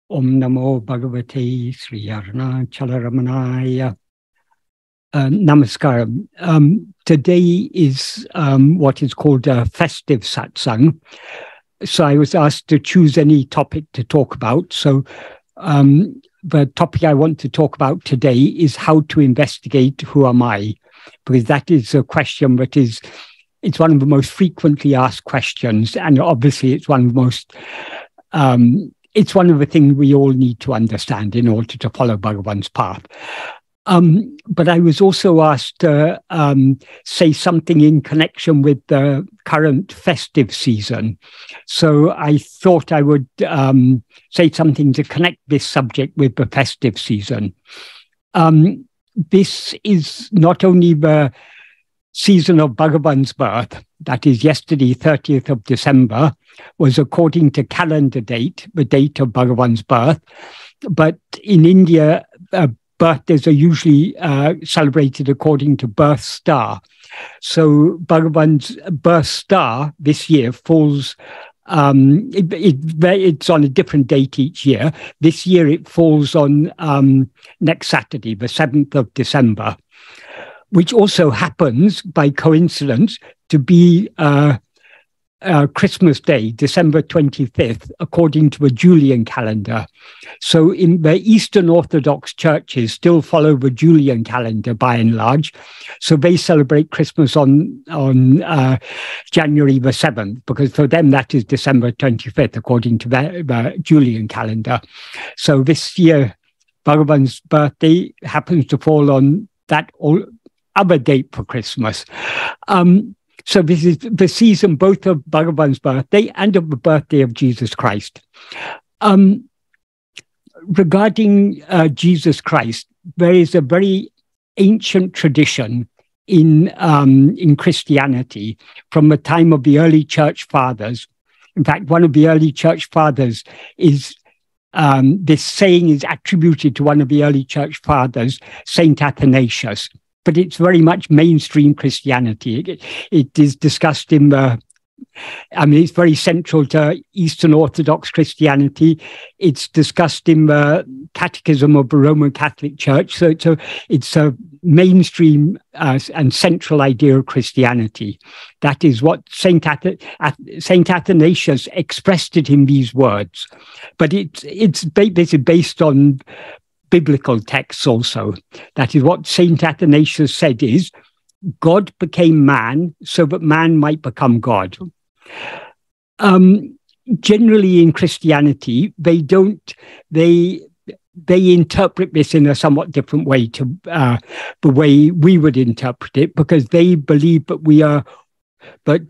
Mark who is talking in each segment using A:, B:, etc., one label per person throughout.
A: Om Namo Bhagavate Sri Arunachala Ramanaya. Namaskaram. Today is what is called a festive satsang. So I was asked to choose any topic to talk about. So the topic I want to talk about today is how to investigate who am I? Because that is a question that it's one of the most frequently asked questions. And obviously it's one of the most, it's one of the things we all need to understand in order to follow Bhagavan's path. But I was also asked to say something in connection with the current festive season. So I thought I would say something to connect this subject with the festive season. This is not only the season of Bhagavan's birth, that is yesterday, 30th of December, was according to calendar date, the date of Bhagavan's birth, but in India, birthdays are usually celebrated according to birth star. So Bhagavan's birth star this year falls, it's on a different date each year. This year it falls on next Saturday, the 7th of December, which also happens by coincidence to be Christmas Day, December 25th, according to a Julian calendar. So in the Eastern Orthodox churches still follow the Julian calendar by and large. So they celebrate Christmas on January the 7th, because for them that is December 25th, according to the Julian calendar. So this year, Bhagavan's birthday happens to fall on that other date for Christmas. So this is the season both of Bhagavan's birthday and of the birthday of Jesus Christ. Regarding Jesus Christ, there is a very ancient tradition in Christianity from the time of the early church fathers. In fact, one of the early church fathers is, this saying is attributed to one of the early church fathers, Saint Athanasius. But it's very much mainstream Christianity. It is discussed in it's very central to Eastern Orthodox Christianity. It's discussed in the Catechism of the Roman Catholic Church. So it's a mainstream and central idea of Christianity. That is what Saint Athanasius expressed it in these words. But it's basically based on biblical texts also. That is what Saint Athanasius said is, God became man so that man might become God. Generally in Christianity, they interpret this in a somewhat different way to the way we would interpret it, because they believe that but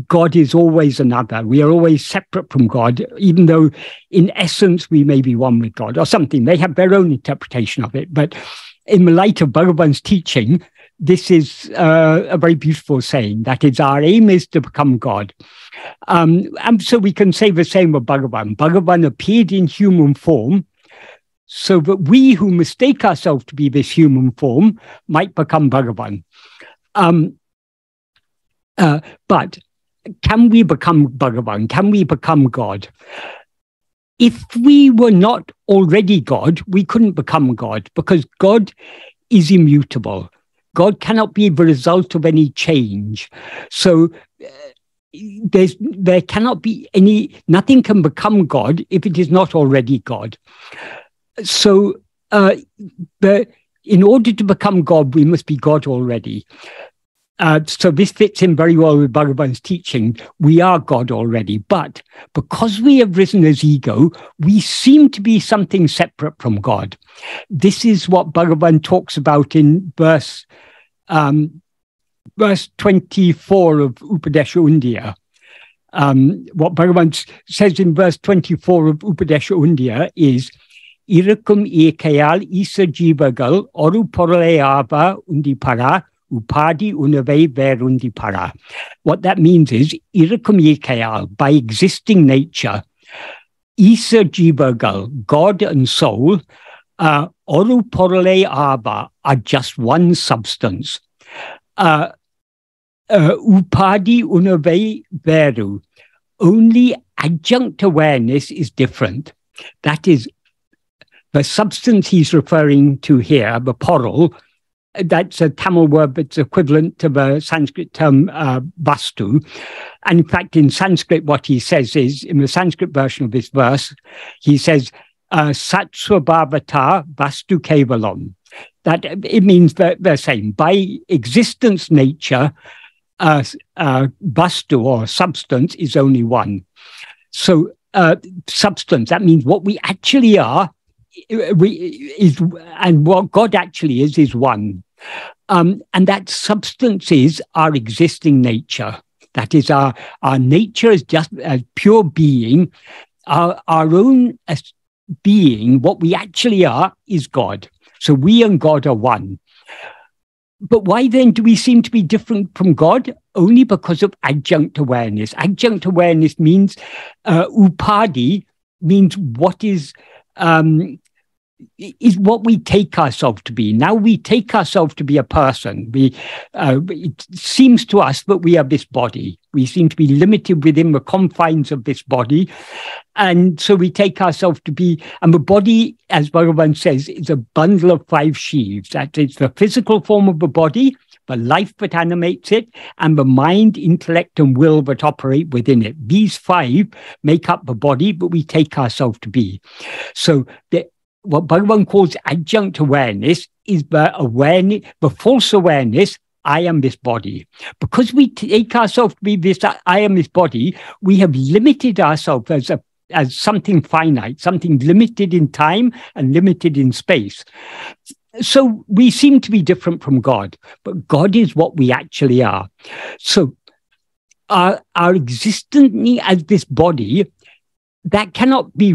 A: God is always another. We are always separate from God, even though in essence we may be one with God or something. They have their own interpretation of it. But in the light of Bhagavan's teaching, this is a very beautiful saying. That is, our aim is to become God. And so we can say the same of Bhagavan. Bhagavan appeared in human form so that we who mistake ourselves to be this human form might become Bhagavan. But can we become Bhagavan? Can we become God? If we were not already God, we couldn't become God, because God is immutable. God cannot be the result of any change. So there cannot be nothing can become God if it is not already God. So in order to become God, we must be God already. So this fits in very well with Bhagavan's teaching. We are God already, but because we have risen as ego, we seem to be something separate from God. This is what Bhagavan talks about in verse 24 of Upadesha Undiyar. What Bhagavan says in verse 24 of Upadesha Undiyar is, Irakum ekayal isa jivagal oru poraleava undipara Upadi unave verundi para. What that means is, irakum yekayal, by existing nature, isa jivagal, God and soul, oru porale aba, are just one substance. Upadi unave veru, only adjunct awareness is different. That is, the substance he's referring to here, the porol, that's a Tamil word that's equivalent to the Sanskrit term vastu. And in fact, in Sanskrit, what he says is, in the Sanskrit version of this verse, he says, Satsvabhavata vastu kevalam. That it means that they're saying, by existence nature, vastu or substance is only one. So substance, that means what we actually are, and what God actually is one. And that substance is our existing nature. That is, our nature is just a pure being. Our own being, what we actually are, is God. So we and God are one. But why then do we seem to be different from God? Only because of adjunct awareness. Adjunct awareness means upadi, means what is what we take ourselves to be. Now we take ourselves to be a person. It seems to us that we are this body. We seem to be limited within the confines of this body. And so we take ourselves to be, and the body, as Bhagavan says, is a bundle of 5 sheaves. That is the physical form of the body, the life that animates it, and the mind, intellect, and will that operate within it. These 5 make up the body, but we take ourselves to be. So what Bhagavan calls adjunct awareness is the false awareness, I am this body. Because we take ourselves to be this, I am this body, we have limited ourselves as something finite, something limited in time and limited in space. So we seem to be different from God, but God is what we actually are. So our existence as this body, that cannot be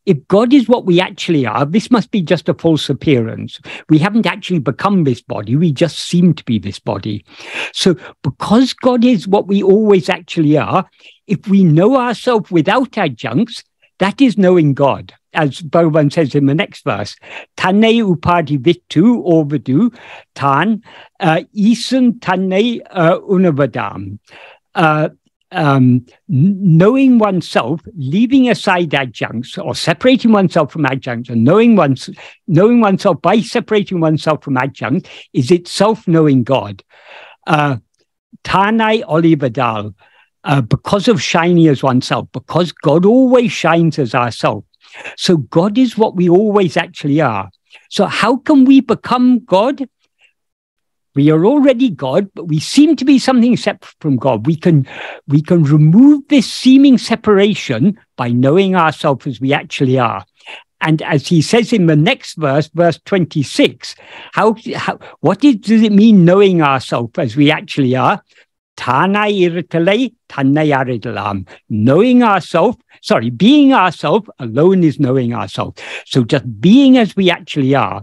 A: if God is what we actually are, this must be just a false appearance. We haven't actually become this body, we just seem to be this body. So because God is what we always actually are, if we know ourselves without adjuncts, that is knowing God. As Bhagavan says in the next verse, Tanne upadi vittu ovadu tan isan tanne unavadam. Knowing oneself, leaving aside adjuncts, or separating oneself from adjuncts, and knowing oneself by separating oneself from adjuncts is itself knowing God. Tanai olivadal, because of shining as oneself, because God always shines as ourself. So God is what we always actually are. So how can we become God? We are already God, but we seem to be something separate from God. We can remove this seeming separation by knowing ourselves as we actually are. And as he says in the next verse, verse 26, does it mean knowing ourselves as we actually are? Knowing ourselves, being ourselves alone is knowing ourselves. So just being as we actually are.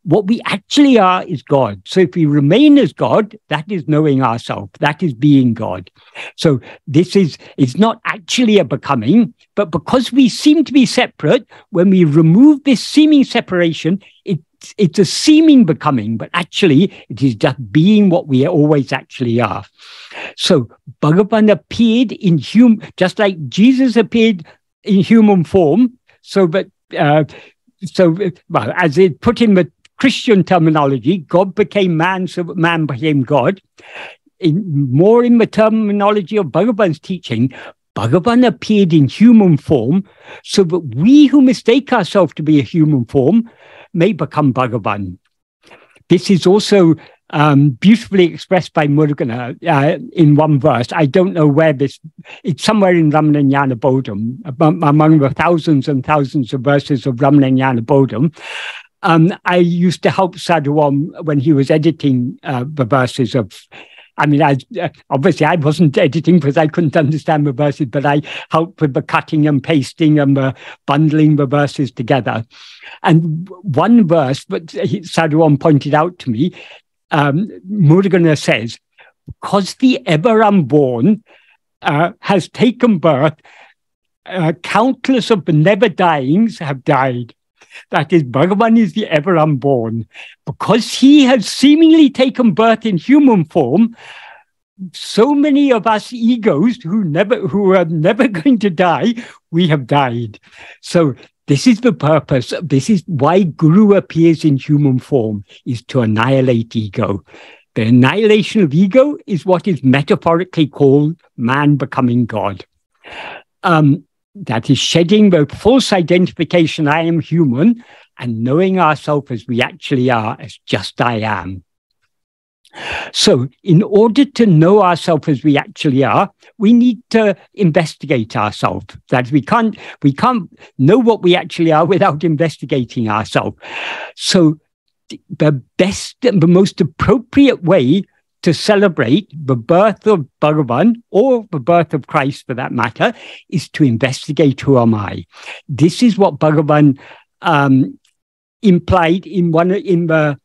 A: What we actually are is God. So if we remain as God, that is knowing ourselves. That is being God. So it's not actually a becoming, but because we seem to be separate, when we remove this seeming separation, it's a seeming becoming, but actually it is just being what we always actually are. So Bhagavan appeared in just like Jesus appeared in human form. As it put in the Christian terminology, God became man, so that man became God. More in the terminology of Bhagavan's teaching, Bhagavan appeared in human form so that we who mistake ourselves to be a human form may become Bhagavan. This is also beautifully expressed by Murugan in one verse. I don't know where it's somewhere in Ramana Bodham, among the thousands and thousands of verses of Ramana Bodham. I used to help Sadhuam when he was editing the verses of, obviously I wasn't editing because I couldn't understand the verses, but I helped with the cutting and pasting and the bundling the verses together. And one verse that Sadhuam pointed out to me, Murugan says, because the ever unborn has taken birth, countless of the never dyings have died. That is, Bhagavan is the ever unborn. Because he has seemingly taken birth in human form, so many of us egos who are never going to die, we have died. So this is the purpose. This is why Guru appears in human form, is to annihilate ego. The annihilation of ego is what is metaphorically called man becoming God. That is shedding the false identification, I am human, and knowing ourselves as we actually are, as just I am. So in order to know ourselves as we actually are, we need to investigate ourselves. That we can't know what we actually are without investigating ourselves. So the best and the most appropriate way to celebrate the birth of Bhagavan, or the birth of Christ for that matter, is to investigate who am I. This is what Bhagavan implied in the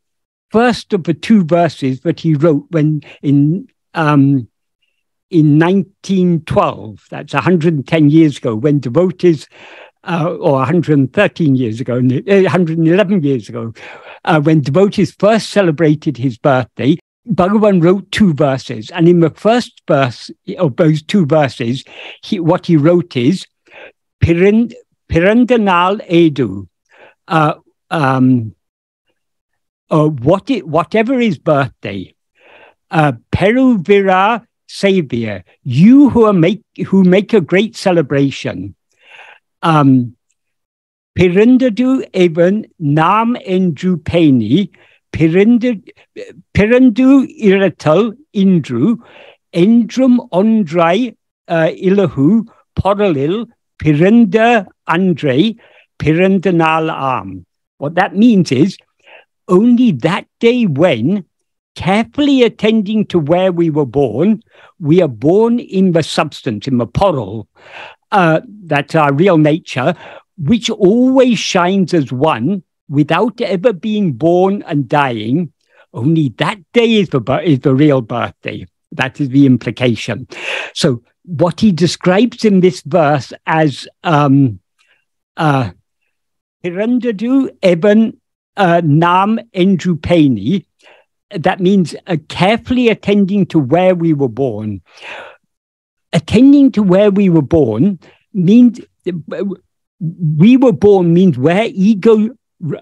A: first of the two verses that he wrote when in 1912, that's 110 years ago, when devotees, or 113 years ago, 111 years ago, when devotees first celebrated his birthday, Bhagavan wrote two verses. And in the first verse of those two verses, what he wrote is, Pirandanal Edu, whatever his birthday, Peru Vira Savior, you who make a great celebration. Pirindadu even nam endru peni, Pirandu iratal indru, endrum ondrai ilahu, poralil, Pirinda andre, Pirindanal am. What that means is, only that day when, carefully attending to where we were born, we are born in the substance, in the poral, that's our real nature, which always shines as one without ever being born and dying. Only that day is the real birthday. That is the implication. So what he describes in this verse as Hirandadu Eben Nam Endrupeni, that means carefully attending to where we were born. Attending to where we were born means where ego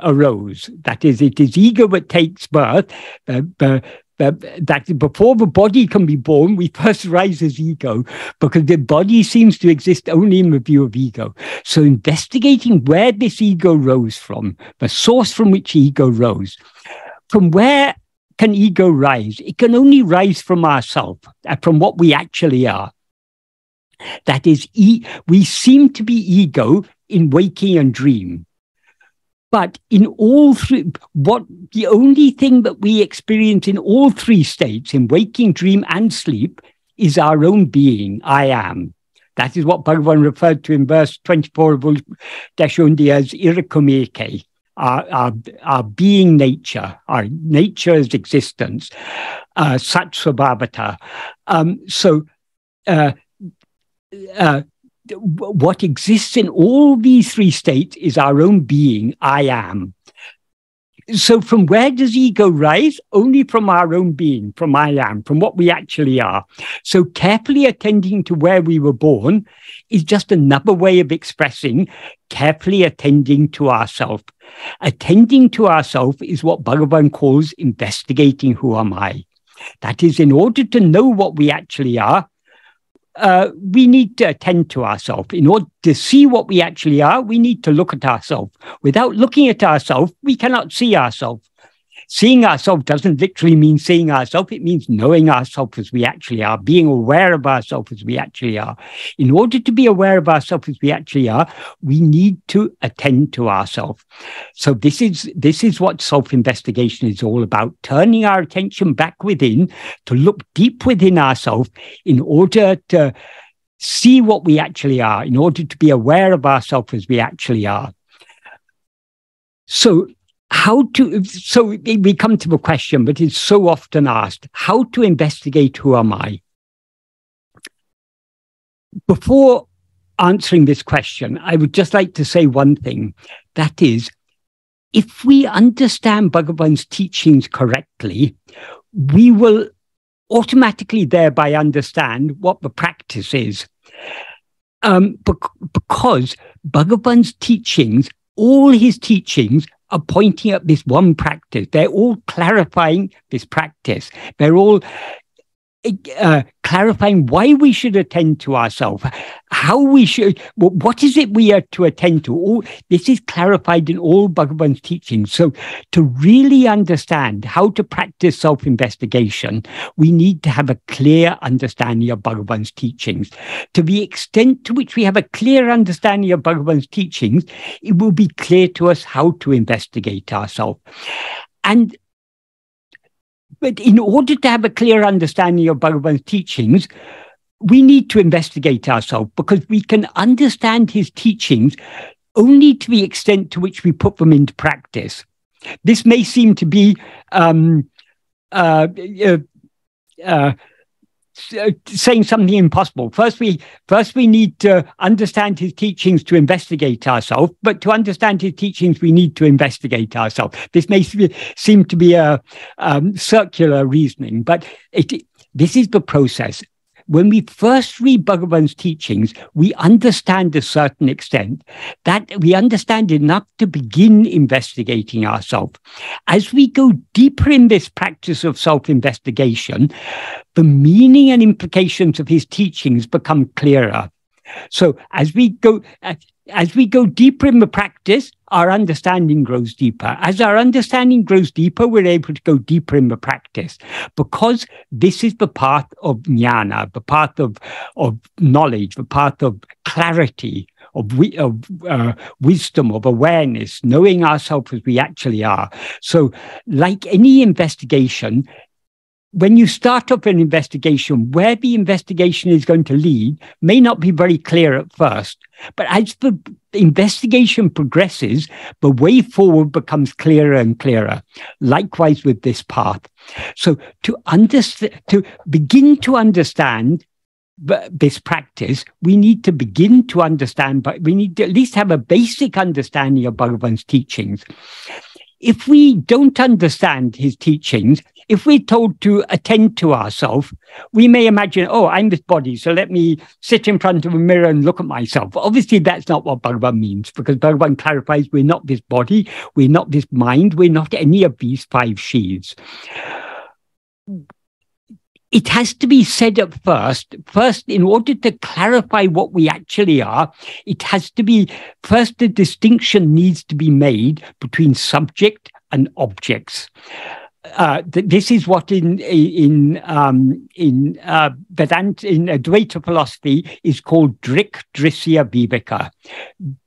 A: arose. That is, it is ego that takes birth. That before the body can be born, we first rise as ego, because the body seems to exist only in the view of ego. So investigating where this ego rose from, the source from which ego rose. From where can ego rise? It can only rise from ourselves, from what we actually are. That is, we seem to be ego in waking and dream. But in all three, the only thing that we experience in all three states, in waking, dream, and sleep, is our own being, I am. That is what Bhagavan referred to in verse 24 of Dashundi as irakumeke, our being nature, our nature as existence, satsvabhavata. What exists in all these three states is our own being, I am. So from where does ego rise? Only from our own being, from I am, from what we actually are. So carefully attending to where we were born is just another way of expressing carefully attending to ourselves. Attending to ourselves is what Bhagavan calls investigating who am I. That is, in order to know what we actually are, we need to attend to ourselves. In order to see what we actually are, we need to look at ourselves. Without looking at ourselves, we cannot see ourselves. Seeing ourselves doesn't literally mean seeing ourselves. It means knowing ourselves as we actually are, being aware of ourselves as we actually are. In order to be aware of ourselves as we actually are, we need to attend to ourselves. So this is what self-investigation is all about, turning our attention back within to look deep within ourselves in order to see what we actually are, in order to be aware of ourselves as we actually are. So we come to the question that is so often asked, how to investigate who am I? Before answering this question, I would just like to say one thing. That is, if we understand Bhagavan's teachings correctly, we will automatically thereby understand what the practice is. Because Bhagavan's teachings, all his teachings, are pointing at this one practice. They're all clarifying this practice. They're all clarifying why we should attend to ourselves, how we should, what is it we are to attend to. All this is clarified in all Bhagavan's teachings. So to really understand how to practice self-investigation, we need to have a clear understanding of Bhagavan's teachings. To the extent to which we have a clear understanding of Bhagavan's teachings, it will be clear to us how to investigate ourselves. But in order to have a clear understanding of Bhagavan's teachings, we need to investigate ourselves, because we can understand his teachings only to the extent to which we put them into practice. This may seem to be saying something impossible. First, we need to understand his teachings to investigate ourselves, but to understand his teachings, we need to investigate ourselves. This may seem to be a circular reasoning, but this is the process. When we first read Bhagavan's teachings, we understand to a certain extent, that we understand enough to begin investigating ourselves. As we go deeper in this practice of self-investigation, the meaning and implications of his teachings become clearer. So as we go deeper in the practice, our understanding grows deeper. As our understanding grows deeper, we're able to go deeper in the practice, because this is the path of jnana, the path of knowledge, the path of clarity, of wisdom, of awareness, knowing ourselves as we actually are. So like any investigation, when you start up an investigation, where the investigation is going to lead may not be very clear at first. But as the investigation progresses, the way forward becomes clearer and clearer. Likewise with this path. So to begin to understand this practice, we need to begin to understand, but we need to at least have a basic understanding of Bhagavan's teachings. If we don't understand his teachings, if we're told to attend to ourselves, we may imagine, oh, I'm this body, so let me sit in front of a mirror and look at myself. Obviously, that's not what Bhagavan means, because Bhagavan clarifies we're not this body, we're not this mind, we're not any of these five sheaths. It has to be said at first, in order to clarify what we actually are, it has to be, first, the distinction needs to be made between subject and objects. This is what in Vedanta, in Advaita philosophy, is called Drik, Drisya, Viveka.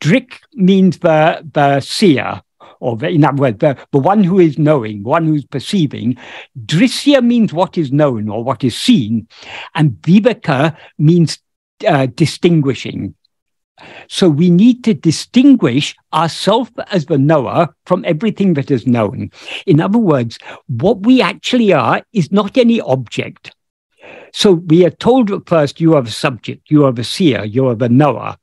A: Drik means the seer, or in other words, the one who is knowing, one who's perceiving. Drisya means what is known or what is seen, and Viveka means distinguishing. So we need to distinguish ourselves as the knower from everything that is known. In other words, what we actually are is not any object. So we are told at first, you are the subject, you are the seer, you are the knower.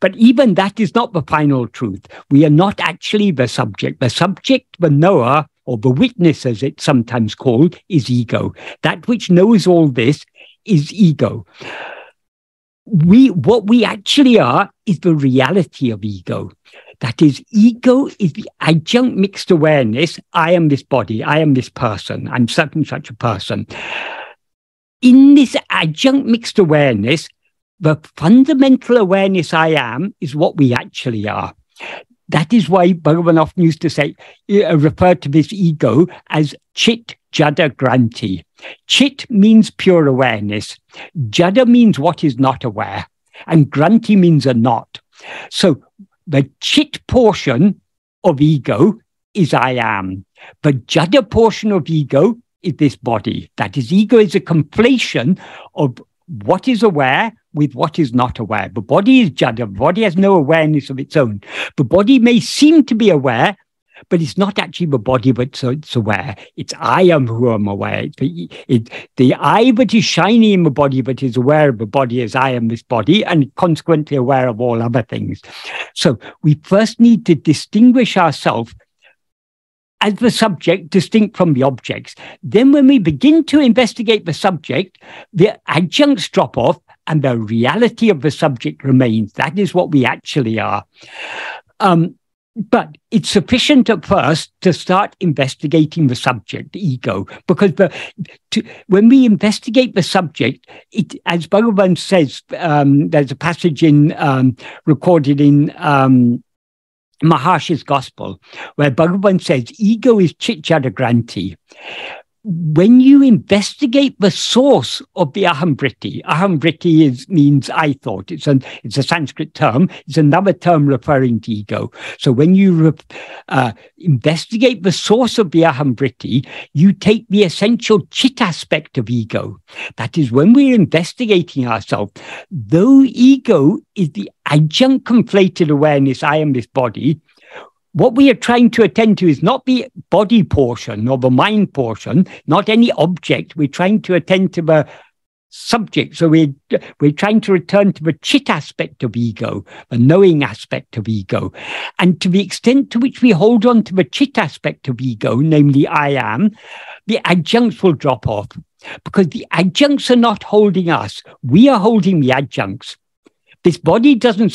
A: But even that is not the final truth. We are not actually the subject. The subject, the knower, or the witness, as it's sometimes called, is ego. That which knows all this is ego. What we actually are is the reality of ego. That is, ego is the adjunct mixed awareness. I am this body. I am this person. I'm such and such a person. In this adjunct mixed awareness, the fundamental awareness I am is what we actually are. That is why Bhagavan often used to say, refer to this ego as Chit Jada Granti. Chit means pure awareness. Jada means what is not aware. And Granti means a not. So the Chit portion of ego is I am. The Jada portion of ego is this body. That is, ego is a conflation of what is aware with what is not aware. The body is Jada. The body has no awareness of its own. The body may seem to be aware, but it's not actually the body that's aware. It's I am who am aware. The I that is shiny in the body that is aware of the body as I am this body, and consequently aware of all other things. So we first need to distinguish ourselves as the subject distinct from the objects. Then when we begin to investigate the subject, the adjuncts drop off and the reality of the subject remains. That is what we actually are. But it's sufficient at first to start investigating the subject, the ego, because when we investigate the subject, as Bhagavan says, there's a passage recorded in Maharshi's Gospel, where Bhagavan says, ego is chit-jada-granti. When you investigate the source of the ahamvriti means I thought. It's a Sanskrit term. It's another term referring to ego. So when you investigate the source of the ahamvriti, you take the essential chit aspect of ego. That is, when we're investigating ourselves, though ego is the adjunct conflated awareness, I am this body, what we are trying to attend to is not the body portion or the mind portion, not any object. We're trying to attend to the subject. So we're trying to return to the chit aspect of ego, the knowing aspect of ego. And to the extent to which we hold on to the chit aspect of ego, namely I am, the adjuncts will drop off, because the adjuncts are not holding us. We are holding the adjuncts. This body doesn't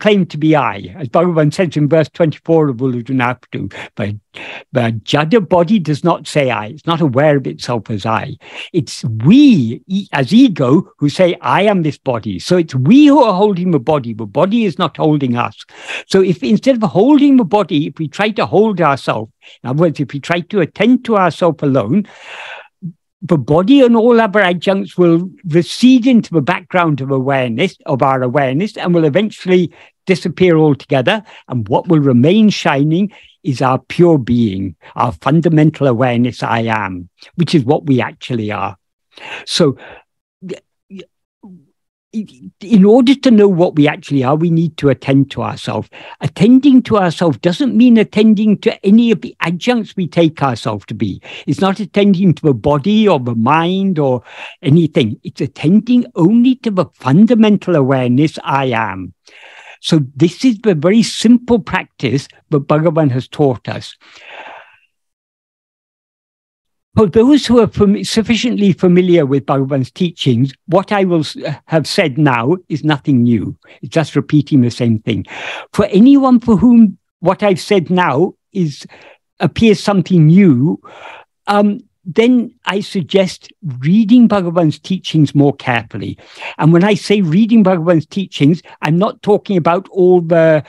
A: claim to be I, as Bhagavan says in verse 24 of Uludunapadu. But the Jada body does not say I. It's not aware of itself as I. It's we, as ego, who say, I am this body. So it's we who are holding the body is not holding us. So if instead of holding the body, if we try to hold ourselves, in other words, if we try to attend to ourselves alone, the body and all other adjuncts will recede into the background of our awareness, and will eventually disappear altogether. And what will remain shining is our pure being, our fundamental awareness, I am, which is what we actually are. So in order to know what we actually are, we need to attend to ourselves. Attending to ourselves doesn't mean attending to any of the adjuncts we take ourselves to be. It's not attending to the body or the mind or anything. It's attending only to the fundamental awareness, I am. So this is the very simple practice that Bhagavan has taught us. For those who are sufficiently familiar with Bhagavan's teachings, what I will have said now is nothing new. It's just repeating the same thing. For anyone for whom what I've said now appears something new, then I suggest reading Bhagavan's teachings more carefully. And when I say reading Bhagavan's teachings, I'm not talking about all the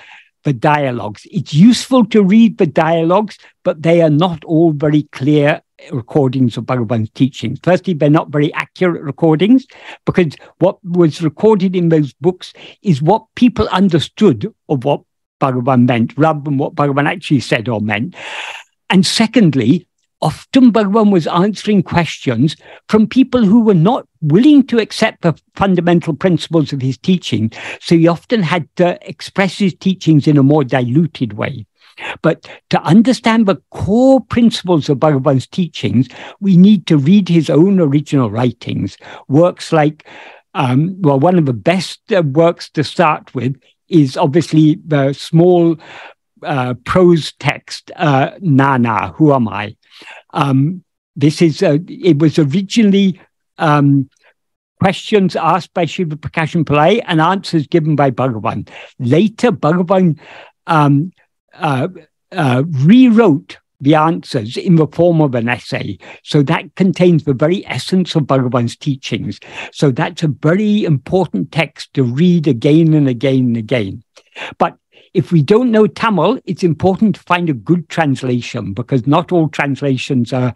A: dialogues. It's useful to read the dialogues, but they are not all very clear recordings of Bhagavan's teachings. Firstly, they're not very accurate recordings, because what was recorded in those books is what people understood of what Bhagavan meant, rather than what Bhagavan actually said or meant. And secondly, often Bhagavan was answering questions from people who were not willing to accept the fundamental principles of his teaching. So he often had to express his teachings in a more diluted way. But to understand the core principles of Bhagavan's teachings, we need to read his own original writings. Works like, one of the best works to start with is obviously the small prose text, Nana, Who Am I? It was originally questions asked by Shiva Prakashan Pillai and answers given by Bhagavan. Later, Bhagavan rewrote the answers in the form of an essay. So that contains the very essence of Bhagavan's teachings. So that's a very important text to read again and again and again. But if we don't know Tamil, it's important to find a good translation, because not all translations are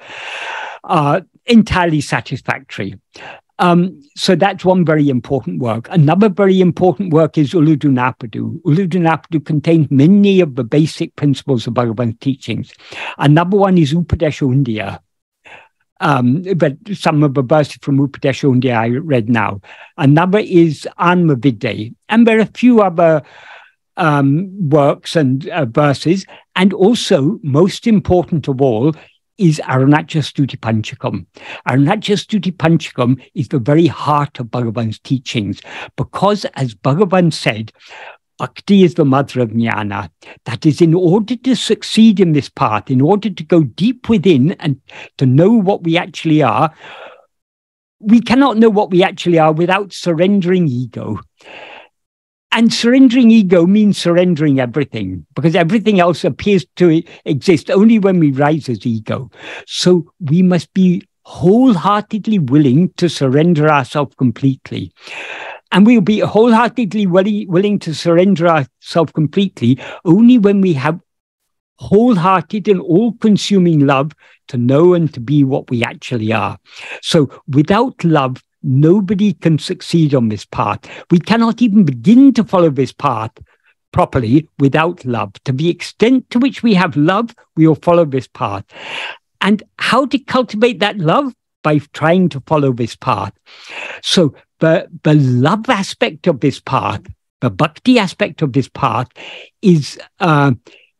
A: entirely satisfactory. So that's one very important work. Another very important work is Uludunapadu. Uludunapadu contains many of the basic principles of Bhagavan's teachings. Another one is Upadesha Undiyar. But some of the verses from Upadesha Undiyar I read now. Another is Atma-vichara. And there are a few other works and verses. And also, most important of all, is Arunachal Stuti Panchakam. Arunachal Stuti Panchakam is the very heart of Bhagavan's teachings, because, as Bhagavan said, Bhakti is the mother of jnana. That is, in order to succeed in this path, in order to go deep within and to know what we actually are, we cannot know what we actually are without surrendering ego. And surrendering ego means surrendering everything, because everything else appears to exist only when we rise as ego. So we must be wholeheartedly willing to surrender ourselves completely. And we'll be wholeheartedly willing to surrender ourselves completely only when we have wholehearted and all-consuming love to know and to be what we actually are. So without love, nobody can succeed on this path. We cannot even begin to follow this path properly without love. To the extent to which we have love, we will follow this path. And how to cultivate that love? By trying to follow this path. So the love aspect of this path, the bhakti aspect of this path is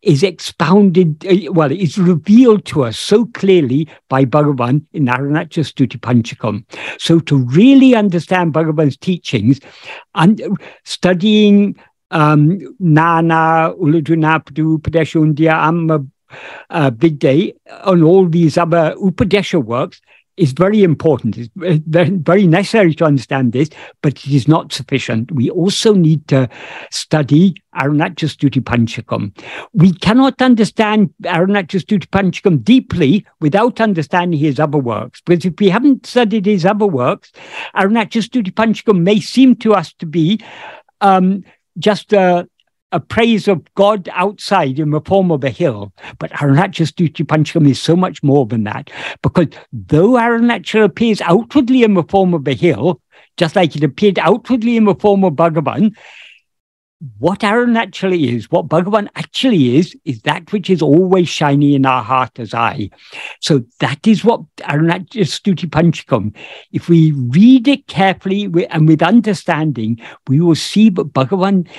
A: expounded, is revealed to us so clearly by Bhagavan in Arunachal Stuti Panchakam. So to really understand Bhagavan's teachings, and studying Nana, Uladunapadu, Upadeshundya, Amma, Bidde, and all these other Upadesha works is very important. It's very necessary to understand this, but it is not sufficient. We also need to study Arunachal Stuti Panchakam. We cannot understand Arunachal Stuti Panchakam deeply without understanding his other works. Because if we haven't studied his other works, Arunachal Stuti Panchakam may seem to us to be just a praise of God outside in the form of a hill. But Arunachal Stuti Panchakam is so much more than that. Because though Arunachal appears outwardly in the form of a hill, just like it appeared outwardly in the form of Bhagavan, what Arunachal is, what Bhagavan actually is that which is always shining in our heart as I. So that is what Arunachal Stuti Panchakam, if we read it carefully and with understanding, we will see that Bhagavan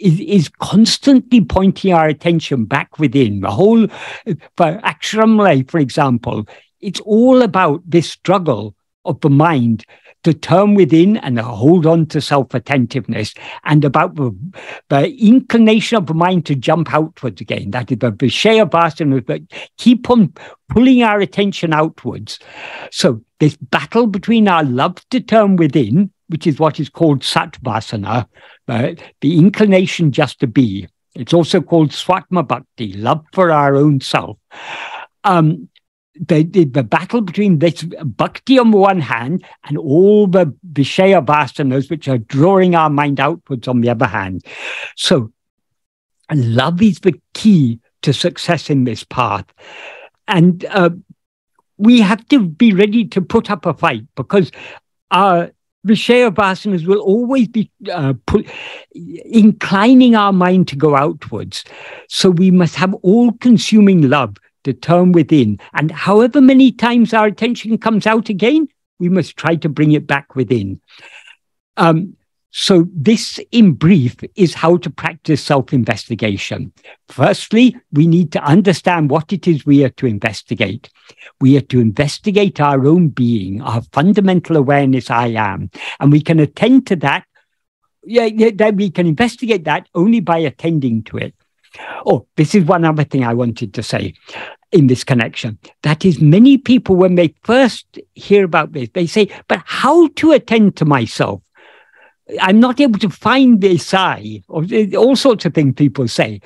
A: is constantly pointing our attention back within. The whole, for Aksharamlay, for example, it's all about this struggle of the mind to turn within and hold on to self-attentiveness, and about the inclination of the mind to jump outwards again. That is the Vishaya Vasanas that keep on pulling our attention outwards. So this battle between our love to turn within, which is what is called Satvasana, the inclination just to be. It's also called Swatma Bhakti, love for our own self. The battle between this bhakti on the one hand and all the Vishaya Vasanas, which are drawing our mind outwards on the other hand. So love is the key to success in this path. And we have to be ready to put up a fight, because our Vishaya Vasanas will always be inclining our mind to go outwards. So we must have all-consuming love to turn within. And however many times our attention comes out again, we must try to bring it back within. So this, in brief, is how to practice self-investigation. Firstly, we need to understand what it is we are to investigate. We are to investigate our own being, our fundamental awareness, I am. And we can attend to that. That we can investigate that only by attending to it. Oh, this is one other thing I wanted to say in this connection. That is, many people, when they first hear about this, they say, but how to attend to myself? I'm not able to find this I, or all sorts of things people say.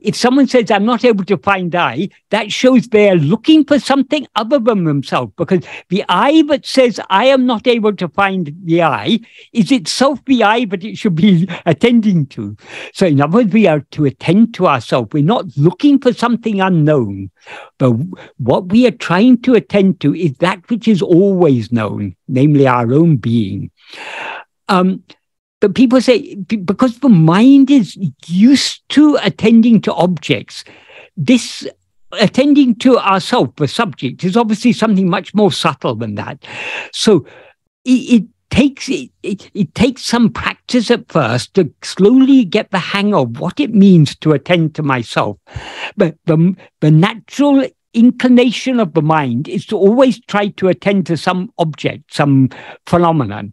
A: If someone says, I'm not able to find I, that shows they're looking for something other than themselves, because the I that says, I am not able to find the I, is itself the I that it should be attending to. So in other words, we are to attend to ourselves. We're not looking for something unknown, but what we are trying to attend to is that which is always known, namely our own being. But people say, because the mind is used to attending to objects, this attending to ourselves, the subject, is obviously something much more subtle than that. So it takes some practice at first to slowly get the hang of what it means to attend to myself. But the natural inclination of the mind is to always try to attend to some object, some phenomenon.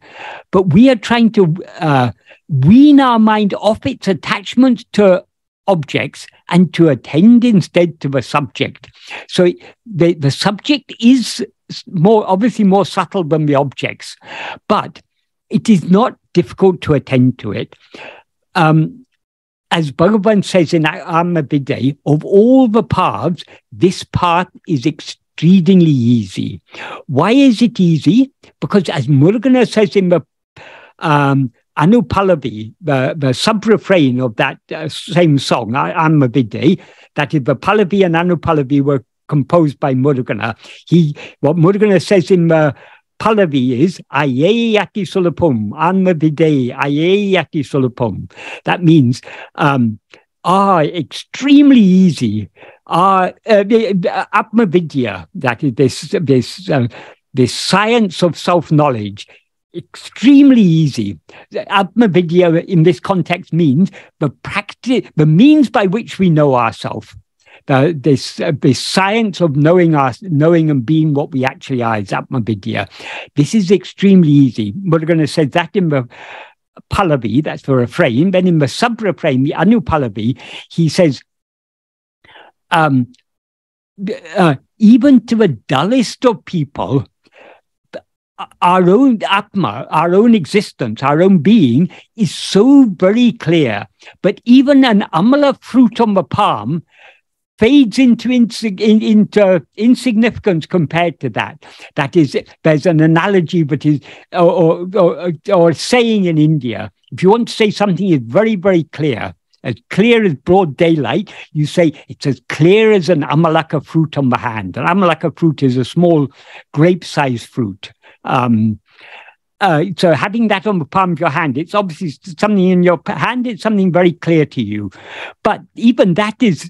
A: But we are trying to wean our mind off its attachment to objects and to attend instead to the subject. So the subject is obviously more subtle than the objects, but it is not difficult to attend to it. As Bhagavan says in Atma-vichara, of all the paths, this path is exceedingly easy. Why is it easy? Because as Murugan says in the Anupallavi, the sub-refrain of that same song, Atma-vichara, that is the Pallavi and Anupallavi were composed by Murugan. What Murugan says in the Pallavi is Aye Yati Sulapum, Atma-vichara, Aye Yati Sulapum. That means extremely easy. Atma-vichara, that is this science of self-knowledge, extremely easy. Atma-vichara in this context means the means by which we know ourselves. This science of knowing and being what we actually are is Atma-vichara. This is extremely easy. We're going to say that in the Pallavi, that's the refrain. Then in the sub-refrain, the Anupallavi, he says, even to the dullest of people, our own Atma, our own existence, our own being is so very clear. But even an amala fruit on the palm fades into insignificance compared to that. That is, there's an analogy that is, or saying in India, if you want to say something is very, very clear as broad daylight, you say it's as clear as an amalaka fruit on the hand. An amalaka fruit is a small grape-sized fruit. So having that on the palm of your hand, it's obviously something in your hand, it's something very clear to you. But even that is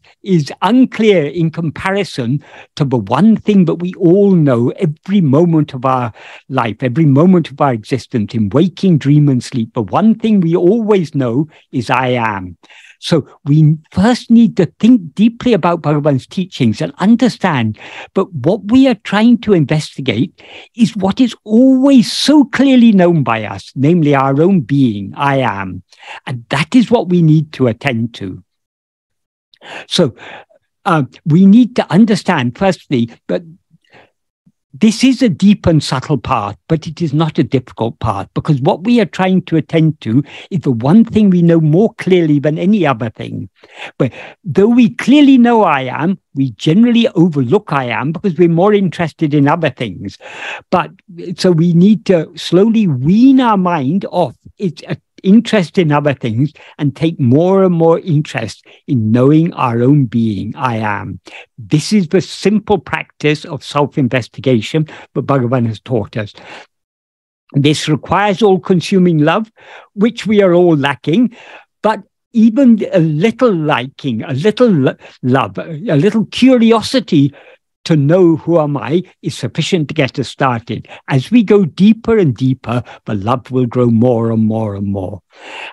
A: unclear in comparison to the one thing that we all know every moment of our life, every moment of our existence, in waking, dream, and sleep. The one thing we always know is I am. So we first need to think deeply about Bhagavan's teachings and understand, but what we are trying to investigate is what is always so clearly known by us, namely our own being, I am. And that is what we need to attend to. So we need to understand, firstly, that this is a deep and subtle path, but it is not a difficult path, because what we are trying to attend to is the one thing we know more clearly than any other thing. But though we clearly know I am, we generally overlook I am because we're more interested in other things. But so we need to slowly wean our mind off its interest in other things and take more and more interest in knowing our own being, I am. This is the simple practice of self-investigation that Bhagavan has taught us. This requires all-consuming love, which we are all lacking, but even a little liking, a little love, a little curiosity to know who am I is sufficient to get us started. As we go deeper and deeper, the love will grow more and more and more.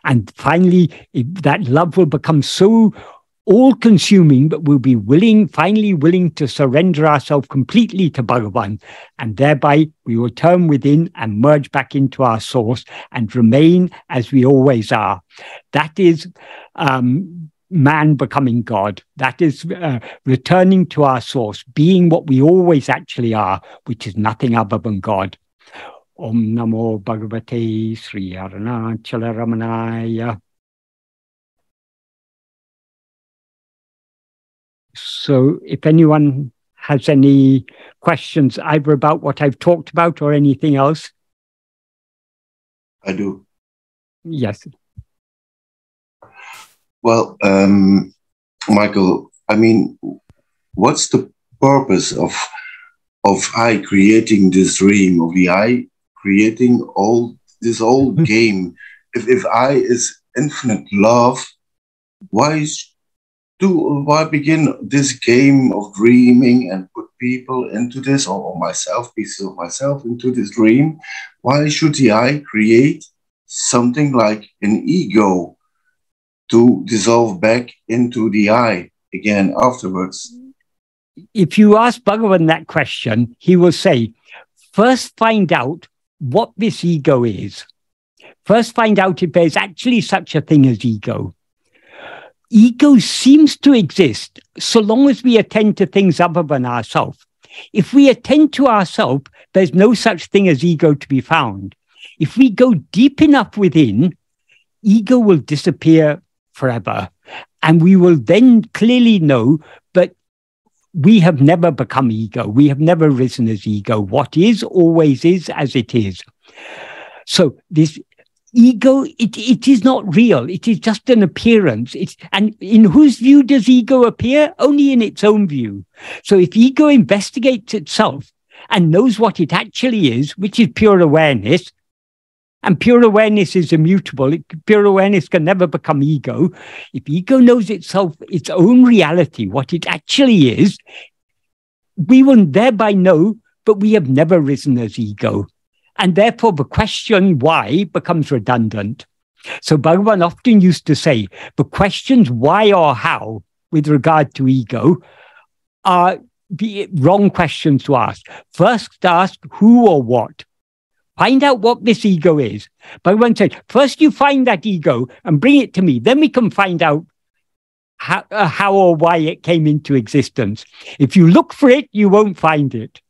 A: And finally, that love will become so all-consuming that we'll be finally willing to surrender ourselves completely to Bhagavan. And thereby, we will turn within and merge back into our source and remain as we always are. That is man becoming God. That is returning to our source, being what we always actually are, which is nothing other than God. Om Namo Bhagavate Sri Arunachala Ramanaya. So if anyone has any questions either about what I've talked about or anything else.
B: I do.
A: Yes.
B: Well, Michael, I mean, what's the purpose of I creating this dream, of the I creating this whole game? If I is infinite love, why begin this game of dreaming and put people into this, or pieces of myself into this dream? Why should the I create something like an ego to dissolve back into the I again afterwards?
A: If you ask Bhagavan that question, he will say, first find out what this ego is. First find out if there's actually such a thing as ego. Ego seems to exist so long as we attend to things other than ourselves. If we attend to ourselves, there's no such thing as ego to be found. If we go deep enough within, ego will disappear forever. And we will then clearly know that we have never become ego. We have never risen as ego. What is, always is as it is. So this ego, it is not real. It is just an appearance. And in whose view does ego appear? Only in its own view. So if ego investigates itself and knows what it actually is, which is pure awareness, and pure awareness is immutable. Pure awareness can never become ego. If ego knows itself, its own reality, what it actually is, we will thereby know, but we have never risen as ego. And therefore, the question why becomes redundant. So Bhagavan often used to say, the questions why or how with regard to ego are the wrong questions to ask. First ask who or what. Find out what this ego is. Bhagavan said, first you find that ego and bring it to me. Then we can find out how or why it came into existence. If you look for it, you won't find it.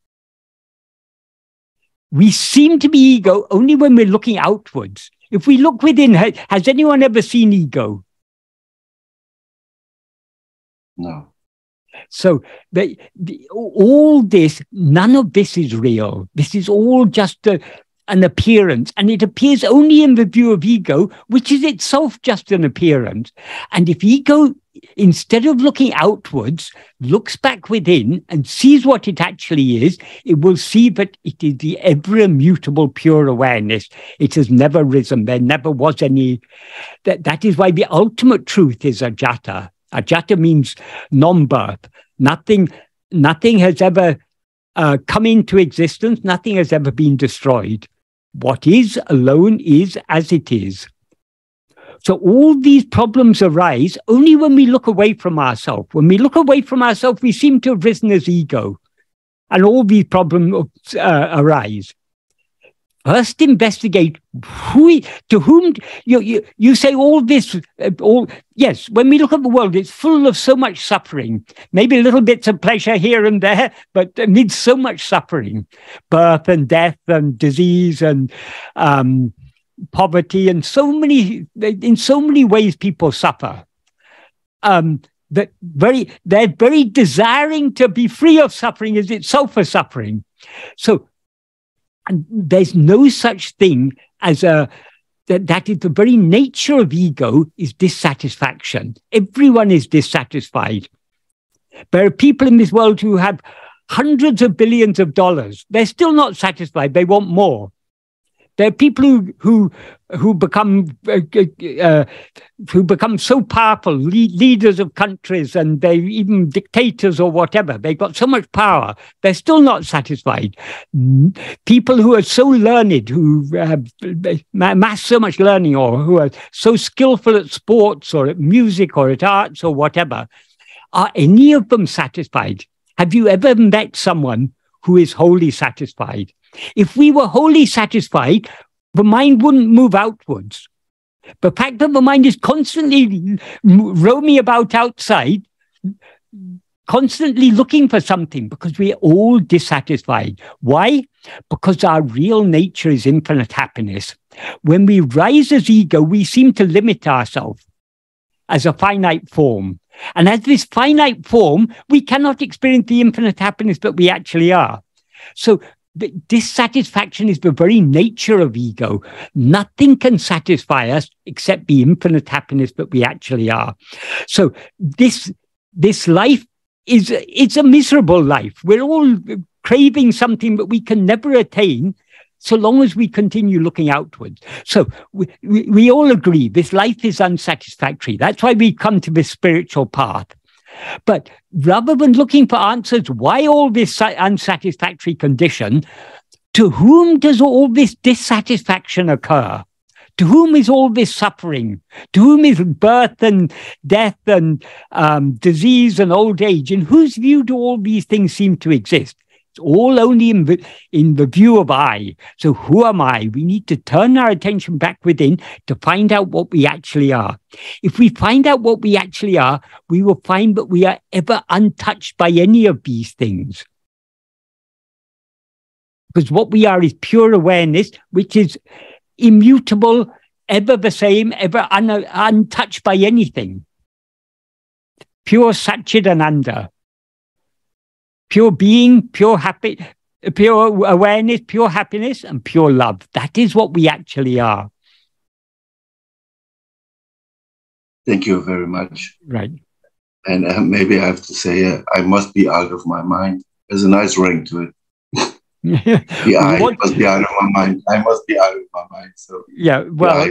A: We seem to be ego only when we're looking outwards. If we look within, has anyone ever seen ego?
B: No.
A: So all this, none of this is real. This is all just an appearance, and it appears only in the view of ego, which is itself just an appearance. And if ego, instead of looking outwards, looks back within and sees what it actually is, it will see that it is the ever immutable pure awareness. It has never risen. There never was any. That is why the ultimate truth is ajata. Ajata means non-birth. Nothing has ever come into existence. Nothing has ever been destroyed. What is alone is as it is. So all these problems arise only when we look away from ourselves. When we look away from ourselves, we seem to have risen as ego. And all these problems arise. First, investigate to whom you say all this. Yes, when we look at the world, it's full of so much suffering. Maybe little bits of pleasure here and there, but amid so much suffering, birth and death and disease and poverty, and in so many ways people suffer. They're very desiring to be free of suffering is itself a suffering. So. And there's no such thing as that is the very nature of ego is dissatisfaction. Everyone is dissatisfied. There are people in this world who have hundreds of billions of dollars. They're still not satisfied. They want more. There are people who become so powerful, leaders of countries, and they even dictators or whatever. They've got so much power. They're still not satisfied. People who are so learned, who have amassed so much learning, or who are so skillful at sports or at music or at arts or whatever, are any of them satisfied? Have you ever met someone who is wholly satisfied? If we were wholly satisfied, the mind wouldn't move outwards. The fact that the mind is constantly roaming about outside, constantly looking for something, because we are all dissatisfied. Why? Because our real nature is infinite happiness. When we rise as ego, we seem to limit ourselves as a finite form. And as this finite form, we cannot experience the infinite happiness that we actually are. So dissatisfaction is the very nature of ego. Nothing can satisfy us except the infinite happiness that we actually are. So this life it's a miserable life. We're all craving something that we can never attain so long as we continue looking outwards. So we all agree this life is unsatisfactory. That's why we come to this spiritual path. But rather than looking for answers, why all this unsatisfactory condition, to whom does all this dissatisfaction occur? To whom is all this suffering? To whom is birth and death and disease and old age? In whose view do all these things seem to exist? It's all only in the view of I. So who am I? We need to turn our attention back within to find out what we actually are. If we find out what we actually are, we will find that we are ever untouched by any of these things. Because what we are is pure awareness, which is immutable, ever the same, ever untouched by anything. Pure Satchidananda. Pure being, pure awareness, pure happiness, and pure love. That is what we actually are.
B: Thank you very much.
A: Right.
B: And maybe I have to say, I must be out of my mind. There's a nice ring to it. I must be out of my mind. I must be out of my mind. So
A: yeah, well,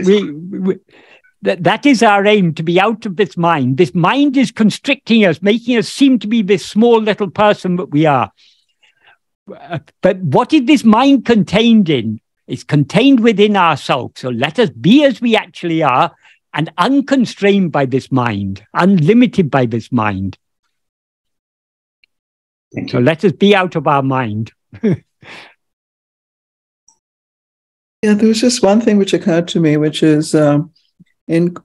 A: that is our aim, to be out of this mind. This mind is constricting us, making us seem to be this small little person that we are. But what is this mind contained in? It's contained within ourselves. So let us be as we actually are, and unconstrained by this mind, unlimited by this mind. So let us be out of our mind.
C: Yeah, there was just one thing which occurred to me, which is in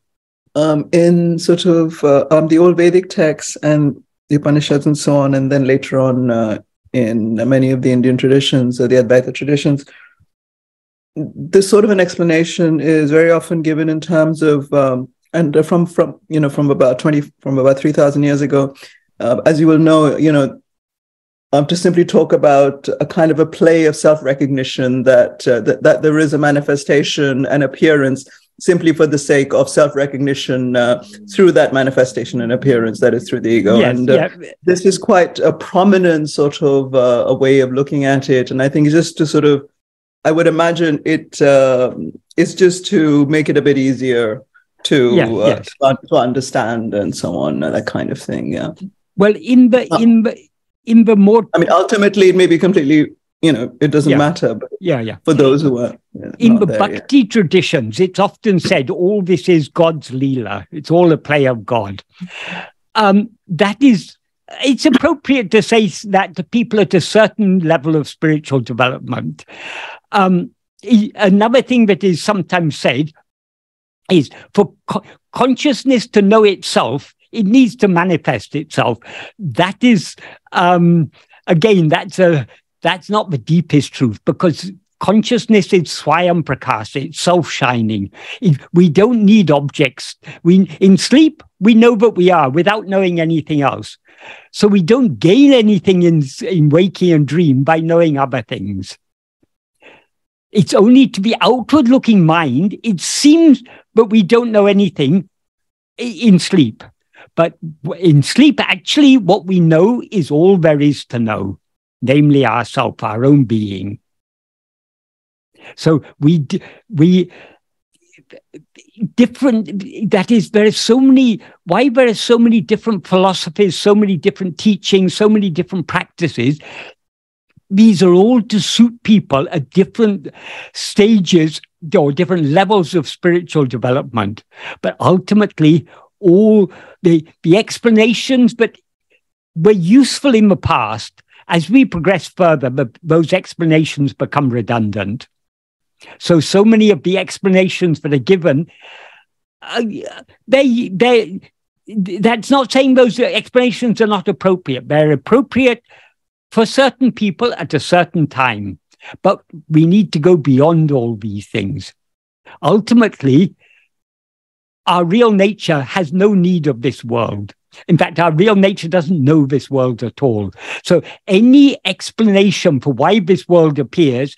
C: sort of the old Vedic texts and the Upanishads and so on, and then later on in many of the Indian traditions, or the Advaita traditions, this sort of an explanation is very often given in terms of and from about 3,000 years ago, as you will know, to simply talk about a kind of a play of self-recognition, that there is a manifestation and appearance simply for the sake of self-recognition through that manifestation and appearance, that is through the ego.
A: Yes,
C: and
A: this
C: is quite a prominent sort of a way of looking at it. And I think just to sort of, I would imagine it's just to make it a bit easier to understand and so on, that kind of thing. Yeah.
A: Well, in the more,
C: I mean, ultimately, it may be completely, it doesn't matter. But for those who are
A: in the Bhakti traditions, it's often said all this is God's Leela. It's all a play of God. It's appropriate to say that to people at a certain level of spiritual development. Another thing that is sometimes said is for consciousness to know itself, it needs to manifest itself. That is, again, that's not the deepest truth, because consciousness is Swayam Prakasa, it's self-shining. We don't need objects. In sleep, we know that we are without knowing anything else. So we don't gain anything in waking and dream by knowing other things. It's only to be outward-looking mind. It seems that we don't know anything in sleep. But in sleep, actually, what we know is all there is to know, namely ourself, our own being. So there are so many different philosophies, so many different teachings, so many different practices. These are all to suit people at different stages or different levels of spiritual development. But ultimately, all the explanations that were useful in the past, as we progress further, those explanations become redundant. So many of the explanations that are given, that's not saying those explanations are not appropriate. They're appropriate for certain people at a certain time. But we need to go beyond all these things. Ultimately, our real nature has no need of this world. In fact, our real nature doesn't know this world at all. So any explanation for why this world appears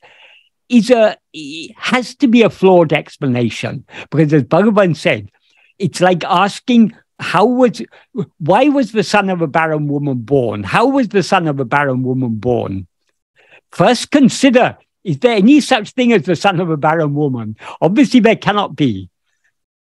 A: has to be a flawed explanation. Because as Bhagavan said, it's like asking, why was the son of a barren woman born? How was the son of a barren woman born? First consider, is there any such thing as the son of a barren woman? Obviously, there cannot be.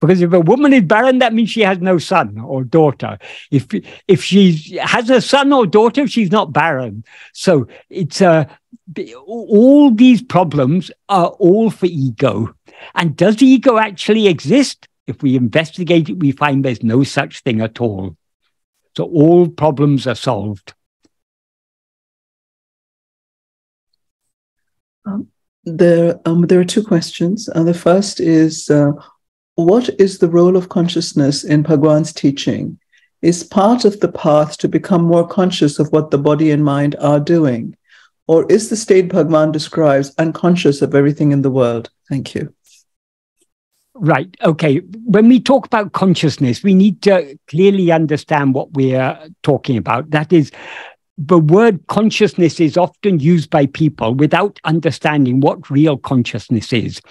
A: Because if a woman is barren, that means she has no son or daughter. If she has a son or daughter, she's not barren. So it's all these problems are all for ego. And does ego actually exist? If we investigate it, we find there's no such thing at all. So all problems are solved.
C: There are two questions. The first is, what is the role of consciousness in Bhagavan's teaching? Is part of the path to become more conscious of what the body and mind are doing? Or is the state Bhagavan describes unconscious of everything in the world? Thank you.
A: Right. Okay. When we talk about consciousness, we need to clearly understand what we're talking about. That is, the word consciousness is often used by people without understanding what real consciousness is.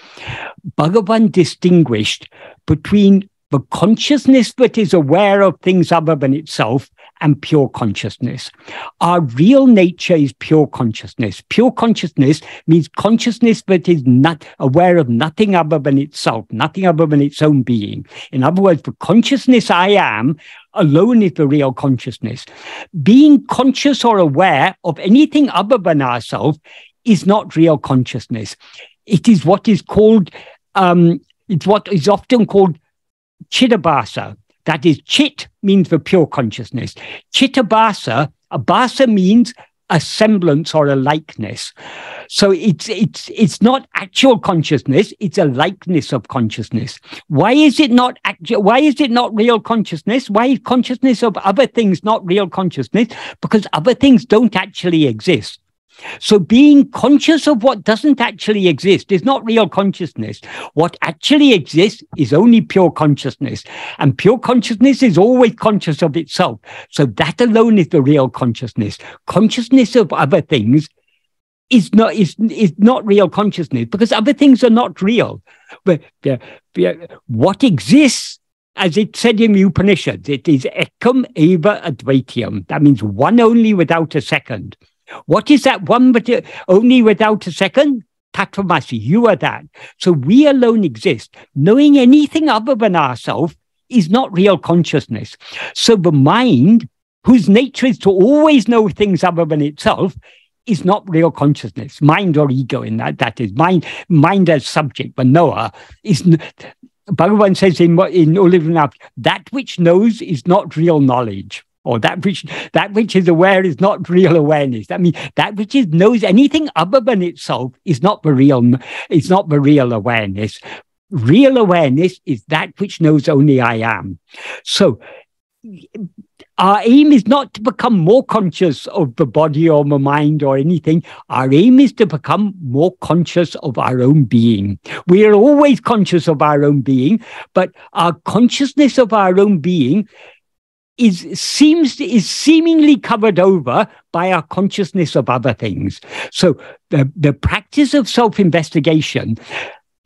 A: Bhagavan distinguished between the consciousness that is aware of things other than itself and pure consciousness. Our real nature is pure consciousness. Pure consciousness means consciousness that is not aware of nothing other than itself, nothing other than its own being. In other words, the consciousness I am alone is the real consciousness. Being conscious or aware of anything other than ourselves is not real consciousness. It is what is called, it's what is often called Chidabhasa. That is, chit means the pure consciousness. Chitabhasa, abhasa means a semblance or a likeness. So it's not actual consciousness, it's a likeness of consciousness. Why is it not actual? Why is it not real consciousness? Why is consciousness of other things not real consciousness? Because other things don't actually exist. So being conscious of what doesn't actually exist is not real consciousness. What actually exists is only pure consciousness. And pure consciousness is always conscious of itself. So that alone is the real consciousness. Consciousness of other things is not real consciousness, because other things are not real. But what exists, as it said in the Upanishads, it is ekam eva advaityam. That means one only without a second. What is that one but only without a second? Tattvamasi, you are that. So we alone exist. Knowing anything other than ourselves is not real consciousness. So the mind, whose nature is to always know things other than itself, is not real consciousness. Mind or ego in that is mind as subject, but knower is. Bhagavan says in Ulivanap, that which knows is not real knowledge. Or that which is aware is not real awareness. I mean, that which knows anything other than itself is not the real awareness. Real awareness is that which knows only I am. So our aim is not to become more conscious of the body or the mind or anything. Our aim is to become more conscious of our own being. We are always conscious of our own being, but our consciousness of our own being is seemingly covered over by our consciousness of other things. So the practice of self-investigation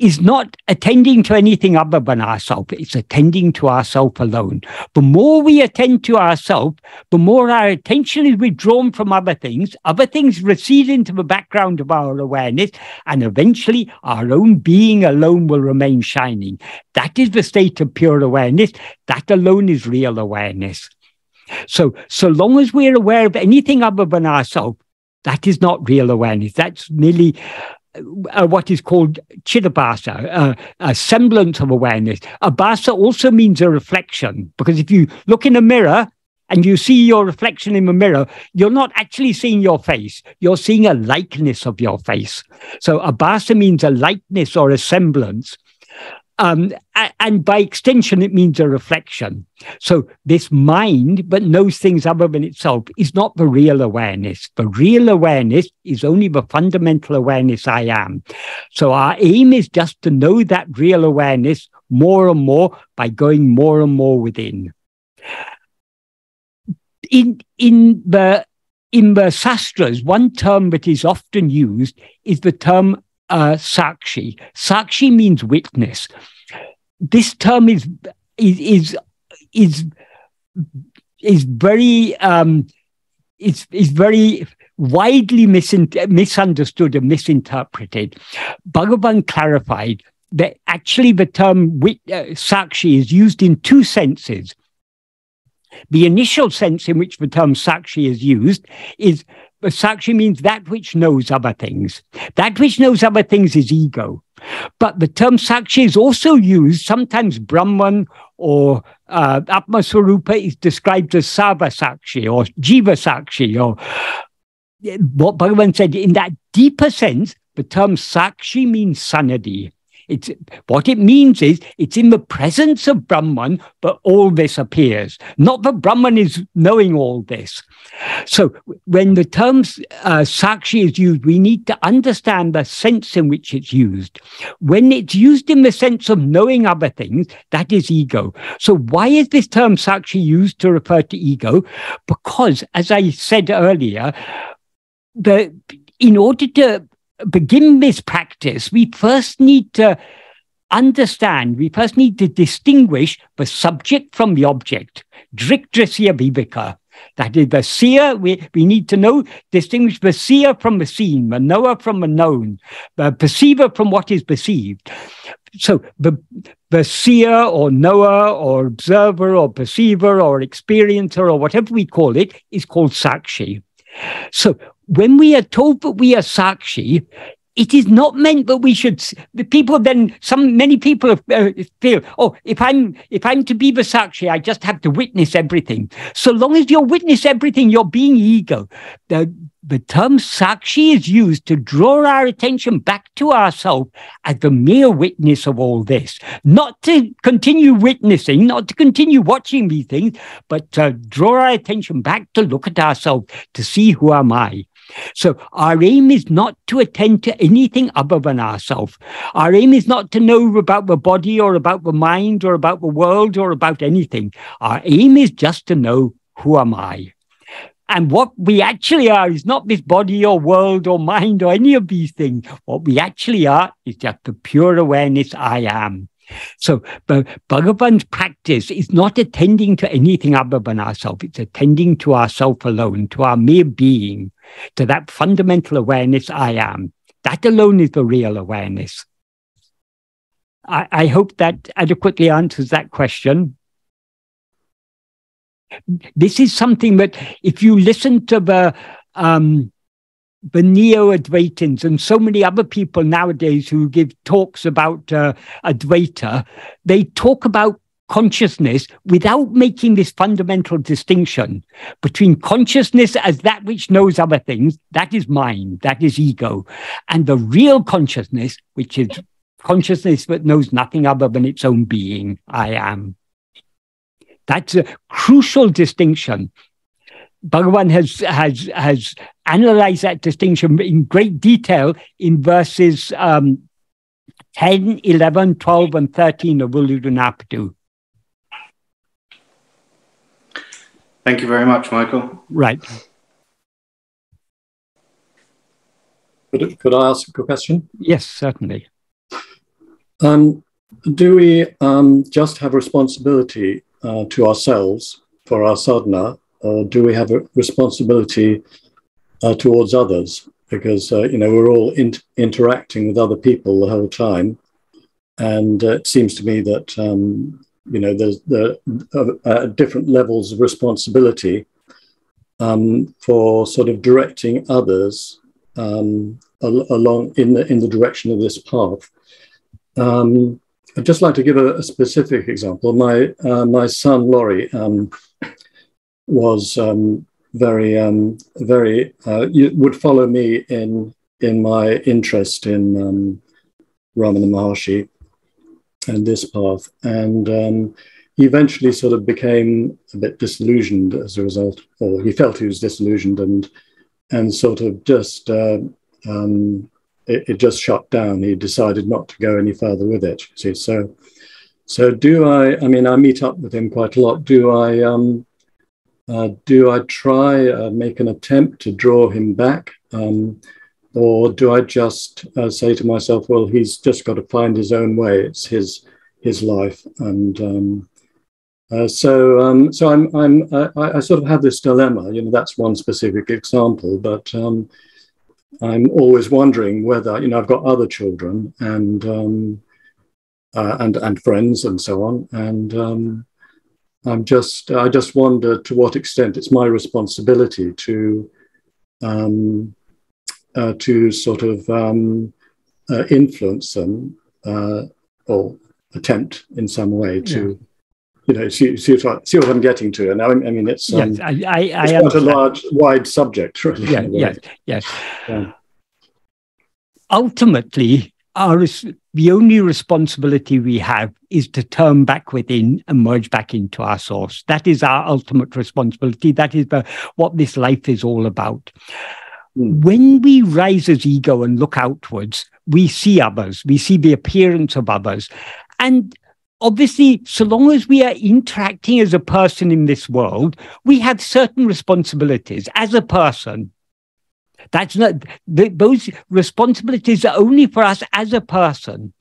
A: is not attending to anything other than ourselves. It's attending to ourselves alone. The more we attend to ourselves, the more our attention is withdrawn from other things recede into the background of our awareness, and eventually our own being alone will remain shining. That is the state of pure awareness. That alone is real awareness. So long as we're aware of anything other than ourselves, that is not real awareness. That's merely what is called chidabhasa, a semblance of awareness. Abhasa also means a reflection, because if you look in a mirror and you see your reflection in the mirror, you're not actually seeing your face. You're seeing a likeness of your face. So abhasa means a likeness or a semblance. And by extension, it means a reflection. So this mind, but knows things other than itself, is not the real awareness. The real awareness is only the fundamental awareness I am. So our aim is just to know that real awareness more and more by going more and more within. In the Sastras, one term that is often used is the term sakshi. Sakshi means witness. This term is very widely misunderstood and misinterpreted. Bhagavan clarified that actually the term sakshi is used in two senses. The initial sense in which the term sakshi is used is sakshi means that which knows other things. That which knows other things is ego. But the term sakshi is also used, sometimes Brahman or Atma-swarupa is described as Sarva sakshi or Jiva sakshi, or what Bhagavan said in that deeper sense. The term sakshi means sanadi. It's what it means is it's in the presence of Brahman, but all this appears. Not that Brahman is knowing all this. So when the term Sakshi is used, we need to understand the sense in which it's used. When it's used in the sense of knowing other things, that is ego. So why is this term Sakshi used to refer to ego? Because, as I said earlier, in order to begin this practice, we first need to understand, we first need to distinguish the subject from the object. Drikdrisya viveka. That is the seer, we need to distinguish the seer from the seen, the knower from the known, the perceiver from what is perceived. So the seer or knower or observer or perceiver or experiencer or whatever we call it is called Sakshi. So when we are told that we are Sakshi, it is not meant that we should. The people then, many people feel, oh, if I'm to be the Sakshi, I just have to witness everything. So long as you witness everything, you're being ego. The term Sakshi is used to draw our attention back to ourselves as the mere witness of all this, not to continue witnessing, not to continue watching these things, but to draw our attention back to look at ourselves, to see who am I. So our aim is not to attend to anything other than ourselves. Our aim is not to know about the body or about the mind or about the world or about anything. Our aim is just to know who am I. And what we actually are is not this body or world or mind or any of these things. What we actually are is just the pure awareness I am. So Bhagavan's practice is not attending to anything other than ourselves. It's attending to ourself alone, to our mere being, to that fundamental awareness I am. That alone is the real awareness. I hope that adequately answers that question. This is something that if you listen to the Neo-Advaitins and so many other people nowadays who give talks about Advaita, they talk about consciousness without making this fundamental distinction between consciousness as that which knows other things, that is mind, that is ego, and the real consciousness, which is consciousness that knows nothing other than its own being, I am. That's a crucial distinction. Bhagavan has analyzed that distinction in great detail in verses 10, 11, 12, and 13 of Uludunapadu.
D: Thank you very much, Michael.
A: Right.
E: Could I ask a question?
A: Yes, certainly.
E: Do we just have responsibility to ourselves for our sadhana, or do we have a responsibility towards others? Because we're all interacting with other people the whole time, and it seems to me that there's different levels of responsibility for sort of directing others along in the direction of this path. I'd just like to give a specific example. My son Laurie was would follow me in my interest in Ramana Maharshi and this path, and he eventually sort of became a bit disillusioned as a result, or he felt he was disillusioned, and sort of just it just shut down. He decided not to go any further with it. See, so do I? I mean, I meet up with him quite a lot. Do I try make an attempt to draw him back, or do I just say to myself, well, he's just got to find his own way. It's his life, and so I sort of have this dilemma. That's one specific example, but I'm always wondering whether I've got other children and friends and so on, and I just wonder to what extent it's my responsibility to sort of influence them or attempt in some way to, see what I'm getting to. And I mean, it's
A: yes,
E: it's quite a wide subject, really.
A: Yes. Yeah. Ultimately, the only responsibility we have is to turn back within and merge back into our source. That is our ultimate responsibility. That is what this life is all about. When we rise as ego and look outwards, we see others, we see the appearance of others. And obviously, so long as we are interacting as a person in this world, we have certain responsibilities as a person. That's not, those responsibilities are only for us as a person.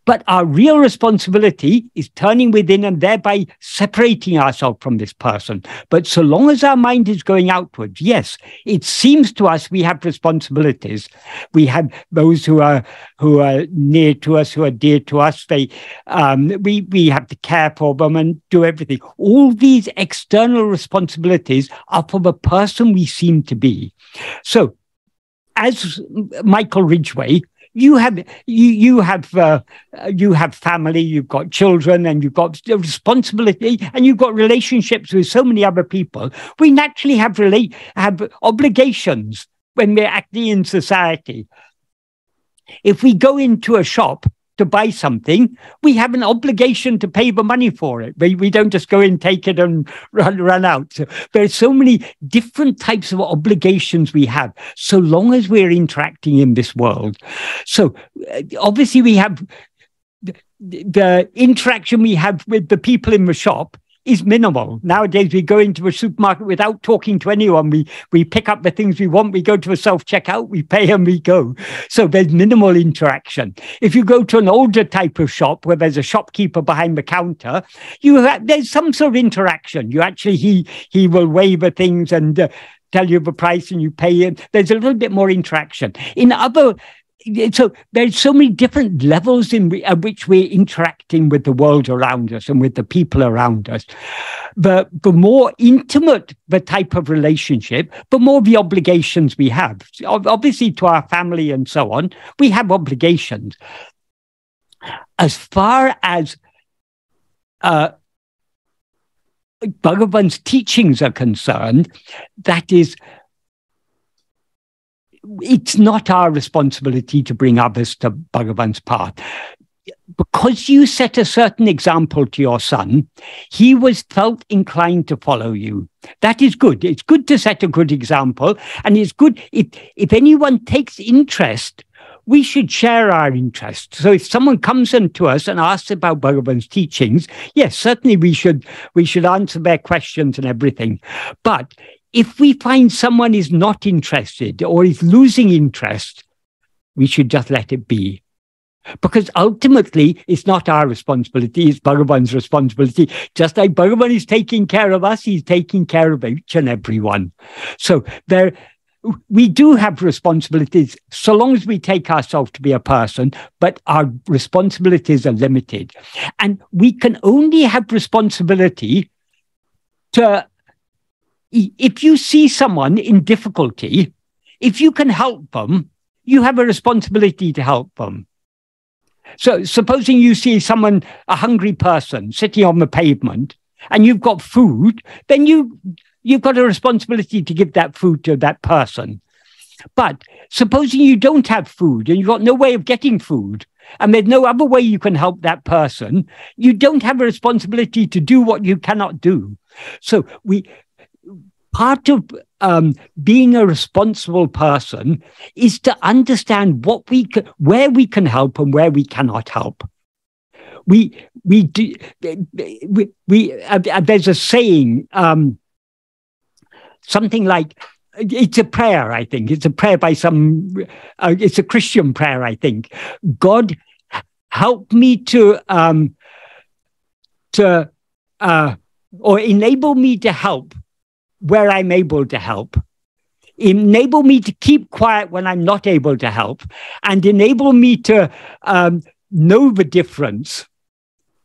A: But our real responsibility is turning within and thereby separating ourselves from this person. But so long as our mind is going outwards, yes, it seems to us we have responsibilities. We have those who are near to us, who are dear to us. We have to care for them and do everything. All these external responsibilities are for the person we seem to be. So, as Michael Ridgway, you have family, you've got children, and you've got responsibility, and you've got relationships with so many other people. We naturally have obligations when we're acting in society. If we go into a shop to buy something, we have an obligation to pay the money for it. We don't just go in, take it, and run out. So there are so many different types of obligations we have, so long as we're interacting in this world. So obviously we have the interaction we have with the people in the shop is minimal. Nowadays, we go into a supermarket without talking to anyone. We pick up the things we want. We go to a self-checkout, we pay, and we go. So there's minimal interaction. If you go to an older type of shop where there's a shopkeeper behind the counter, there's some sort of interaction. You actually, he will weigh the things and tell you the price, and you pay it. There's a little bit more interaction. So there's so many different levels at which we're interacting with the world around us and with the people around us. The more intimate the type of relationship, the more the obligations we have. Obviously, to our family and so on, we have obligations. As far as Bhagavan's teachings are concerned, that is, it's not our responsibility to bring others to Bhagavan's path. Because you set a certain example to your son, he was felt inclined to follow you. That is good. It's good to set a good example. And it's good if anyone takes interest, we should share our interest. So if someone comes into us and asks about Bhagavan's teachings, yes, certainly we should answer their questions and everything. But if we find someone is not interested or is losing interest, we should just let it be. Because ultimately, it's not our responsibility, it's Bhagavan's responsibility. Just like Bhagavan is taking care of us, he's taking care of each and every one. So we do have responsibilities so long as we take ourselves to be a person, but our responsibilities are limited. And we can only have responsibility to... If you see someone in difficulty, if you can help them, you have a responsibility to help them. So supposing you see a hungry person sitting on the pavement, and you've got food, then you've got a responsibility to give that food to that person. But supposing you don't have food and you've got no way of getting food, and there's no other way you can help that person, you don't have a responsibility to do what you cannot do. So part of being a responsible person is to understand where we can help and where we cannot help. There's a saying, something like, it's a prayer, I think. It's a prayer by it's a Christian prayer, I think. God, help me or enable me to help where I'm able to help. Enable me to keep quiet when I'm not able to help, and enable me to know the difference.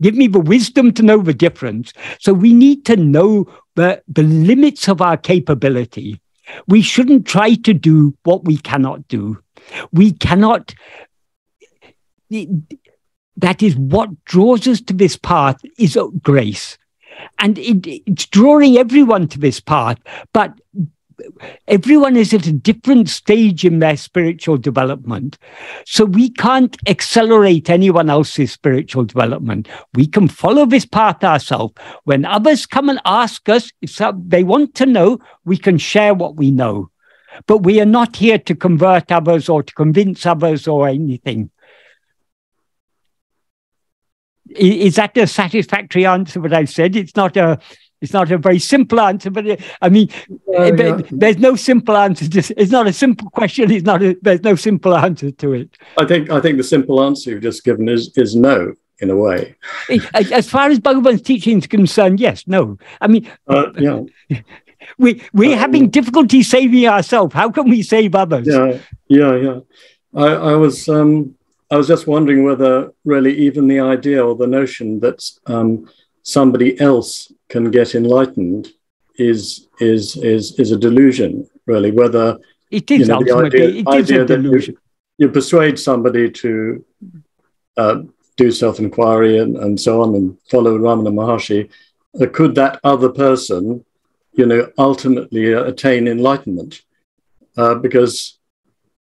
A: Give me the wisdom to know the difference. So we need to know the limits of our capability. We shouldn't try to do what we cannot do. We cannot. That is what draws us to this path, is grace. And it's drawing everyone to this path, but everyone is at a different stage in their spiritual development. So we can't accelerate anyone else's spiritual development. We can follow this path ourselves. When others come and ask us, if they want to know, we can share what we know. But we are not here to convert others or to convince others or anything. Is that a satisfactory answer what I've said? It's not a very simple answer, but there's no simple answer. It's not a simple question. There's no simple answer to it.
E: I think the simple answer you've just given is no, in a way.
A: As far as Bhagavan's teaching is concerned, yes, no. I mean,
E: yeah.
A: We're having difficulty saving ourselves. How can we save others?
E: Yeah. I was just wondering whether really even the idea or the notion that somebody else can get enlightened is a delusion, really. Whether
A: it is ultimately it is a delusion.
E: You persuade somebody to do self-enquiry and so on and follow Ramana Maharshi. Could that other person, ultimately attain enlightenment? Because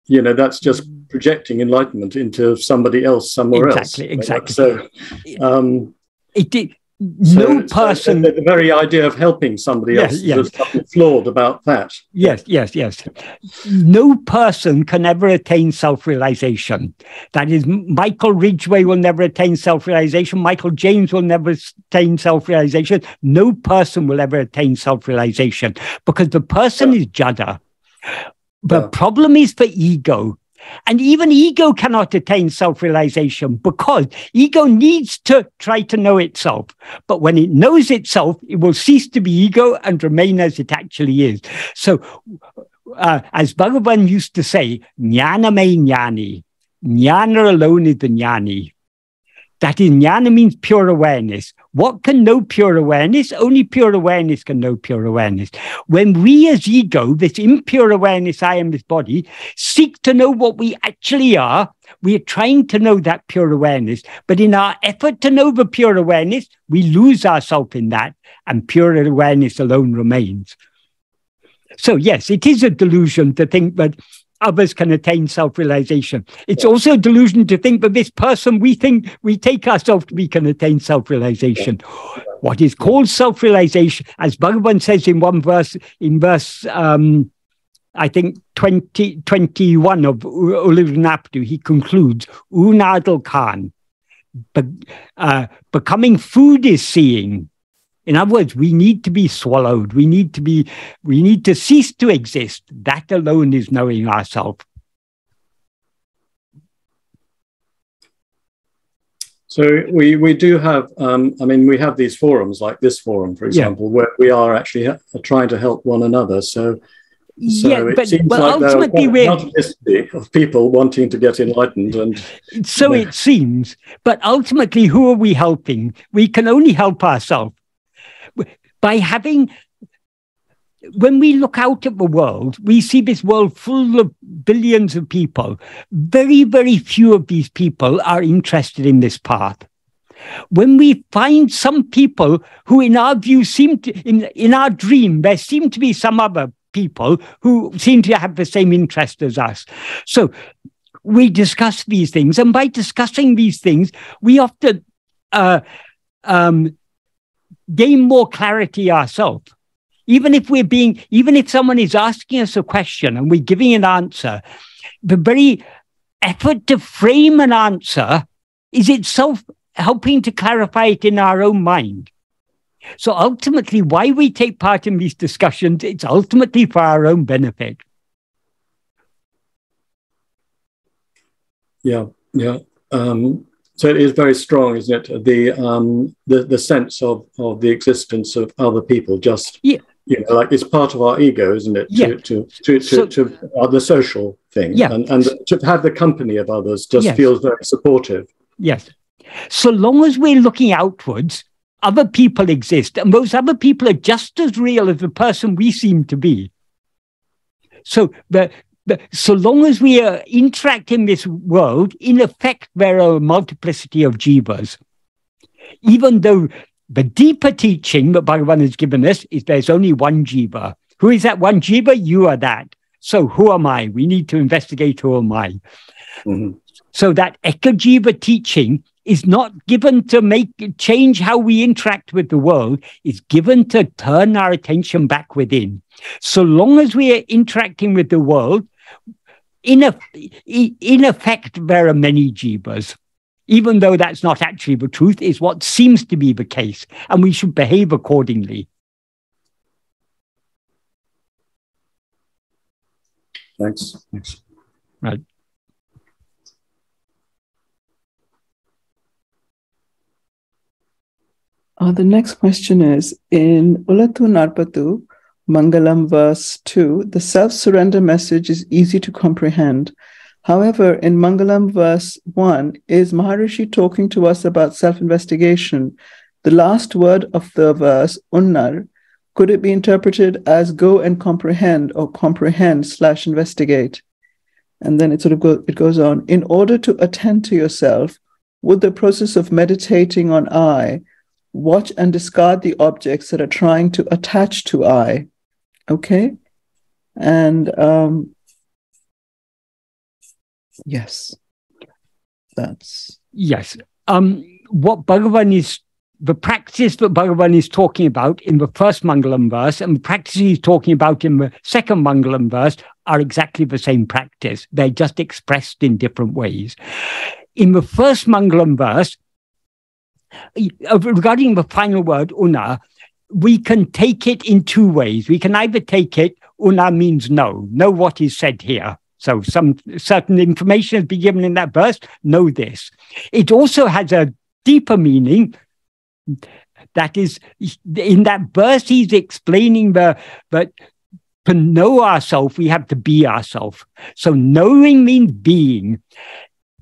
E: that's just projecting enlightenment into somebody else somewhere else.
A: Exactly.
E: So,
A: no person.
E: The very idea of helping somebody else, there's something flawed about that.
A: Yes. No person can ever attain self-realization. That is, Michael Ridgway will never attain self-realization. Michael James will never attain self-realization. No person will ever attain self-realization because the person is jada. The problem is the ego. And even ego cannot attain self-realization because ego needs to try to know itself. But when it knows itself, it will cease to be ego and remain as it actually is. So, as Bhagavan used to say, jnana me jnani. Jnana alone is the jnani. That is, jnana means pure awareness. What can know pure awareness? Only pure awareness can know pure awareness. When we as ego, this impure awareness, I am this body, seek to know what we actually are, we are trying to know that pure awareness. But in our effort to know the pure awareness, we lose ourselves in that, and pure awareness alone remains. So yes, it is a delusion to think that others can attain self-realization. It's also a delusion to think that this person we think we take ourselves to be can attain self-realization. What is called self-realization, as Bhagavan says in one verse, I think 21 of Ulivnaptu, he concludes, Unadal Khan, becoming food is seeing. In other words, we need to be swallowed. We need to cease to exist. That alone is knowing ourselves.
E: So we do have, we have these forums like this forum, for example, where we are actually trying to help one another. So it seems like
A: ultimately
E: there are a multiplicity of people wanting to get enlightened. And
A: so it seems, but ultimately, who are we helping? We can only help ourselves. By when we look out at the world, we see this world full of billions of people. Very, very few of these people are interested in this path. When we find some people who, in our view, seem to, in our dream, there seem to be some other people who seem to have the same interest as us. So we discuss these things, and by discussing these things, we often gain more clarity ourselves. Even if someone is asking us a question and we're giving an answer, the very effort to frame an answer is itself helping to clarify it in our own mind. So ultimately, why we take part in these discussions, it's ultimately for our own benefit.
E: Yeah. So it is very strong, isn't it? The sense of the existence of other people, just like it's part of our ego, isn't it? To the social thing, and to have the company of others just feels very supportive.
A: Yes. So long as we're looking outwards, other people exist, and those other people are just as real as the person we seem to be. So so long as we interact in this world, in effect, there are a multiplicity of jivas. Even though the deeper teaching that Bhagavan has given us is there's only one jiva Who is that one jiva? You are that. So who am I? We need to investigate who am I. Mm-hmm. So that ekajiva teaching is not given to change how we interact with the world. It's given to turn our attention back within. So long as we are interacting with the world, in effect, there are many jivas. Even though that's not actually the truth, it's what seems to be the case. And we should behave accordingly.
E: Thanks.
A: Right.
C: The next question is, in Ulatu Narpatu, Mangalam verse 2, the self-surrender message is easy to comprehend. However, in Mangalam verse 1, is Maharishi talking to us about self-investigation? The last word of the verse, unnar, could it be interpreted as go and comprehend or comprehend/investigate? And then it goes on, in order to attend to yourself, would the process of meditating on I watch and discard the objects that are trying to attach to I? Okay. And yes, that's...
A: Yes. What Bhagavan is, the practice that Bhagavan is talking about in the first Mangalam verse and the practice he's talking about in the second Mangalam verse are exactly the same practice. They're just expressed in different ways. In the first Mangalam verse, regarding the final word, una, we can take it in two ways. We can either take it, una means know what is said here. So some certain information has been given in that verse, know this. It also has a deeper meaning. That is, in that verse, he's explaining that to know ourselves, we have to be ourselves. So knowing means being.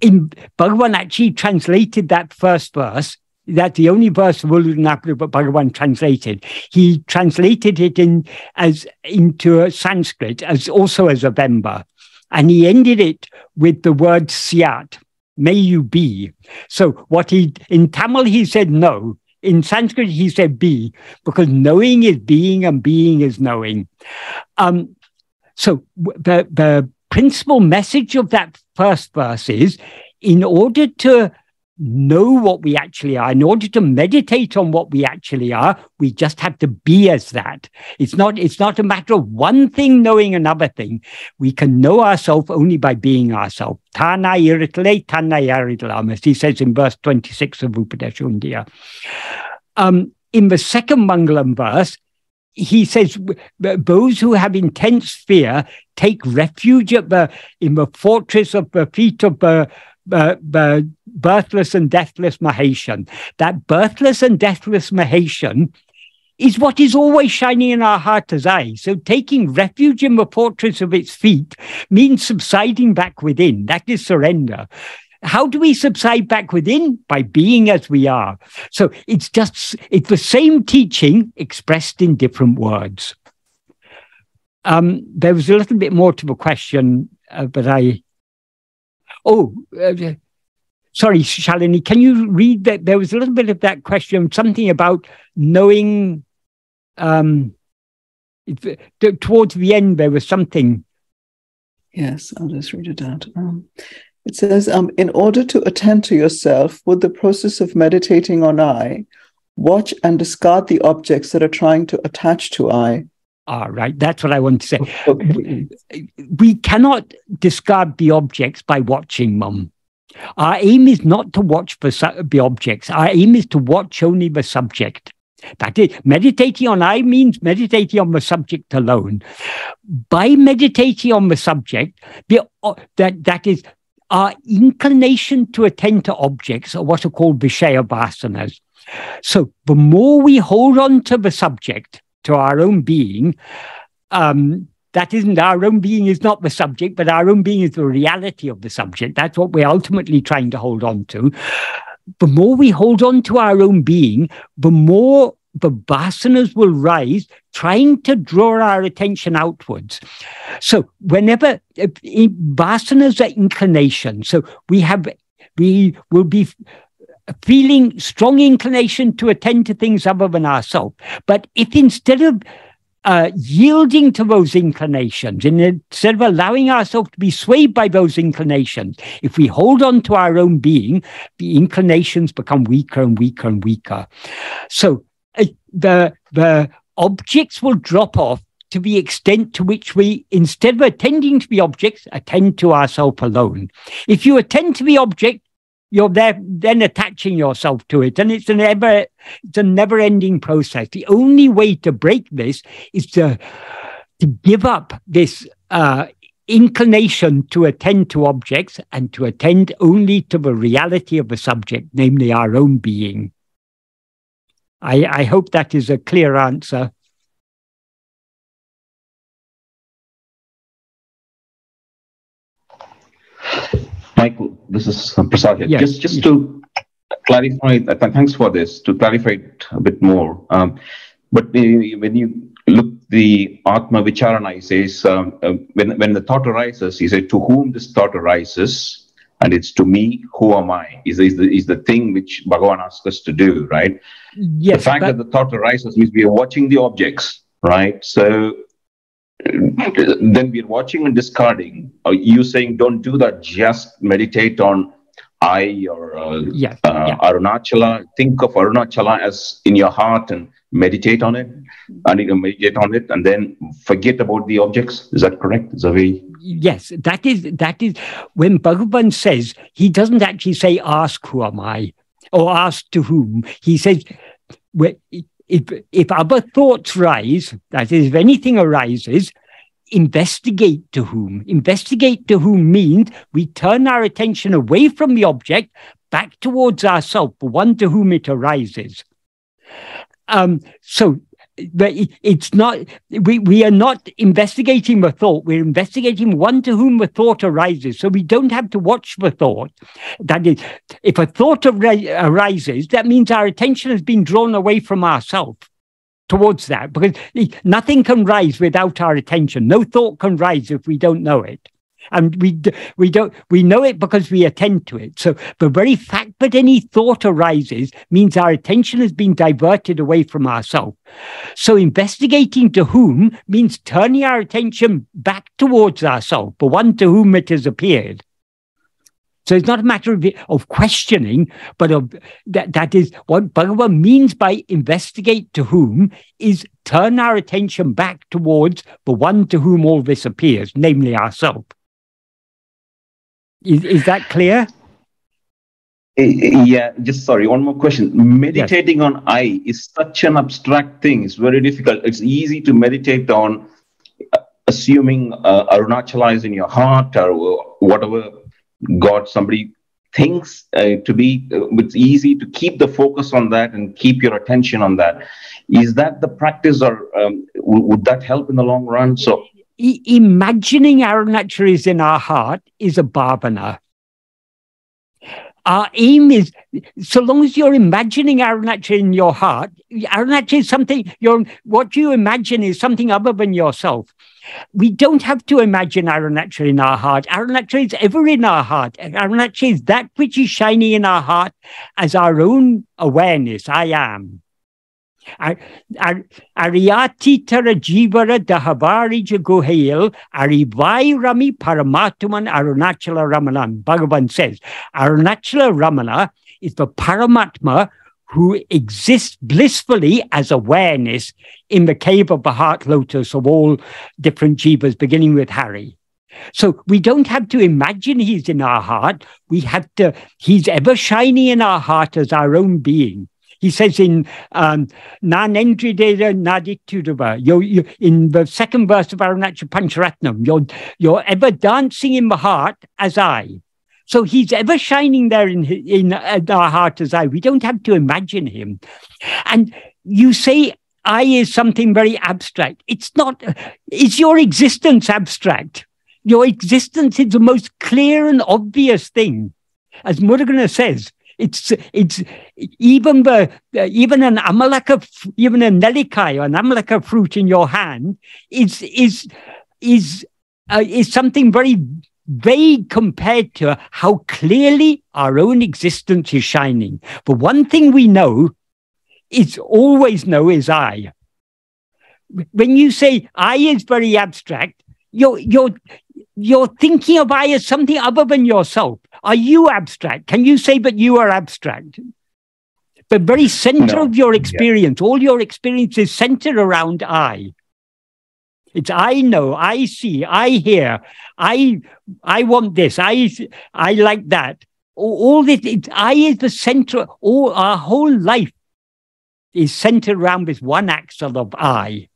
A: Bhagavan actually translated that first verse. That's the only verse of Ulunapadu that Bhagavan translated. He translated it into Sanskrit also as a Vemba. And he ended it with the word Syat, may you be. So in Tamil he said no. In Sanskrit he said be, because knowing is being and being is knowing. So the principal message of that first verse is, in order to know what we actually are, in order to meditate on what we actually are, we just have to be as that. It's not a matter of one thing knowing another thing. We can know ourselves only by being ourselves. Tana iritale, tana yaritlam, as he says in verse 26 of Upadesha Undiyar. In the second Mangalam verse, he says, those who have intense fear take refuge in the fortress of the feet of the birthless and deathless Maheshan. That birthless and deathless Maheshan is what is always shining in our heart as I. So taking refuge in the fortress of its feet means subsiding back within. That is surrender. How do we subside back within? By being as we are. So it's the same teaching expressed in different words. There was a little bit more to the question, but sorry, Shalini, can you read that? There was a little bit of that question, something about knowing, towards the end, there was something.
C: Yes, I'll just read it out. It says, in order to attend to yourself, would the process of meditating on I watch and discard the objects that are trying to attach to I?
A: Right. That's what I want to say.
C: Okay.
A: We cannot discard the objects by watching them. Our aim is not to watch the objects. Our aim is to watch only the subject. That is, meditating on I means meditating on the subject alone. By meditating on the subject, that is, our inclination to attend to objects are what are called Vishaya vasanas. So the more we hold on to the subject, to our own being, that isn't our own being is not the subject, but our own being is the reality of the subject. That's what we're ultimately trying to hold on to. The more we hold on to our own being, the more the vasanas will rise, trying to draw our attention outwards. So whenever vasanas are inclination, so we will be feeling strong inclination to attend to things other than ourselves. But if instead of yielding to those inclinations, and instead of allowing ourselves to be swayed by those inclinations, if we hold on to our own being, the inclinations become weaker and weaker and weaker. So the objects will drop off to the extent to which we, instead of attending to the objects, attend to ourselves alone. If you attend to the object, you're then attaching yourself to it, and it's a never-ending process. The only way to break this is to give up this inclination to attend to objects and to attend only to the reality of the subject, namely our own being. I hope that is a clear answer.
F: Michael, this is Prasad here.
A: Yes,
F: just to clarify, thanks for this, to clarify it a bit more. But when you look the Atma-vichara, he says, when the thought arises, he said, to whom this thought arises, and it's to me, who am I, is the thing which Bhagavan asks us to do, right?
A: Yes.
F: The fact that the thought arises means we are watching the objects, right? So then we're watching and discarding. Are you saying don't do that, just meditate on I or Arunachala? Think of Arunachala as in your heart and meditate on it, and then forget about the objects. Is that correct? Is that way?
A: Yes, that is when Bhagavan says, he doesn't actually say ask who am I or ask to whom. He says, if other thoughts rise, that is, if anything arises, investigate to whom. Investigate to whom means we turn our attention away from the object back towards ourselves, the one to whom it arises. So it's not, we are not investigating the thought, we're investigating one to whom the thought arises. So we don't have to watch the thought. That is, if a thought arises, that means our attention has been drawn away from ourselves towards that, because nothing can rise without our attention. No thought can rise if we don't know it. And we know it because we attend to it. So the very fact that any thought arises means our attention has been diverted away from ourselves. So investigating to whom means turning our attention back towards ourselves, the one to whom it has appeared. So it's not a matter of questioning, but of that is what Bhagavan means by investigate to whom, is turn our attention back towards the one to whom all this appears, namely ourselves. Is that clear?
F: Yeah, just sorry, one more question. Meditating on I is such an abstract thing. It's very difficult. It's easy to meditate on assuming Arunachala is in your heart or whatever God somebody thinks to be. It's easy to keep the focus on that and keep your attention on that. Is that the practice, or would that help in the long run? So
A: imagining Arunachala is in our heart is a bhavana. Our aim is, so long as you're imagining Arunachala in your heart, Arunachala is something, what you imagine is something other than yourself. We don't have to imagine Arunachala in our heart. Arunachala is ever in our heart. Arunachala is that which is shining in our heart as our own awareness, I am. Ariyati tara jivara dahavari jagohail arivai rami paramatman Arunachala Ramanan. Bhagavan says, Arunachala Ramana is the Paramatma who exists blissfully as awareness in the cave of the heart lotus of all different jivas, beginning with Hari. So we don't have to imagine he's in our heart. He's ever shining in our heart as our own being. He says in Nanendridera Naditudava, in the second verse of Arunachala Pancharatnam, you're ever dancing in the heart as I. So he's ever shining there in our heart as I. We don't have to imagine him. And you say I is something very abstract. It's not. Is your existence abstract? Your existence is the most clear and obvious thing. As Murugan says, it's even an amalaka, even a nelikai or an amalaka fruit in your hand is something very vague compared to how clearly our own existence is shining. But one thing we know is I. when you say I is very abstract, you're thinking of I as something other than yourself. Are you abstract? Can you say that you are abstract? The very center of your experience, all your experience is centered around I. It's I know, I see, I hear, I want this, I like that. All this, I is the center. All our whole life is centered around this one axle of I.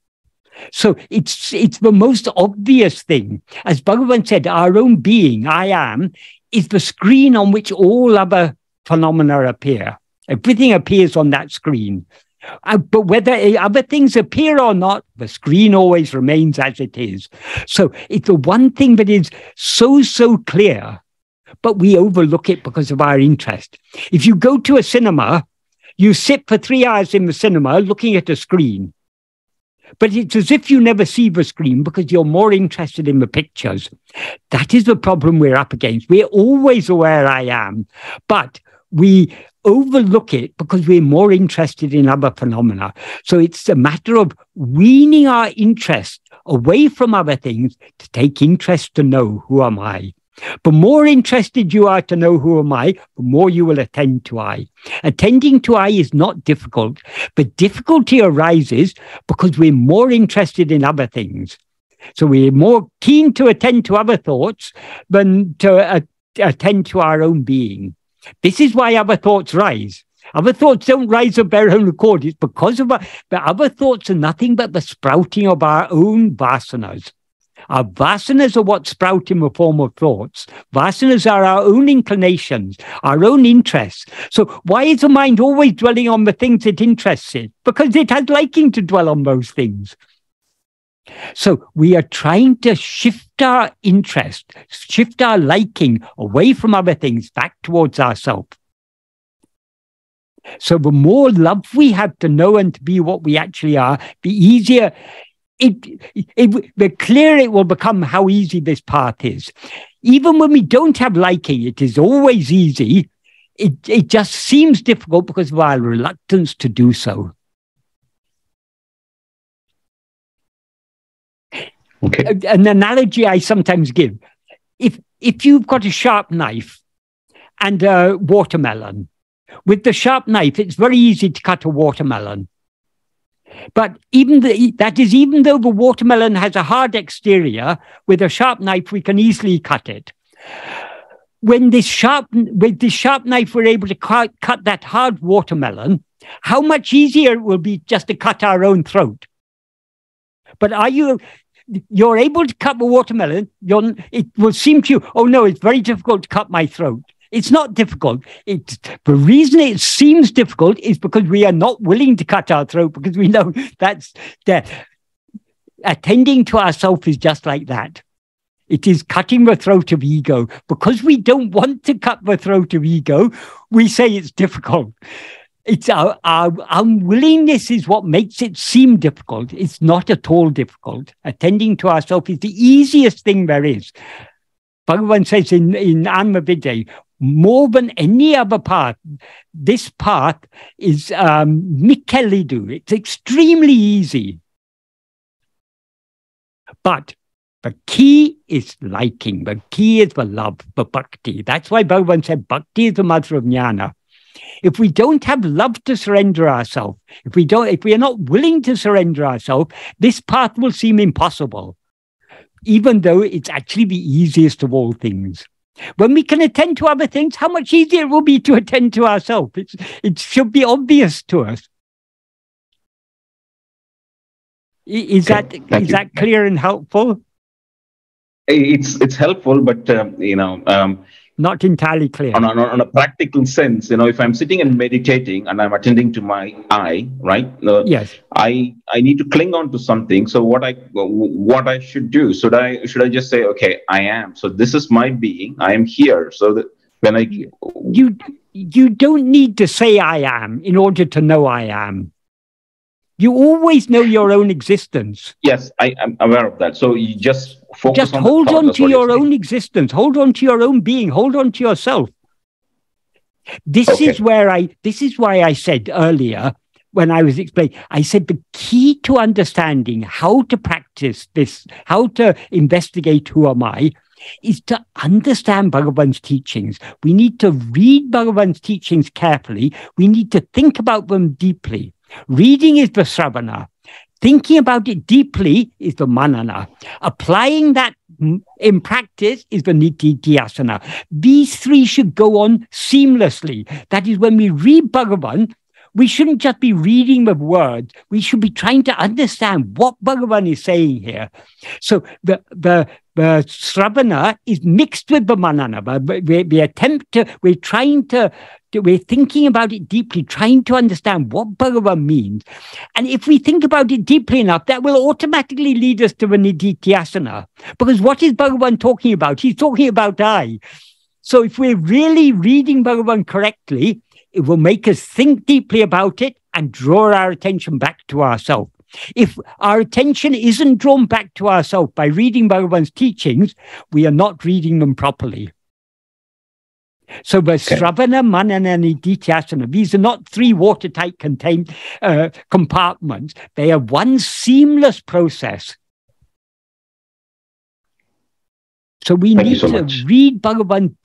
A: So it's the most obvious thing. As Bhagavan said, our own being, I am, is the screen on which all other phenomena appear. Everything appears on that screen. But whether other things appear or not, the screen always remains as it is. So it's the one thing that is so clear, but we overlook it because of our interest. If you go to a cinema, you sit for 3 hours in the cinema looking at a screen. But it's as if you never see the screen because you're more interested in the pictures. That is the problem we're up against. We're always aware I am, but we overlook it because we're more interested in other phenomena. So it's a matter of weaning our interest away from other things to take interest to know who am I. The more interested you are to know who am I, the more you will attend to I. Attending to I is not difficult, but difficulty arises because we're more interested in other things. So we're more keen to attend to other thoughts than to attend to our own being. This is why other thoughts rise. Other thoughts don't rise of their own accord. It's because of but other thoughts are nothing but the sprouting of our own vasanas. Our vasanas are what sprout in the form of thoughts. Vasanas are our own inclinations, our own interests. So why is the mind always dwelling on the things it interests in? Because it has liking to dwell on those things. So we are trying to shift our interest, shift our liking away from other things back towards ourselves. So the more love we have to know and to be what we actually are, the easier the clearer it will become how easy this path is. Even when we don't have liking, it is always easy. It just seems difficult because of our reluctance to do so.
F: Okay.
A: An analogy I sometimes give: if you've got a sharp knife and a watermelon, with the sharp knife, it's very easy to cut a watermelon. But even though the watermelon has a hard exterior, with a sharp knife we can easily cut it. With this sharp knife we're able to cut that hard watermelon. How much easier it will be just to cut our own throat. But you're able to cut the watermelon, it will seem to you, oh no, it's very difficult to cut my throat. It's not difficult. The reason it seems difficult is because we are not willing to cut our throat, because we know that's death. Attending to ourselves is just like that. It is cutting the throat of ego. Because we don't want to cut the throat of ego, we say it's difficult. It's our unwillingness is what makes it seem difficult. It's not at all difficult. Attending to ourselves is the easiest thing there is. Bhagavan says in Atma-vichara, more than any other path, this path is mikelidu. It's extremely easy. But the key is liking. The key is the love, the bhakti. That's why Bhagavan said bhakti is the mother of jnana. If we don't have love to surrender ourselves, if we are not willing to surrender ourselves, this path will seem impossible, even though it's actually the easiest of all things. When we can attend to other things, how much easier it will be to attend to ourselves. It should be obvious to us. Is that clear and helpful?
F: It's helpful, but
A: not entirely clear.
F: On a practical sense, if I'm sitting and meditating and I'm attending to my I, right?
A: Yes.
F: I need to cling on to something. So what I should do? Should I just say, okay, I am. So this is my being. I am here. So that when
A: you don't need to say I am in order to know I am. You always know your own existence.
F: Yes, I am aware of that. So you just focus on
A: hold on to your own existence. Hold on to your own being. Hold on to yourself. This is why I said earlier when I was explaining, I said the key to understanding how to practice this, how to investigate who am I, is to understand Bhagavan's teachings. We need to read Bhagavan's teachings carefully. We need to think about them deeply. Reading is the Sravana. Thinking about it deeply is the Manana. Applying that in practice is the Nididhyasana. These three should go on seamlessly. That is, when we read Bhagavan, we shouldn't just be reading the words. We should be trying to understand what Bhagavan is saying here. So the Sravana is mixed with the Manana. We're thinking about it deeply, trying to understand what Bhagavan means. And if we think about it deeply enough, that will automatically lead us to the Nididhyasana. Because what is Bhagavan talking about? He's talking about I. So if we're really reading Bhagavan correctly, it will make us think deeply about it and draw our attention back to ourselves. If our attention isn't drawn back to ourselves by reading Bhagavan's teachings, we are not reading them properly. So the Sravana, Manana, and Nididhyasana, these are not three watertight contained compartments. They are one seamless process. So we need to read Bhagavan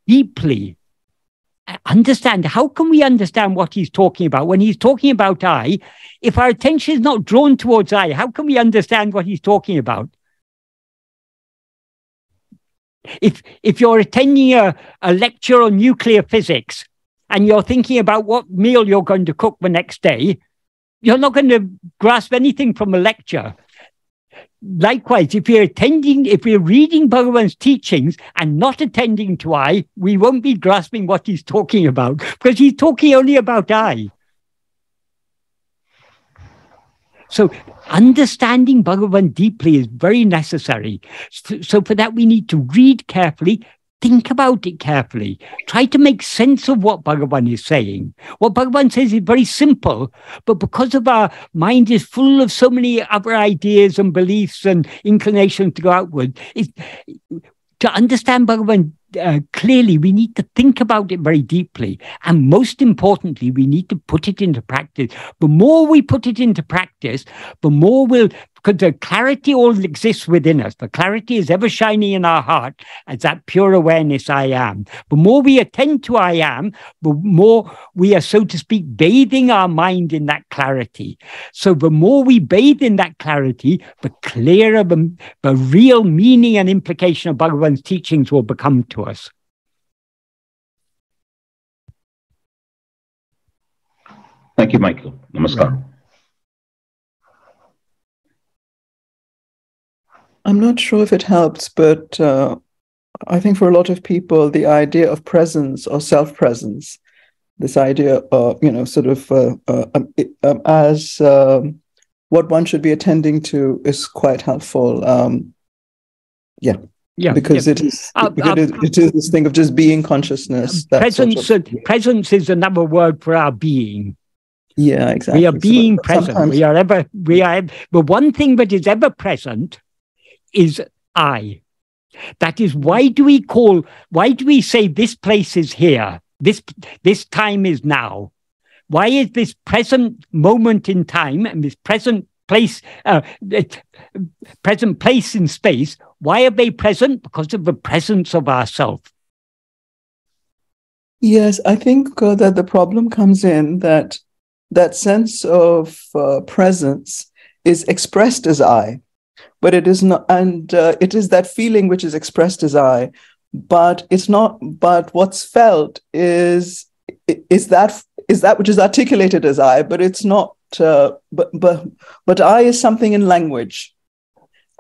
A: deeply. Understand, how can we understand what he's talking about? When he's talking about I, if our attention is not drawn towards I, how can we understand what he's talking about? If you're attending a lecture on nuclear physics and you're thinking about what meal you're going to cook the next day, you're not going to grasp anything from a lecture. Likewise, if we're reading Bhagavan's teachings and not attending to I, we won't be grasping what he's talking about, because he's talking only about I. So understanding Bhagavan deeply is very necessary. So for that, we need to read carefully, think about it carefully, try to make sense of what Bhagavan is saying. What Bhagavan says is very simple, but because of our mind is full of so many other ideas and beliefs and inclinations to go outward, to understand Bhagavan clearly, we need to think about it very deeply. And most importantly, we need to put it into practice. The more we put it into practice, the more because the clarity all exists within us. The clarity is ever shining in our heart as that pure awareness I am. The more we attend to I am, the more we are, so to speak, bathing our mind in that clarity. So the more we bathe in that clarity, the clearer the real meaning and implication of Bhagavan's teachings will become to us.
F: Thank you, Michael. Namaskar.
A: Right.
C: I'm not sure if it helps, but I think for a lot of people, the idea of presence or self-presence, this idea of, as what one should be attending to is quite helpful. Because it is this thing of just being consciousness.
A: Presence is another word for our being.
C: Yeah, exactly.
A: We are being present. But one thing that is ever present is I. That is, why do we say this place is here? This time is now. Why is this present moment in time and this present place in space, why are they present? Because of the presence of ourself.
C: Yes, I think that the problem comes in that sense of presence is expressed as I. But it is not, and it is that feeling which is expressed as I, but it's not. But what's felt is that which is articulated as I, but it's not. But I is something in language,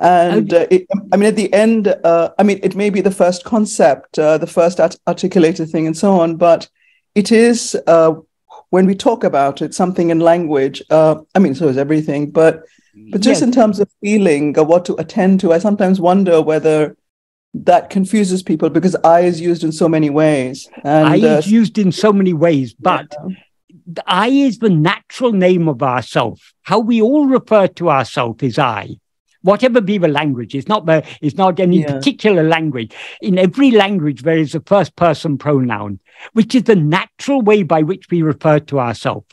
C: and at the end, it may be the first concept, the first articulated thing, and so on. But it is when we talk about it, something in language. So is everything, but just in terms of feeling what to attend to, I sometimes wonder whether that confuses people, because I is used in so many ways. And
A: I is used in so many ways, but the I is the natural name of ourself. How we all refer to ourselves is I. Whatever be the language, it's not any particular language. In every language, there is a first person pronoun, which is the natural way by which we refer to ourselves.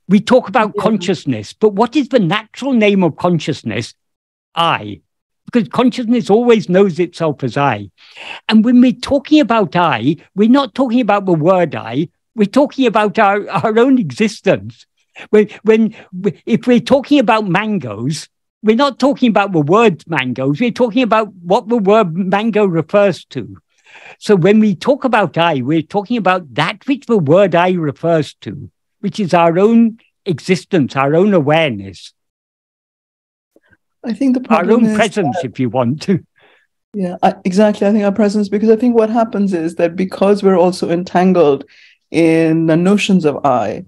A: We talk about consciousness, but what is the natural name of consciousness? I. Because consciousness always knows itself as I. And when we're talking about I, we're not talking about the word I, we're talking about our own existence. If we're talking about mangoes, we're not talking about the word mangoes, we're talking about what the word mango refers to. So when we talk about I, we're talking about that which the word I refers to, which is our own existence, our own awareness.
C: I think the problem
A: our own
C: is
A: presence, if you want to.
C: Yeah, exactly. I think our presence, because I think what happens is that because we're also entangled in the notions of I,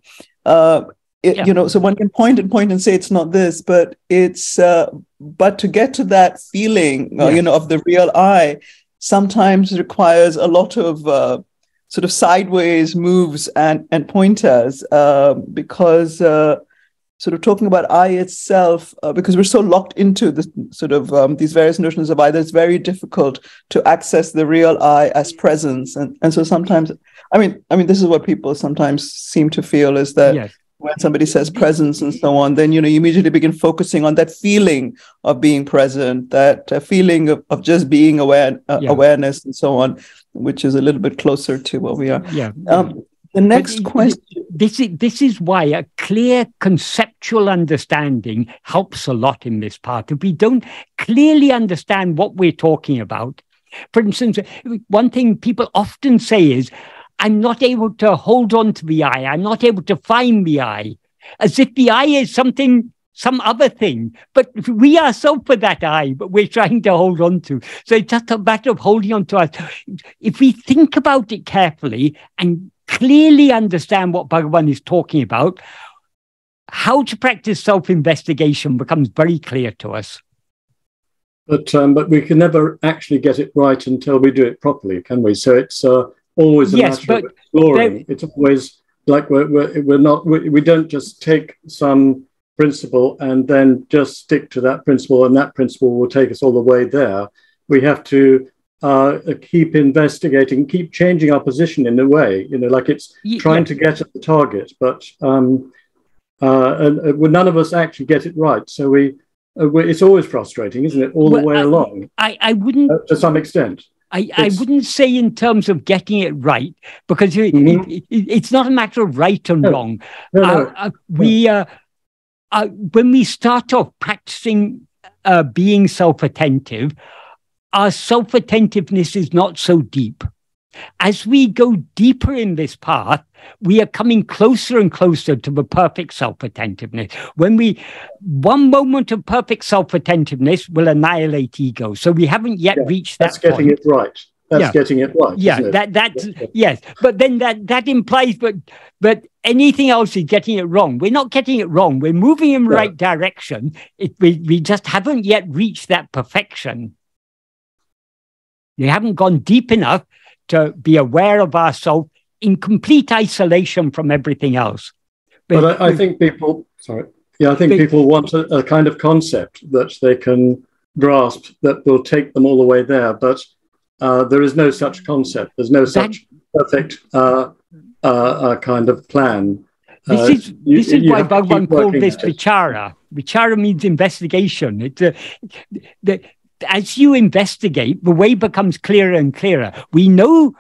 C: you know, so one can point and say it's not this, but it's, but to get to that feeling, you know, of the real I, sometimes requires a lot of sort of sideways moves and pointers, because sort of talking about I itself, because we're so locked into the sort of these various notions of I, that it's very difficult to access the real I as presence. And so sometimes, I mean, this is what people sometimes seem to feel, is that when somebody says presence and so on, then, you know, you immediately begin focusing on that feeling of being present, that feeling of just being aware, awareness and so on, which is a little bit closer to what we are. The next question.
A: This is why a clear conceptual understanding helps a lot in this part. If we don't clearly understand what we're talking about, for instance, one thing people often say is, I'm not able to hold on to the I, I'm not able to find the I, as if the I is something, some other thing. But we ourselves are that I, but we're trying to hold on to. So it's just a matter of holding on to us. If we think about it carefully and clearly understand what Bhagavan is talking about, how to practice self-investigation becomes very clear to us.
E: But we can never actually get it right until we do it properly, can we? So it's always a matter of exploring. It's always like we don't just take some principle and then just stick to that principle, and that principle will take us all the way there. We have to keep investigating, keep changing our position in a way, you know, like it's trying to get at the target, but and none of us actually get it right. So it's always frustrating, isn't it, all the way along?
A: I wouldn't,
E: to some extent.
A: I wouldn't say in terms of getting it right, because it's not a matter of right and wrong. When we start off practicing being self-attentive, our self-attentiveness is not so deep. As we go deeper in this path, we are coming closer and closer to the perfect self-attentiveness. One moment of perfect self-attentiveness will annihilate ego. So we haven't yet reached that point.
E: That's getting it right. That's getting it right.
A: Yeah, yes. But then that implies but anything else is getting it wrong. We're not getting it wrong. We're moving in the right direction. We just haven't yet reached that perfection. We haven't gone deep enough to be aware of ourselves in complete isolation from everything else.
E: But I think people, people want a kind of concept that they can grasp that will take them all the way there. But there is no such concept. There's no such perfect kind of plan.
A: This is why Bhagavan called this vichara. Vichara means investigation. As you investigate, the way becomes clearer and clearer. We know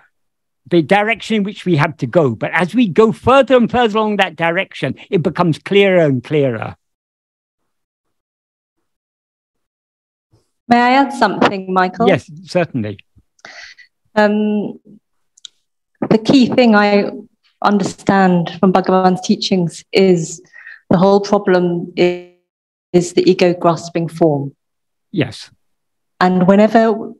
A: the direction in which we have to go, but as we go further and further along that direction, it becomes clearer and clearer.
G: May I add something, Michael?
A: Yes, certainly.
G: The key thing I understand from Bhagavan's teachings is the whole problem is the ego grasping form.
A: Yes.
G: And whenever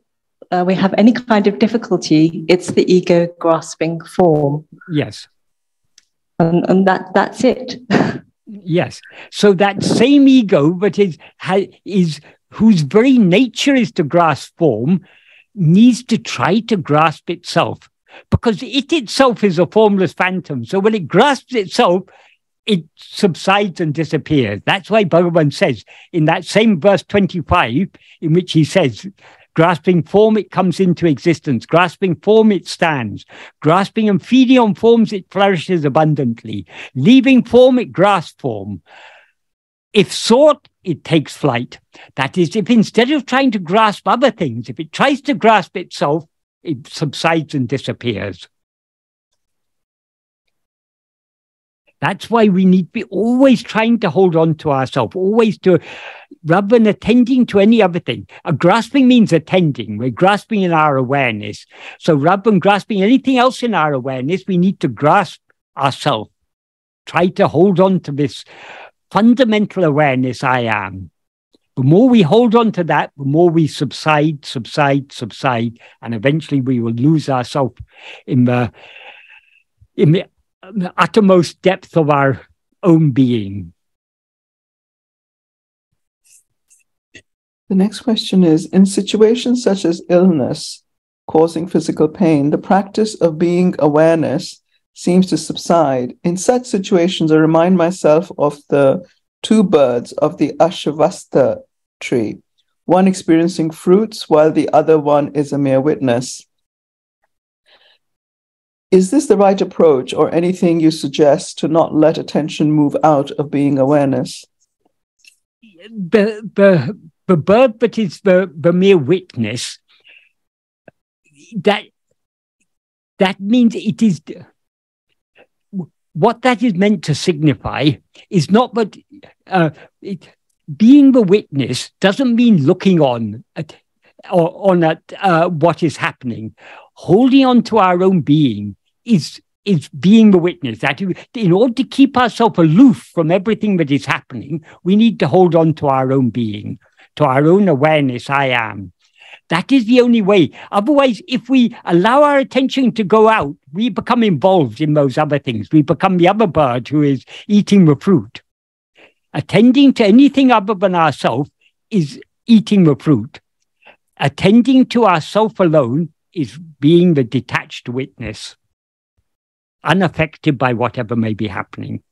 G: we have any kind of difficulty, it's the ego grasping form.
A: Yes.
G: And that's it.
A: Yes. So that same ego, but is whose very nature is to grasp form, needs to try to grasp itself, because it itself is a formless phantom. So when it grasps itself, it subsides and disappears. That's why Bhagavan says in that same verse 25, in which he says, Grasping form, it comes into existence. Grasping form, it stands. Grasping and feeding on forms, it flourishes abundantly. Leaving form, it grasps form. If sought, it takes flight. That is, if instead of trying to grasp other things, if it tries to grasp itself, it subsides and disappears. That's why we need to be always trying to hold on to ourselves, always to, rather than attending to any other thing. Grasping means attending. We're grasping in our awareness. So rather than grasping anything else in our awareness, we need to grasp ourselves. Try to hold on to this fundamental awareness, I am. The more we hold on to that, the more we subside, and eventually we will lose ourselves in the uttermost depth of our own being.
C: The next question is, in situations such as illness causing physical pain, the practice of being awareness seems to subside. In such situations, I remind myself of the two birds of the Ashavasta tree, one experiencing fruits while the other one is a mere witness. Is this the right approach, or anything you suggest to not let attention move out of being awareness?
A: The bird that is the mere witness, that means it is, what that is meant to signify is not that being the witness doesn't mean looking on at what is happening. Holding on to our own being is being the witness. That in order to keep ourselves aloof from everything that is happening, we need to hold on to our own being, to our own awareness, I am. That is the only way. Otherwise, if we allow our attention to go out, we become involved in those other things. We become the other bird who is eating the fruit. Attending to anything other than ourselves is eating the fruit. Attending to ourself alone is being the detached witness, unaffected by whatever may be happening.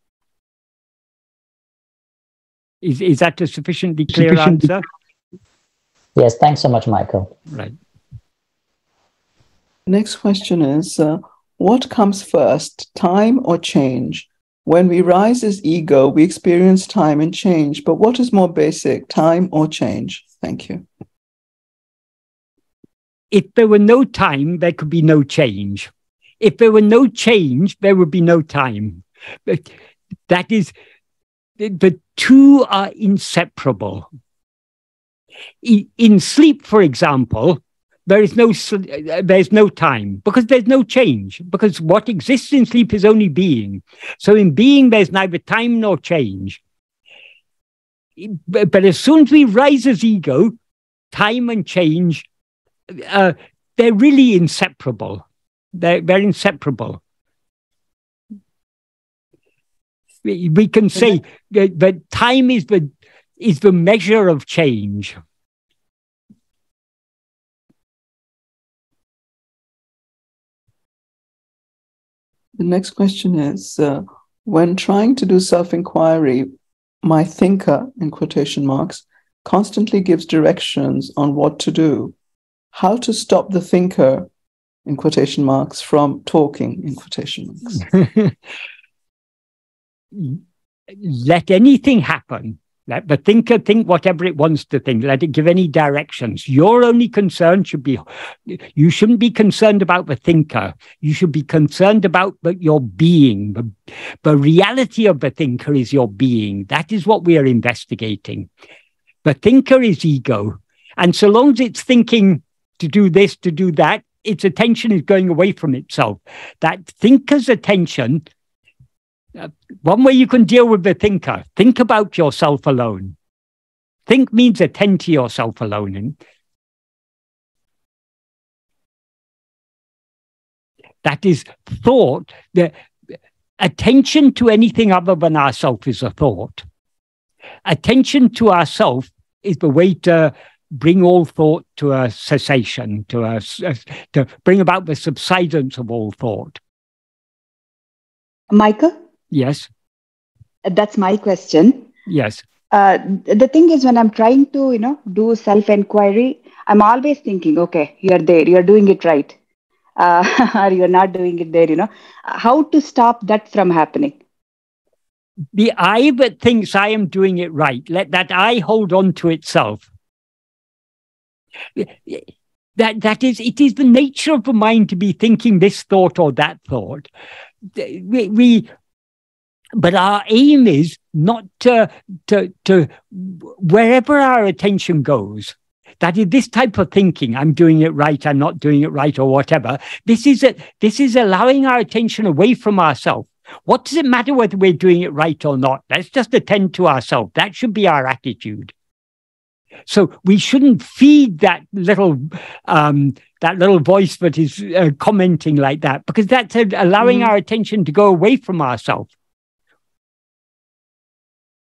A: Is that a sufficiently clear answer?
H: Yes, thanks so much, Michael.
A: Right.
C: Next question is, what comes first, time or change? When we rise as ego, we experience time and change, but what is more basic, time or change? Thank you.
A: If there were no time, there could be no change. If there were no change, there would be no time. That is, the two are inseparable. In sleep, for example, there's no time because there's no change, because what exists in sleep is only being. So in being, there's neither time nor change. But as soon as we rise as ego, time and change, they're really inseparable. They're inseparable. We can say that time is the measure of change.
C: The next question is, when trying to do self-inquiry, my thinker, in quotation marks, constantly gives directions on what to do. How to stop the thinker, in quotation marks, from talking, in quotation marks?
A: Let anything happen. Let the thinker think whatever it wants to think. Let it give any directions. Your only concern should be, you shouldn't be concerned about the thinker. You should be concerned about your being. The reality of the thinker is your being. That is what we are investigating. The thinker is ego. And so long as it's thinking to do this, to do that, its attention is going away from itself. That thinker's attention, one way you can deal with the thinker, think about yourself alone. Think means attend to yourself alone. And that is thought. The attention to anything other than ourself is a thought. Attention to ourself is the way to bring all thought to a cessation, to bring about the subsidence of all thought.
I: Michael?
A: Yes.
I: That's my question.
A: Yes.
I: The thing is, when I'm trying to, do self-enquiry, I'm always thinking, okay, you're there, you're doing it right. Or you're not doing it there, How to stop that from happening?
A: The I that thinks I am doing it right, let that I hold on to itself. That is, it is the nature of the mind to be thinking this thought or that thought. But our aim is not to wherever our attention goes. That is this type of thinking. I'm doing it right. I'm not doing it right, or whatever. This is allowing our attention away from ourselves. What does it matter whether we're doing it right or not? Let's just attend to ourselves. That should be our attitude. So we shouldn't feed that little voice that is commenting like that, because that's allowing our attention to go away from ourselves.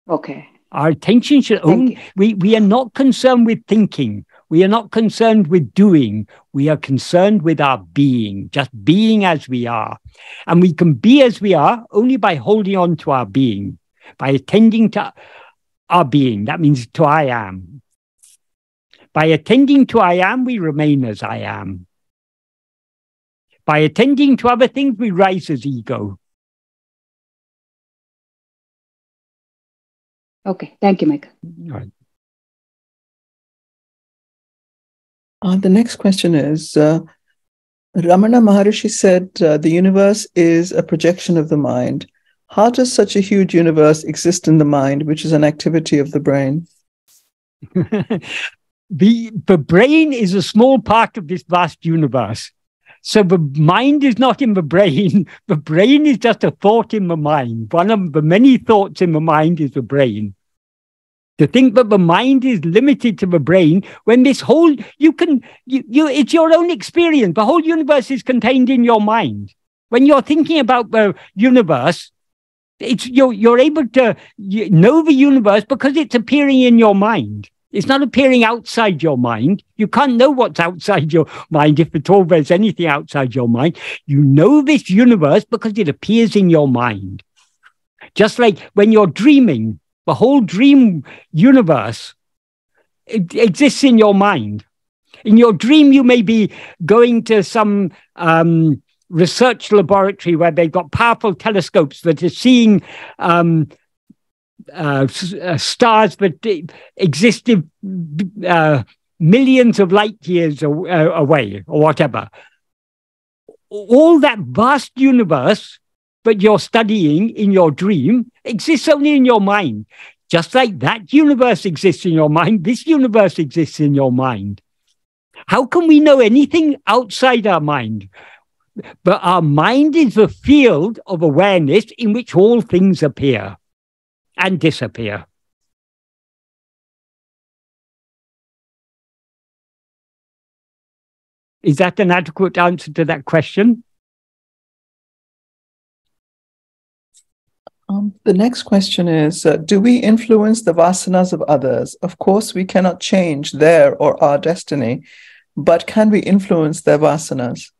I: Okay.
A: Our attention should only, we are not concerned with thinking. We are not concerned with doing. We are concerned with our being, just being as we are. And we can be as we are only by holding on to our being, by attending to our being. That means to I am. By attending to I am, we remain as I am. By attending to other things, we rise as ego.
I: Okay, thank you, Michael.
A: All right.
C: The next question is, Ramana Maharshi said the universe is a projection of the mind. How does such a huge universe exist in the mind, which is an activity of the brain?
A: The brain is a small part of this vast universe. So the mind is not in the brain. The brain is just a thought in the mind. One of the many thoughts in the mind is the brain. To think that the mind is limited to the brain, when this whole, it's your own experience. The whole universe is contained in your mind. When you're thinking about the universe, you're able to know the universe because it's appearing in your mind. It's not appearing outside your mind. You can't know what's outside your mind, if at all there's anything outside your mind. You know this universe because it appears in your mind. Just like when you're dreaming, the whole dream universe exists in your mind. In your dream, you may be going to some research laboratory where they've got powerful telescopes that are seeing stars that existed millions of light years away, or whatever. All that vast universe that you're studying in your dream exists only in your mind. Just like that universe exists in your mind, this universe exists in your mind. How can we know anything outside our mind? But our mind is the field of awareness in which all things appear and disappear. Is that an adequate answer to that question?
C: The next question is, do we influence the vasanas of others? Of course, we cannot change their or our destiny, but can we influence their vasanas?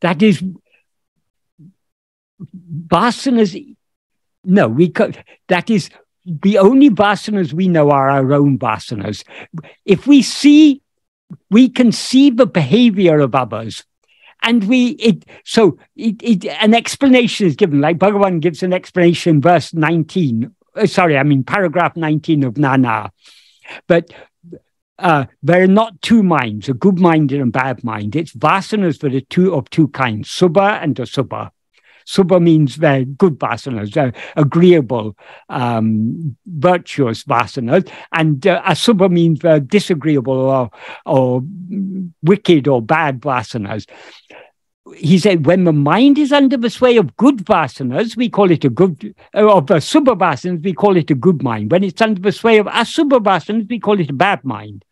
A: That is, vasanas, no, that is, the only vasanas we know are our own vasanas. If we can see the behavior of others. And an explanation is given, like Bhagavan gives an explanation, paragraph 19 of Nana. But there are not two minds, a good mind and a bad mind. It's vasanas that are of two kinds, subha and asubha. Subha means they're good vasanas, agreeable, virtuous vasanas, and asubha means they're disagreeable or wicked or bad vasanas. He said, when the mind is under the sway of good vasanas, we call it a good, of subha vasanas, we call it a good mind. When it's under the sway of asubha vasanas, we call it a bad mind.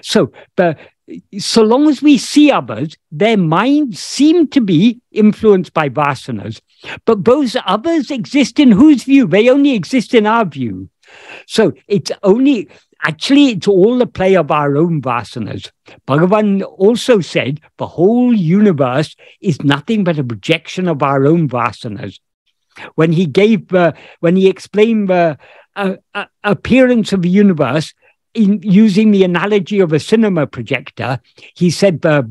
A: So long as we see others, their minds seem to be influenced by vasanas. But those others exist in whose view? They only exist in our view. So it's all the play of our own vasanas. Bhagavan also said the whole universe is nothing but a projection of our own vasanas. When he explained the appearance of the universe, in using the analogy of a cinema projector, he said the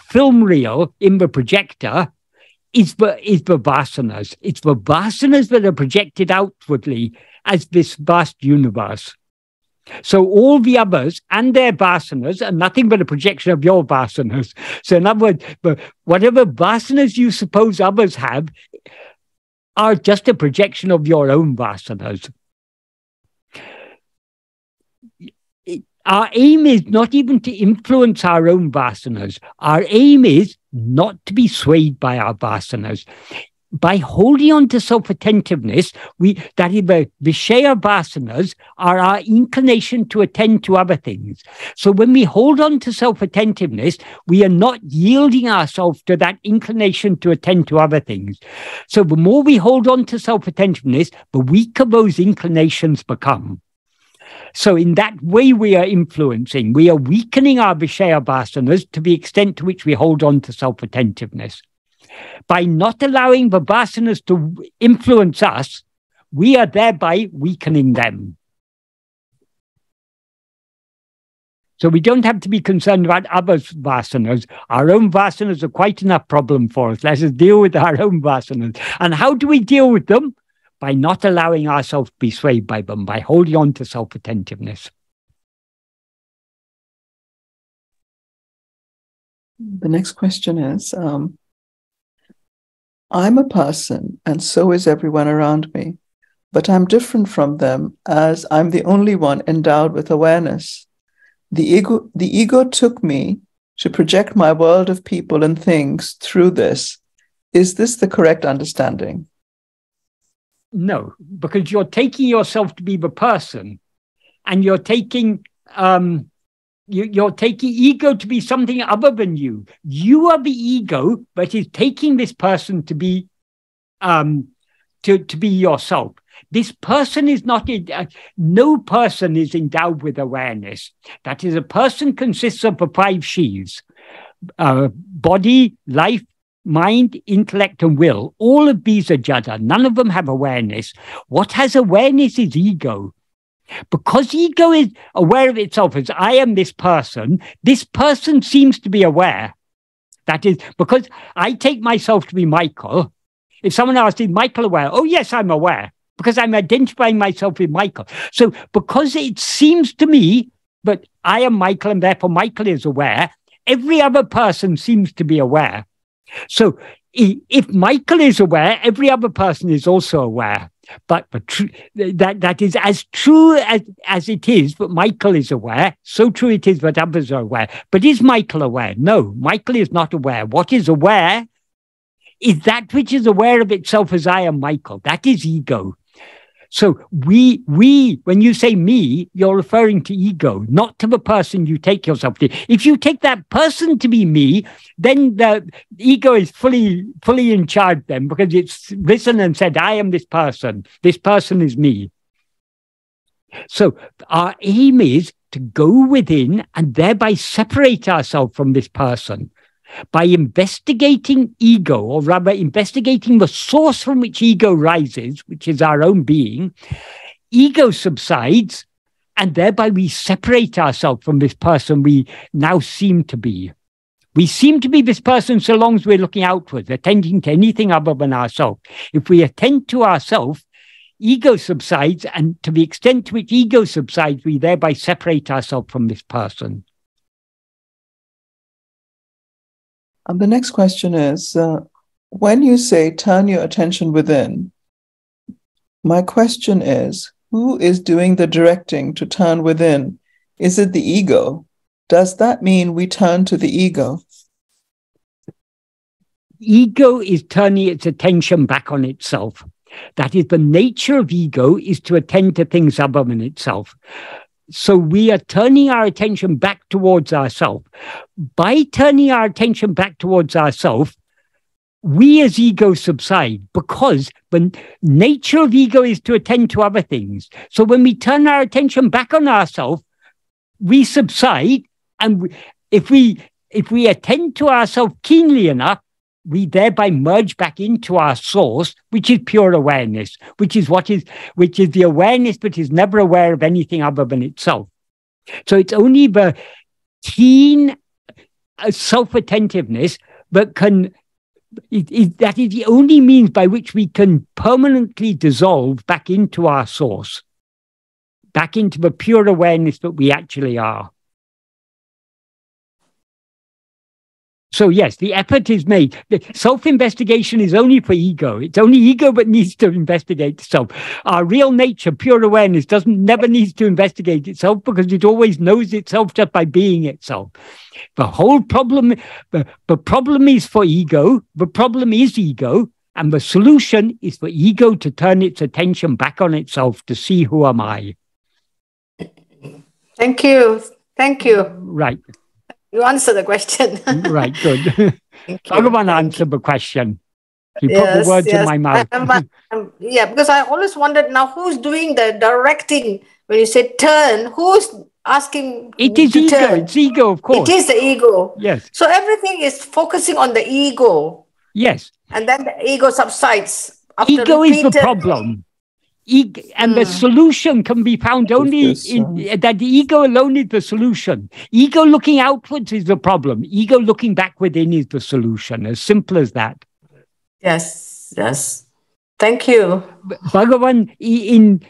A: film reel in the projector is the vasanas. It's the vasanas that are projected outwardly as this vast universe. So all the others and their vasanas are nothing but a projection of your vasanas. So in other words, whatever vasanas you suppose others have are just a projection of your own vasanas. Our aim is not even to influence our own vasanas. Our aim is not to be swayed by our vasanas. By holding on to self-attentiveness, that is the Vishaya vasanas are our inclination to attend to other things. So when we hold on to self-attentiveness, we are not yielding ourselves to that inclination to attend to other things. So the more we hold on to self-attentiveness, the weaker those inclinations become. So in that way, we are influencing. We are weakening our Vishaya vasanas to the extent to which we hold on to self-attentiveness. By not allowing the vasanas to influence us, we are thereby weakening them. So we don't have to be concerned about others' vasanas. Our own vasanas are quite enough problem for us. Let us deal with our own vasanas. And how do we deal with them? By not allowing ourselves to be swayed by them, by holding on to self-attentiveness.
C: The next question is, I'm a person and so is everyone around me, but I'm different from them as I'm the only one endowed with awareness. The ego took me to project my world of people and things through this. Is this the correct understanding?
A: No, because you're taking yourself to be the person, and you're taking you're taking ego to be something other than you. You are the ego, but is taking this person to be to be yourself. This person is not, no person is endowed with awareness. That is, a person consists of the 5 sheaths, body, life, mind, intellect, and will. All of these are jada. None of them have awareness. What has awareness is ego. Because ego is aware of itself as I am this person seems to be aware. That is, because I take myself to be Michael. If someone asks, is Michael aware? Oh, yes, I'm aware, because I'm identifying myself with Michael. So because it seems to me that I am Michael and therefore Michael is aware, every other person seems to be aware. So if Michael is aware, every other person is also aware. But that is as true as it is that Michael is aware, so true it is that others are aware. But is Michael aware? No, Michael is not aware. What is aware is that which is aware of itself as I am Michael. That is ego. So we, when you say me, you're referring to ego, not to the person you take yourself to. If you take that person to be me, then the ego is fully in charge then, because it's risen and said, I am this person is me. So our aim is to go within and thereby separate ourselves from this person. By investigating ego, or rather investigating the source from which ego rises, which is our own being, ego subsides, and thereby we separate ourselves from this person we now seem to be. We seem to be this person so long as we're looking outwards, attending to anything other than ourselves. If we attend to ourselves, ego subsides, and to the extent to which ego subsides, we thereby separate ourselves from this person.
C: And the next question is, when you say turn your attention within, my question is, who is doing the directing to turn within? Is it the ego? Does that mean we turn to the ego?
A: Ego is turning its attention back on itself. That is, the nature of ego is to attend to things other than itself. So we are turning our attention back towards ourselves. By turning our attention back towards ourselves, we as ego subside, because the nature of ego is to attend to other things. So when we turn our attention back on ourselves, we subside, and if we attend to ourselves keenly enough, we thereby merge back into our source, which is pure awareness, which is the awareness that is never aware of anything other than itself. So it's only the keen self-attentiveness that that is the only means by which we can permanently dissolve back into our source, back into the pure awareness that we actually are. So yes, the effort is made. The self-investigation is only for ego. It's only ego that needs to investigate itself. Our real nature, pure awareness, never needs to investigate itself because it always knows itself just by being itself. The whole problem, the problem is for ego. The problem is ego. And the solution is for ego to turn its attention back on itself to see who am I.
J: Thank you. Thank you.
A: Right.
J: You answer the question.
A: Right, good. Bhagavan answered the question. He put the words in my mouth.
J: Yeah, because I always wondered now who's doing the directing when you say turn, who's asking?
A: It is ego. Turn? It's ego, of course.
J: It is the ego.
A: Yes.
J: So everything is focusing on the ego.
A: Yes.
J: And then the ego subsides.
A: Ego is the problem. And the solution can be found only in that the ego alone is the solution. Ego looking outwards is the problem. Ego looking back within is the solution. As simple as that.
J: Yes, yes. Thank you.
A: Bhagavan in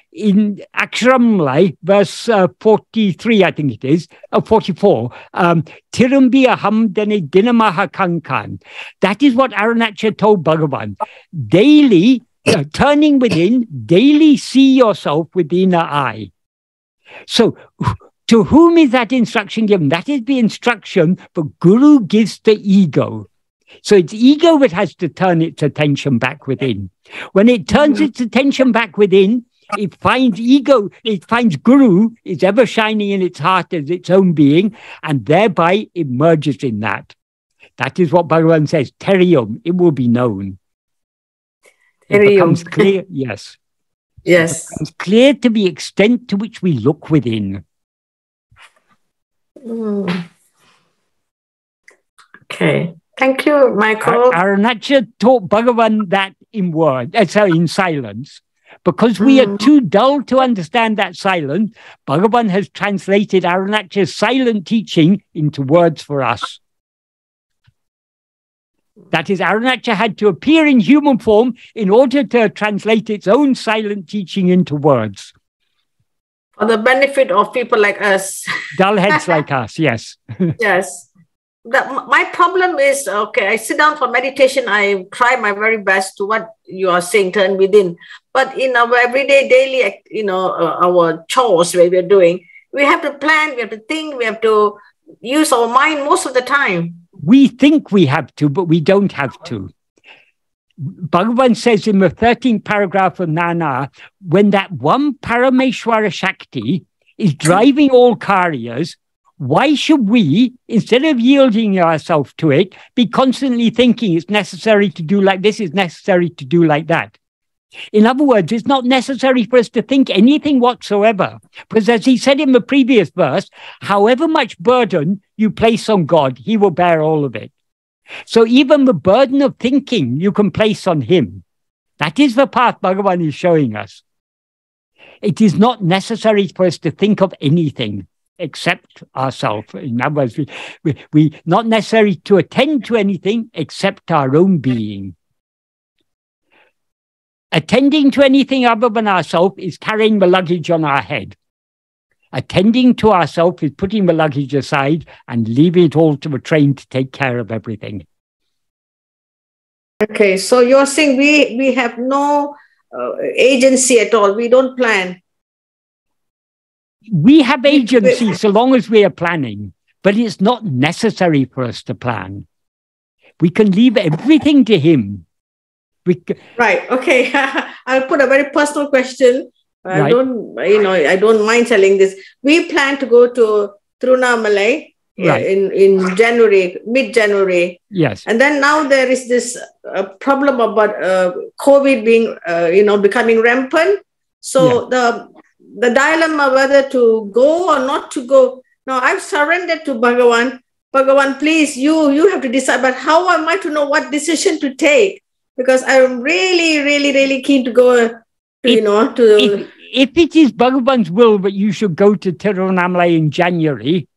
A: Aksharamlai, verse 43, I think it is, 44, Tirumbi aham dene dinamaha kankan. That is what Arunachala told Bhagavan. Daily, turning within, daily see yourself with the inner eye. So, to whom is that instruction given? That is the instruction the Guru gives the ego. So it's ego that has to turn its attention back within. When it turns its attention back within, it finds Guru is ever shining in its heart as its own being, and thereby it merges in that. That is what Bhagavan says, Terium, it will be known. It becomes clear, yes.
J: Yes.
A: It becomes clear to the extent to which we look within.
J: Okay. Thank you, Michael.
A: Arunachala taught Bhagavan that in silence. Because we are too dull to understand that silence, Bhagavan has translated Arunachala's silent teaching into words for us. That is, Arunachala had to appear in human form in order to translate its own silent teaching into words.
J: For the benefit of people like us.
A: Dull heads like us, yes.
J: Yes. My problem is, okay, I sit down for meditation, I try my very best to what you are saying, turn within. But in our everyday, daily, our chores where we're doing, we have to plan, we have to think, we have to use our mind most of the time.
A: We think we have to, but we don't have to. Bhagavan says in the 13th paragraph of Nana, when that one Parameshwara Shakti is driving all karyas, why should we, instead of yielding ourselves to it, be constantly thinking it's necessary to do like this, it's necessary to do like that? In other words, it's not necessary for us to think anything whatsoever. Because as he said in the previous verse, however much burden you place on God, he will bear all of it. So even the burden of thinking you can place on him. That is the path Bhagavan is showing us. It is not necessary for us to think of anything except ourselves. In other words, we not necessary to attend to anything except our own being. Attending to anything other than ourselves is carrying the luggage on our head. Attending to ourselves is putting the luggage aside and leaving it all to the train to take care of everything.
J: Okay, so you're saying we have no agency at all. We don't plan.
A: We have agency so long as we are planning, but it's not necessary for us to plan. We can leave everything to him.
J: Right. Okay. I'll put a very personal question. I don't mind telling this. We plan to go to Tirunamalai in January, mid-January.
A: Yes.
J: And then now there is this problem about COVID being, becoming rampant. So the dilemma whether to go or not to go. Now I've surrendered to Bhagavan. Bhagavan, please, you have to decide. But how am I to know what decision to take? Because I'm really, really, really keen to go,
A: If it is Bhagavan's will that you should go to Tiruvannamalai in January,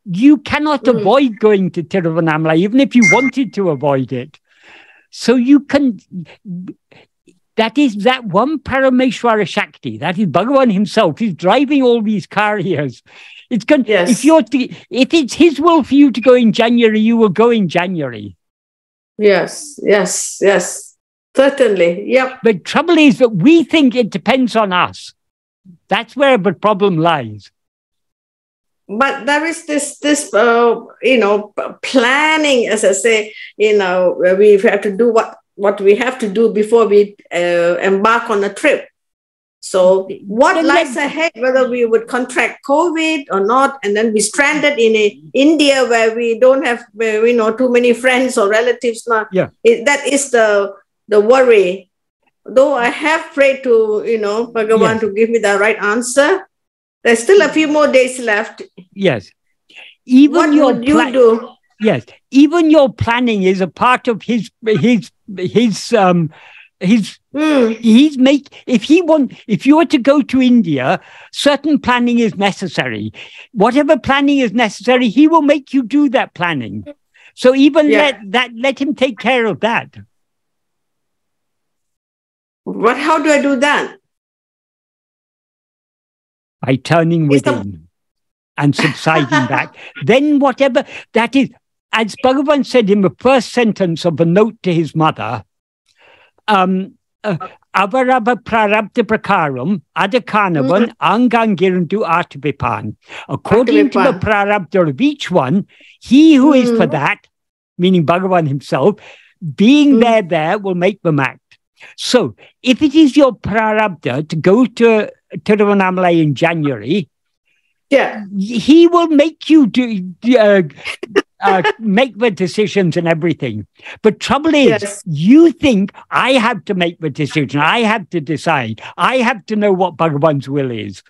A: you cannot avoid going to Tiruvannamalai, even if you wanted to avoid it. So you can... That is that one Parameshwara Shakti. That is Bhagavan himself. He's driving all these carriers. It's going. Yes. If it's his will for you to go in January, you will go in January.
J: Yes. Certainly. Yep.
A: The trouble is that we think it depends on us. That's where the problem lies.
J: But there is this planning, as I say, where we have to do what we have to do before we embark on a trip. So what lies ahead, whether we would contract COVID or not, and then be stranded in India where we don't have, too many friends or relatives. Now, that is the worry. Though I have prayed to, Bhagavan to give me the right answer, there's still a few more days left.
A: Yes.
J: What would you do?
A: Yes. Even your planning is a part of if you were to go to India, certain planning is necessary. Whatever planning is necessary, he will make you do that planning. So even let him take care of that.
J: But how do I do that?
A: By turning within and subsiding back. Then whatever that is, as Bhagavan said in the first sentence of the note to his mother, avarava prarabdha prakaram adakanavan angangirandu artavipan. According to the prarabdha of each one, he who is for that, meaning Bhagavan himself, being there will make them act. So if it is your prarabdha to go to Tiruvannamalai in January, he will make you make the decisions and everything. But trouble is, you think I have to make the decision. I have to decide. I have to know what Bhagavan's will is.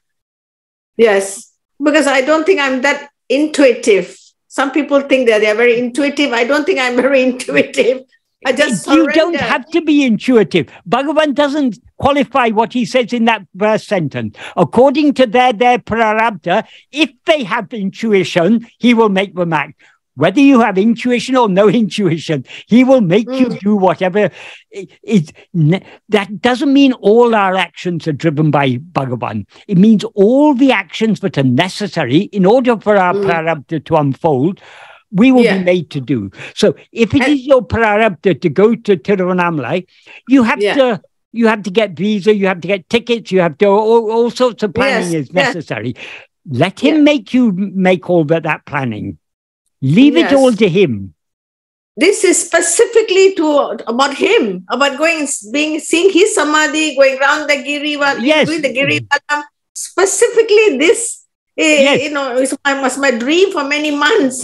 J: Yes, because I don't think I'm that intuitive. Some people think that they're very intuitive. I don't think I'm very intuitive. I just surrender.
A: You don't have to be intuitive. Bhagavan doesn't qualify what he says in that first sentence. According to their prarabdha, if they have intuition, he will make them act. Whether you have intuition or no intuition, he will make you do whatever. That doesn't mean all our actions are driven by Bhagavan. It means all the actions that are necessary in order for our prarabdha to unfold, we will be made to do. So if it is your prarabdha to go to Tiruvannamalai, you have to get visa, you have to get tickets, you have to, all sorts of planning is necessary. Let him make you make all that planning. Leave it all to him.
J: This is specifically about him, about seeing his samadhi, going around the Giri, doing the Giri. Specifically this, was my dream for many months,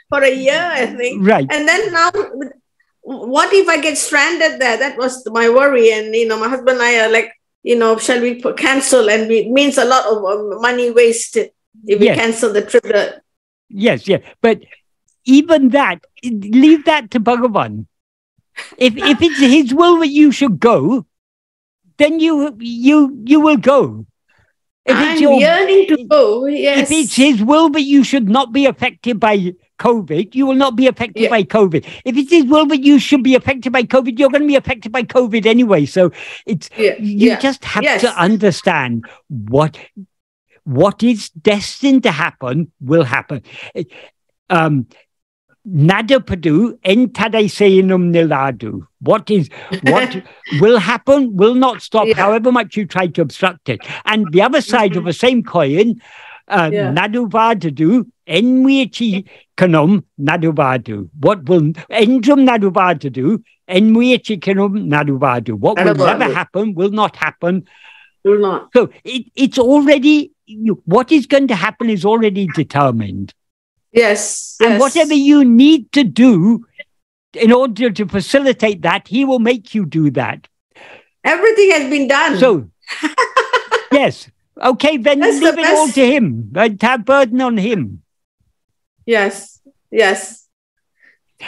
J: for a year, I think.
A: Right.
J: And then now, what if I get stranded there? That was my worry. And, my husband and I are like, shall we cancel? And it means a lot of money waste if we cancel the trip.
A: Yes. But even that, leave that to Bhagavan. If it's his will that you should go, then you will go.
J: I'm yearning to go, yes.
A: If it's his will that you should not be affected by COVID, you will not be affected by COVID. If it's his will that you should be affected by COVID, you're going to be affected by COVID anyway. So it's you just have to understand what is destined to happen will happen. Nadapadu entadai seinum niladu. What will happen will not stop, however much you try to obstruct it. And the other side of the same coin, naduvadadu enmuichi kanum naduvadu. What will endrum naduvadadu enmuichi kanum naduvadu. What will never happen will not happen.
J: Will not.
A: So it's already, what is going to happen is already determined.
J: Yes.
A: And whatever you need to do in order to facilitate that, he will make you do that.
J: Everything has been done.
A: So, yes. Okay, then leave it all to him. Have burden on him.
J: Yes. Yes.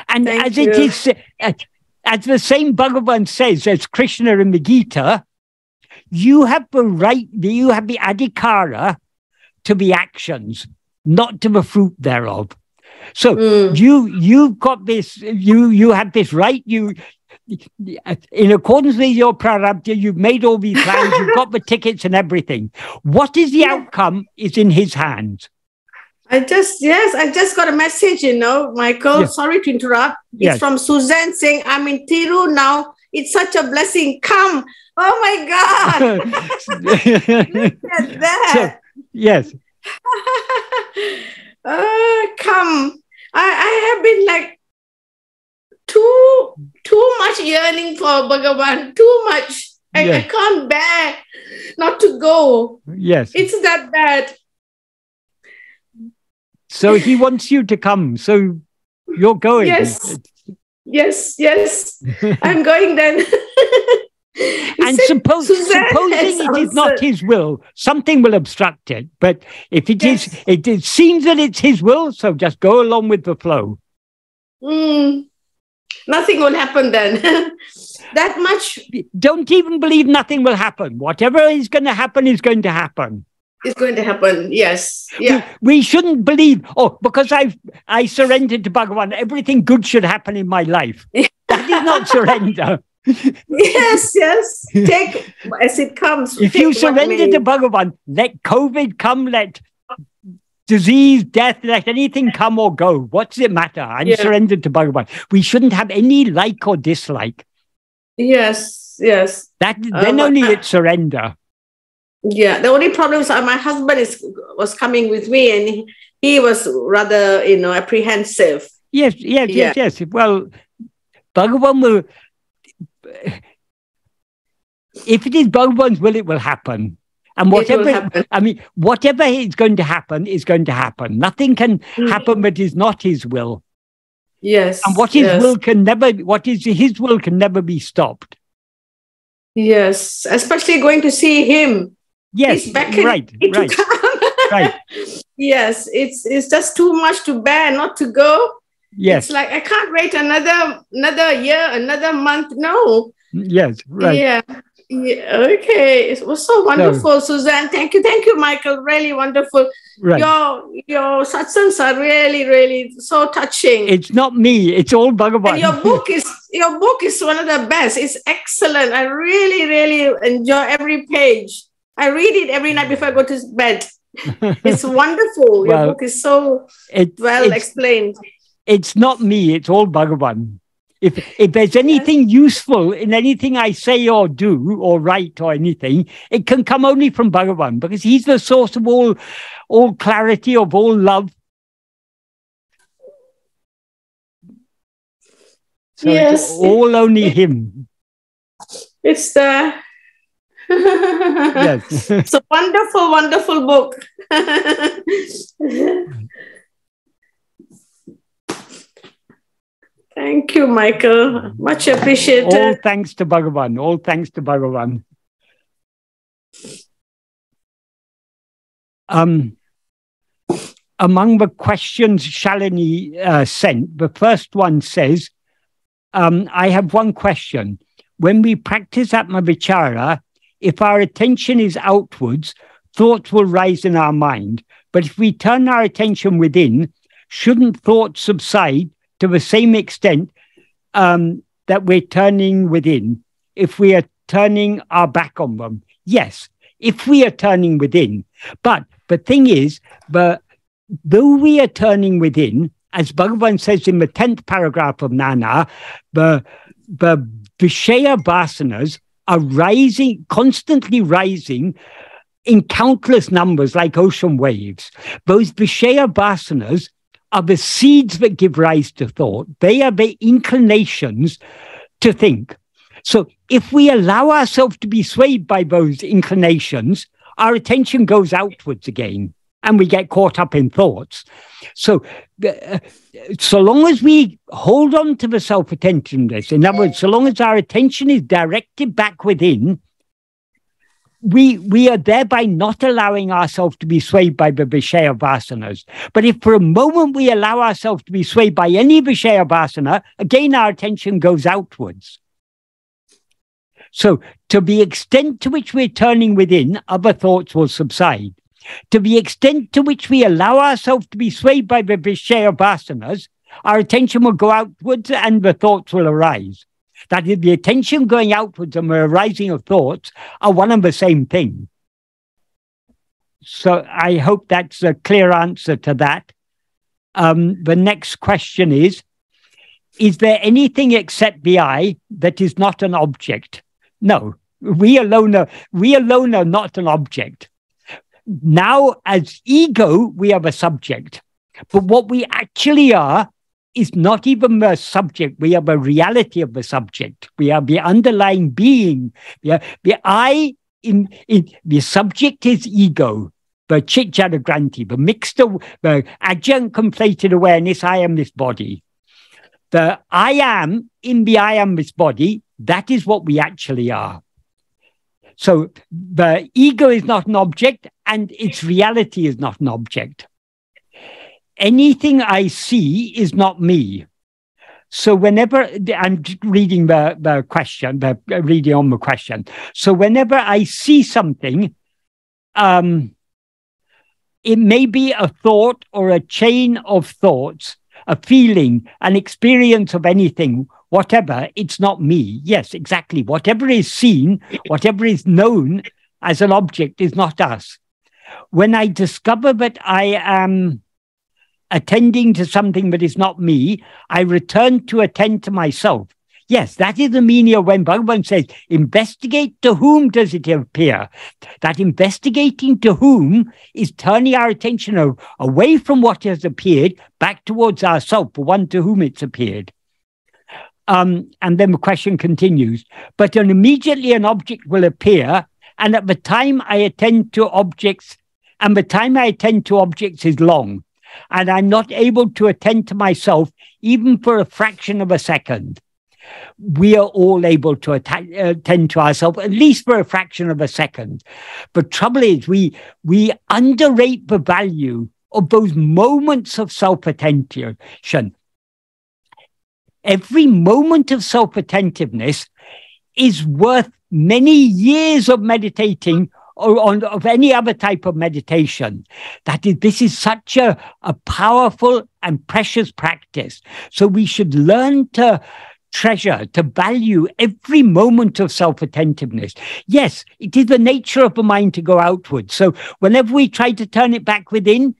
A: And as it is, as the same Bhagavan says, as Krishna in the Gita, you have the right, you have the adhikara to the actions, not to the fruit thereof. So you've got this, you have this right, in accordance with your prarabdha, you've made all these plans, you've got the tickets and everything. What is the outcome is in his hands.
J: I just got a message, Michael. Yes. Sorry to interrupt. It's from Suzanne saying, I'm in Thiru now. It's such a blessing. Come. Oh my God. Look at that.
A: So, yes.
J: Come. I have been like too much yearning for Bhagavan. Too much. I can't bear not to go.
A: Yes.
J: It's that bad.
A: So he wants you to come. So you're going.
J: Yes. I'm going then.
A: And supposing it is not his will, something will obstruct it. But if it is, it seems that it's his will, so just go along with the flow.
J: Nothing will happen then. That much.
A: Don't even believe nothing will happen. Whatever is going to happen is going to happen.
J: It's going to happen, yes. Yeah.
A: We shouldn't believe, because I surrendered to Bhagavan, everything good should happen in my life. That is not surrender.
J: Yes. Take as it comes.
A: If you surrender to Bhagavan, let COVID come, let disease, death, let anything come or go. What does it matter? I'm surrendered to Bhagavan. We shouldn't have any like or dislike.
J: Yes.
A: Then only it's surrender.
J: Yeah, the only problem is my husband was coming with me, and he was rather, apprehensive.
A: Yes. Well, Bhagavan will. If it is Bhagavan's will, it will happen. And whatever is going to happen is going to happen. Nothing can happen that is not his will.
J: Yes.
A: And what is his will can never be stopped.
J: Yes, especially going to see him.
A: Yes, right.
J: Yes, it's just too much to bear not to go.
A: Yes.
J: It's like I can't wait another year, another month. No.
A: Yes, right.
J: Yeah. Okay. It was so wonderful, Suzanne. Thank you, Michael. Really wonderful.
A: Right.
J: Your satsangs are really, really so touching.
A: It's not me. It's all Bhagavan.
J: And your book is one of the best. It's excellent. I really, really enjoy every page. I read it every night before I go to bed. It's wonderful. Your book is so well explained.
A: It's not me. It's all Bhagavan. If there's anything useful in anything I say or do or write or anything, it can come only from Bhagavan, because he's the source of all clarity, of all love. So it's all only him.
J: It's the
A: yes.
J: It's a wonderful, wonderful book. Thank you, Michael. Much appreciated.
A: All thanks to Bhagavan. All thanks to Bhagavan. Among the questions Shalini sent, the first one says, I have one question. When we practice Atma-vichara, if our attention is outwards, thoughts will rise in our mind. But if we turn our attention within, shouldn't thoughts subside to the same extent that we're turning within, if we are turning our back on them? Yes, if we are turning within. But the thing is, though we are turning within, as Bhagavan says in the 10th paragraph of Nana, the Vishaya vasanas are rising, constantly rising in countless numbers like ocean waves. Those Vishaya vasanas are the seeds that give rise to thought. They are the inclinations to think. So if we allow ourselves to be swayed by those inclinations, our attention goes outwards again and we get caught up in thoughts. So long as we hold on to the self-attentionness, in other words, so long as our attention is directed back within, we are thereby not allowing ourselves to be swayed by the Vishaya vasanas. But if for a moment we allow ourselves to be swayed by any Vishaya vasana, again our attention goes outwards. So to the extent to which we're turning within, other thoughts will subside. To the extent to which we allow ourselves to be swayed by the Vishaya vasanas, our attention will go outwards and the thoughts will arise. That is, the attention going outwards and the arising of thoughts are one and the same thing. So I hope that's a clear answer to that. The next question is there anything except the I that is not an object? No, we alone are not an object. Now, as ego, we are the subject. But what we actually are is not even the subject. We are the reality of the subject. We are the underlying being. The I, the subject is ego, the chit-jada granti, the adjunct conflated awareness, I am this body. The I am in the I am this body, that is what we actually are. So the ego is not an object and its reality is not an object. Anything I see is not me. So whenever I'm reading the question, reading on the question. So whenever I see something, it may be a thought or a chain of thoughts, a feeling, an experience of anything, whatever, it's not me. Yes, exactly. Whatever is seen, whatever is known as an object is not us. When I discover that I am attending to something that is not me, I return to attend to myself. Yes, that is the meaning of when Bhagavan says, investigate to whom does it appear. That investigating to whom is turning our attention away from what has appeared back towards ourself, the one to whom it's appeared. And then the question continues, but immediately an object will appear, and at the time I attend to objects, and the time I attend to objects is long, and I'm not able to attend to myself even for a fraction of a second. We are all able to attend to ourselves, at least for a fraction of a second. But trouble is, we underrate the value of those moments of self-attention. Every moment of self-attentiveness is worth many years of meditating or of any other type of meditation. That is, this is such a powerful and precious practice. So we should learn to treasure, to value every moment of self-attentiveness. Yes, it is the nature of the mind to go outwards. So whenever we try to turn it back within,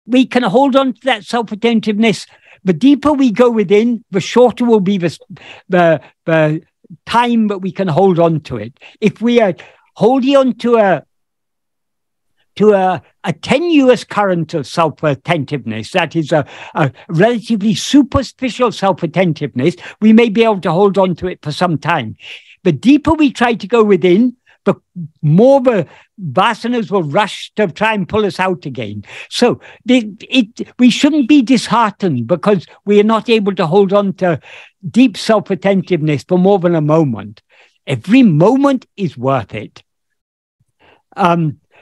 A: we can hold on to that self-attentiveness. The deeper we go within, the shorter will be the time that we can hold on to it. If we are holding on to a tenuous current of self-attentiveness, that is a relatively superficial self-attentiveness, we may be able to hold on to it for some time. The deeper we try to go within, the more the vasanas will rush to try and pull us out again. So we shouldn't be disheartened because we are not able to hold on to deep self-attentiveness for more than a moment. Every moment is worth it.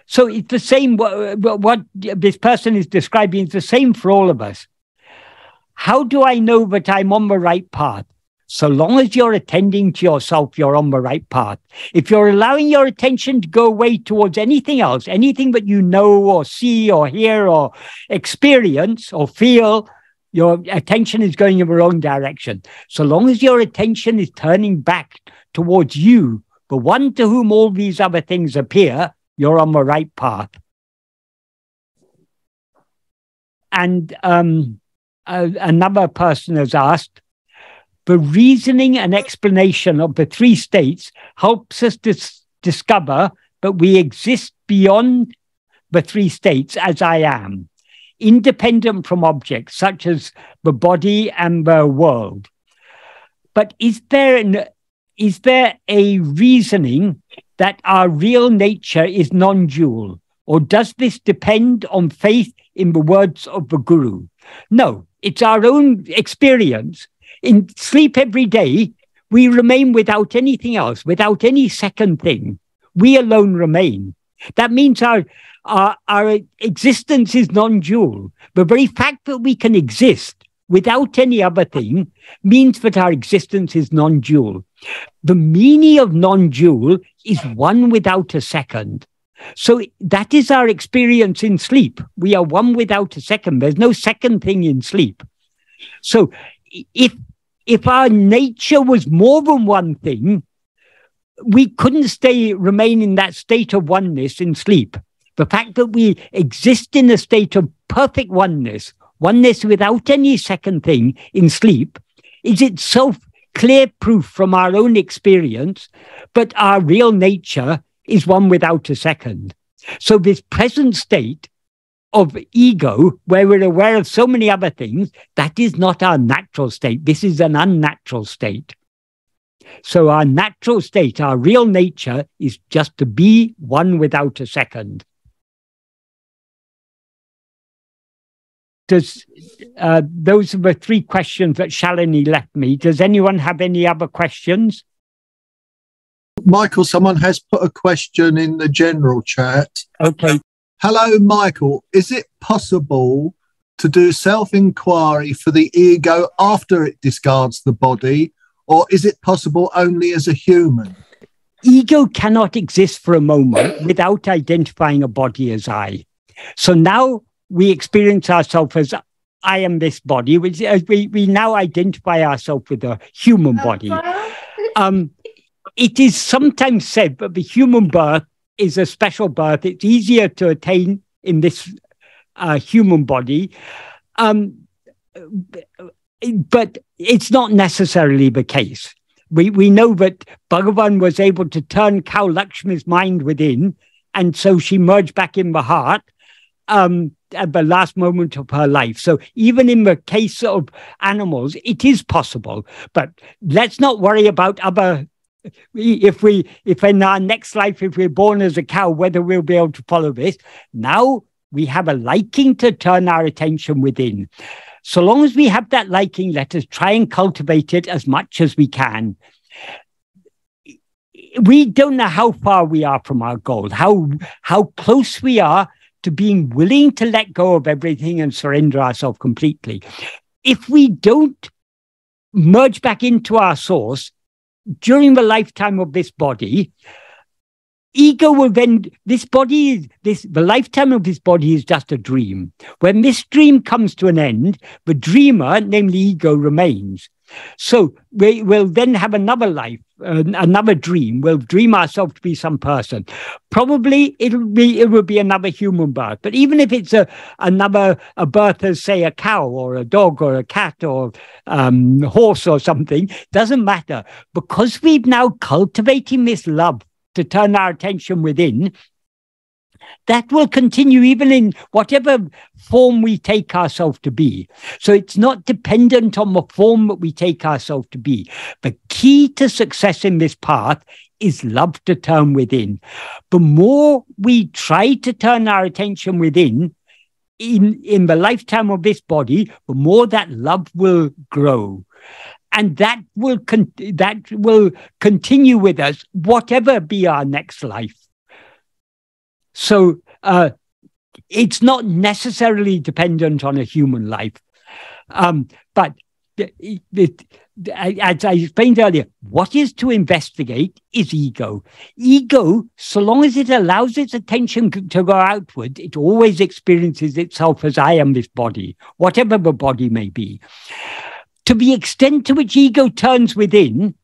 A: So it's the same, what this person is describing is the same for all of us. How do I know that I'm on the right path? So long as you're attending to yourself, you're on the right path. If you're allowing your attention to go away towards anything else, anything that you know or see or hear or experience or feel, your attention is going in the wrong direction. So long as your attention is turning back towards you, the one to whom all these other things appear, you're on the right path. And another person has asked, the reasoning and explanation of the three states helps us to discover that we exist beyond the three states as I am, independent from objects such as the body and the world. But is there a reasoning that our real nature is non-dual? Or does this depend on faith in the words of the Guru? No, it's our own experience. In sleep every day, we remain without anything else, without any second thing. we alone remain. That means our existence is non-dual. The very fact that we can exist without any other thing means that our existence is non-dual. The meaning of non-dual is one without a second. So that is our experience in sleep. We are one without a second. There's no second thing in sleep. So if our nature was more than one thing, we couldn't remain in that state of oneness in sleep. The fact that we exist in a state of perfect oneness without any second thing in sleep, is itself clear proof from our own experience that our real nature is one without a second. So this present state of ego, where we're aware of so many other things, that is not our natural state. This is an unnatural state. So our natural state, our real nature, is just to be one without a second. Those are the three questions that Shalini left me. Does anyone have any other questions?
K: Michael, someone has put a question in the general chat.
A: Okay.
K: Hello, Michael. Is it possible to do self-inquiry for the ego after it discards the body, or is it possible only as a human?
A: Ego cannot exist for a moment without identifying a body as I. So now we experience ourselves as I am this body, which we now identify ourselves with a human body. It is sometimes said that the human birth is a special birth. It's easier to attain in this human body. But it's not necessarily the case. We know that Bhagavan was able to turn cow Lakshmi's mind within, and so she merged back in the heart at the last moment of her life. So even in the case of animals, it is possible. But let's not worry about other. If in our next life, if we're born as a cow, whether we'll be able to follow this. Now we have a liking to turn our attention within. So long as we have that liking, let us try and cultivate it as much as we can. We don't know how far we are from our goal, how close we are to being willing to let go of everything and surrender ourselves completely. If we don't merge back into our source during the lifetime of this body, ego will then, the lifetime of this body is just a dream. When this dream comes to an end, the dreamer, namely ego, remains. So we will then have another life, another dream. We'll dream ourselves to be some person. Probably it will be another human birth. But even if it's a birth as, say, a cow or a dog or a cat or horse or something, doesn't matter. Because we've now cultivating this love to turn our attention within, that will continue even in whatever form we take ourselves to be. So it's not dependent on the form that we take ourselves to be. The key to success in this path is love to turn within. The more we try to turn our attention within in the lifetime of this body, the more that love will grow. And that will continue with us, whatever be our next life. So it's not necessarily dependent on a human life. But as I explained earlier, what is to investigate is ego. Ego, so long as it allows its attention to go outward, it always experiences itself as I am this body, whatever the body may be. To the extent to which ego turns within,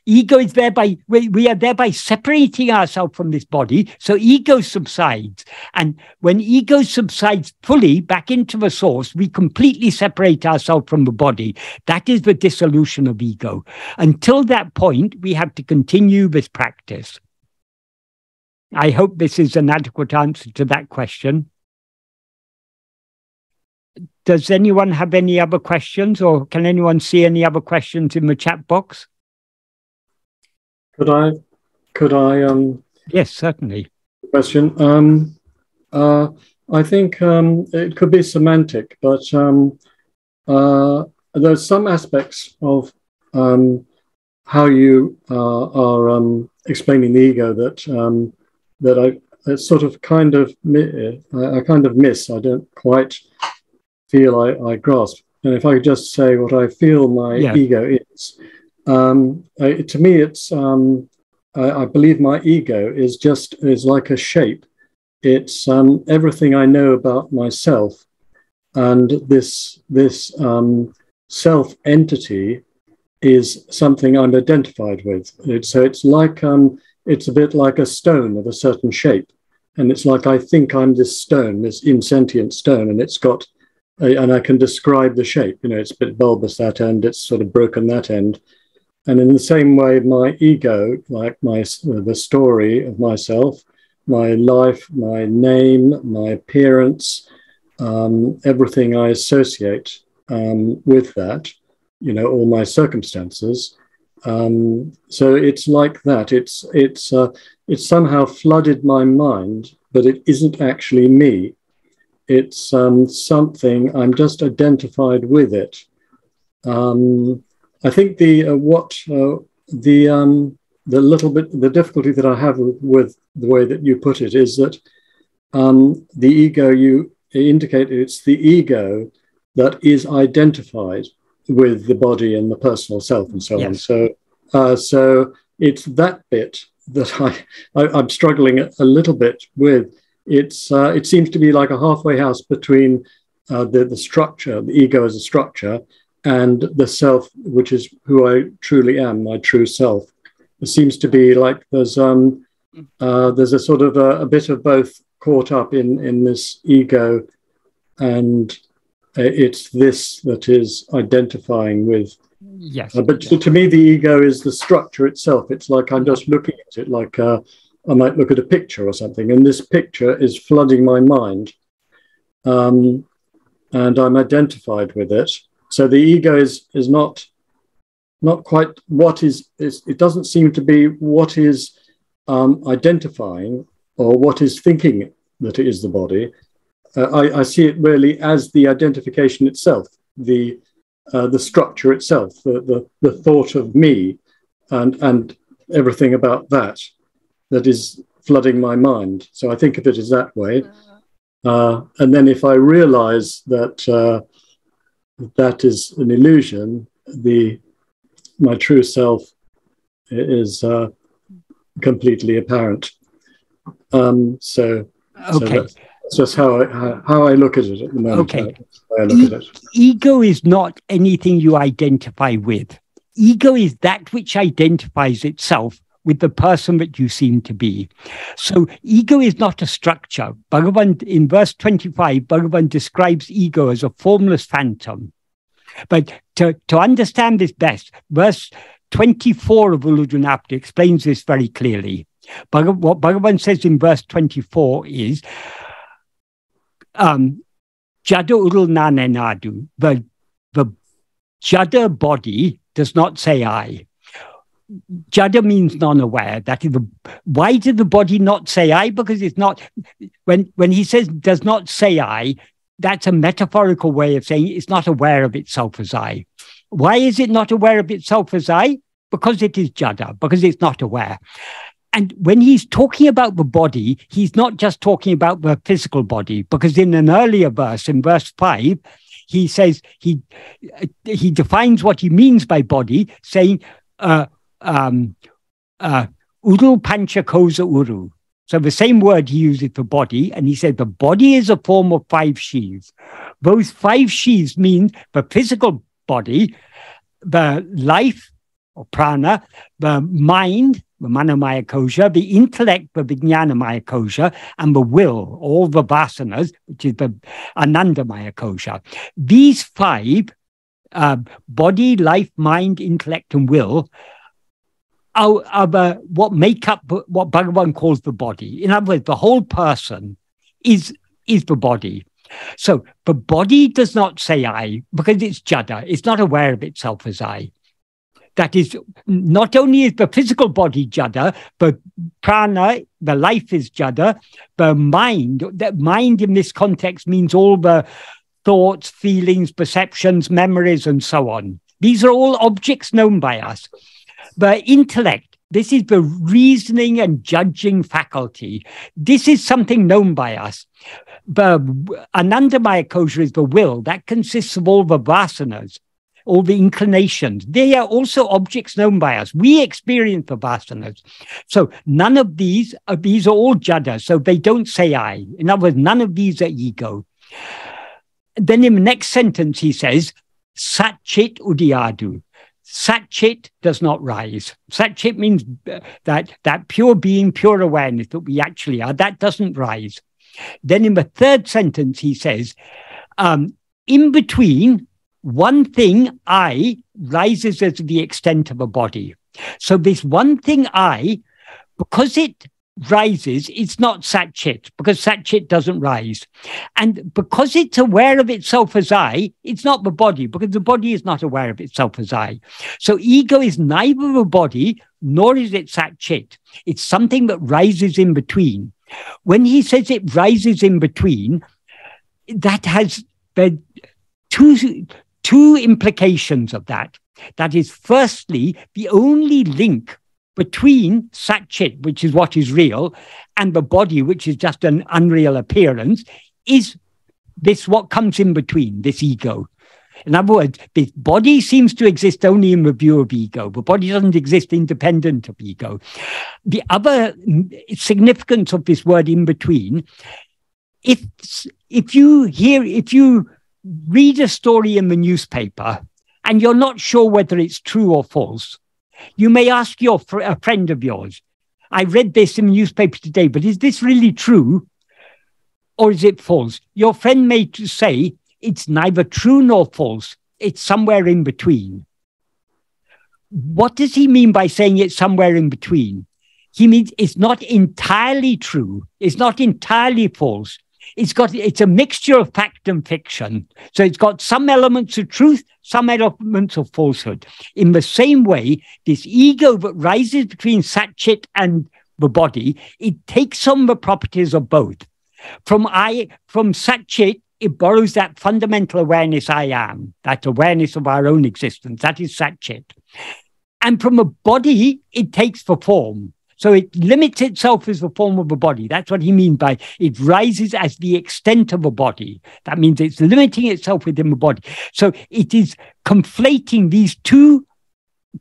A: ego is thereby, we are thereby separating ourselves from this body, so ego subsides. And when ego subsides fully back into the source, we completely separate ourselves from the body. That is the dissolution of ego. Until that point, we have to continue this practice. I hope this is an adequate answer to that question. Does anyone have any other questions, or can anyone see any other questions in the chat box?
E: Could I?
A: Yes, certainly.
E: Question. I think it could be semantic, but there's some aspects of how you are explaining the ego that I sort of kind of miss. I don't quite feel I grasp. And if I could just say what I feel my ego is, to me, it's I believe my ego is like a shape. It's everything I know about myself, and this self entity is something I'm identified with. So it's like it's a bit like a stone of a certain shape, and it's like I think I'm this stone, this insentient stone, and it's got, and I can describe the shape. You know, it's a bit bulbous that end, it's sort of broken that end, and in the same way, my ego, like the story of myself, my life, my name, my appearance, everything I associate with that. You know, all my circumstances. So it's like that. It's somehow flooded my mind, but it isn't actually me. It's something I'm just identified with it. I think the difficulty that I have with the way that you put it is that the ego, you indicate it's the ego that is identified with the body and the personal self and so on. So it's that bit that I'm struggling a little bit with. It seems to be like a halfway house between the structure, the ego as a structure, and the self, which is who I truly am, my true self. It seems to be like there's a sort of a bit of both caught up in this ego, and it's this that is identifying with.
A: Yes.
E: But to me, the ego is the structure itself. It's like I'm just looking at it, like I might look at a picture or something, and this picture is flooding my mind, and I'm identified with it. So the ego is not quite what is. It doesn't seem to be what is identifying or what is thinking that it is the body. I see it really as the identification itself, the structure itself, the thought of me, and everything about that is flooding my mind. So I think of it as that way. And then if I realize that that is an illusion, my true self is completely apparent. So that's just how I look at it at the moment.
A: Okay.
E: I look at it.
A: Ego is not anything you identify with. Ego is that which identifies itself with the person that you seem to be. So ego is not a structure. Bhagavan, in verse 25, Bhagavan describes ego as a formless phantom. But to understand this best, verse 24 of Uludunapta explains this very clearly. What Bhagavan says in verse 24 is, Jada Urul Nanenadu, the Jada body does not say I. Jada means non-aware. That is why did the body not say I? Because it's not, when he says does not say I, that's a metaphorical way of saying it's not aware of itself as I. Why is it not aware of itself as I? Because it is Jada, because it's not aware. And when he's talking about the body, he's not just talking about the physical body, because in an earlier verse, in verse 5, he says, he defines what he means by body, saying, Uru pancha kosa uru. So the same word he uses for body, and he said the body is a form of 5 sheaths. Those 5 sheaths mean the physical body, the life, or prana, the mind, the manomaya kosha, the intellect, the vijnanamaya kosha, and the will, all the vasanas, which is the anandamaya kosha. These 5, body, life, mind, intellect, and will, are what make up what Bhagavan calls the body. In other words, the whole person is the body. So the body does not say I, because it's Jada. It's not aware of itself as I. That is, not only is the physical body Jada, but prana, the life is Jada. The mind in this context means all the thoughts, feelings, perceptions, memories, and so on. These are all objects known by us. The intellect, this is the reasoning and judging faculty. This is something known by us. The Anandamaya kosha is the will. That consists of all the vasanas, all the inclinations. They are also objects known by us. We experience the vasanas. So none of these are all jada, so they don't say I. In other words, none of these are ego. Then in the next sentence, he says, Satchit udiyadu. Satchit does not rise. Satchit means that pure being, pure awareness that we actually are, that doesn't rise. Then in the third sentence, he says, in between, one thing, I, rises as the extent of a body. So this one thing, I, because it rises, it's not Satchit, because Satchit doesn't rise. And because it's aware of itself as I, it's not the body, because the body is not aware of itself as I. So ego is neither a body, nor is it Satchit. It's something that rises in between. When he says it rises in between, that has the two implications of that. That is, firstly, the only link between Satchit, which is what is real, and the body, which is just an unreal appearance, is this what comes in between, this ego. In other words, this body seems to exist only in the view of ego. The body doesn't exist independent of ego. The other significance of this word in between, if you read a story in the newspaper and you're not sure whether it's true or false, you may ask a friend of yours, I read this in the newspaper today, but is this really true or is it false? Your friend may say, it's neither true nor false. It's somewhere in between. What does he mean by saying it's somewhere in between? He means it's not entirely true. It's not entirely false. It's a mixture of fact and fiction. So it's got some elements of truth, some elements of falsehood. In the same way, this ego that rises between Satchit and the body, it takes on the properties of both. From Satchit, it borrows that fundamental awareness I am, that awareness of our own existence. That is Satchit. And from a body, it takes the form. So it limits itself as the form of a body. That's what he means by it rises as the extent of a body. That means it's limiting itself within the body. So it is conflating these two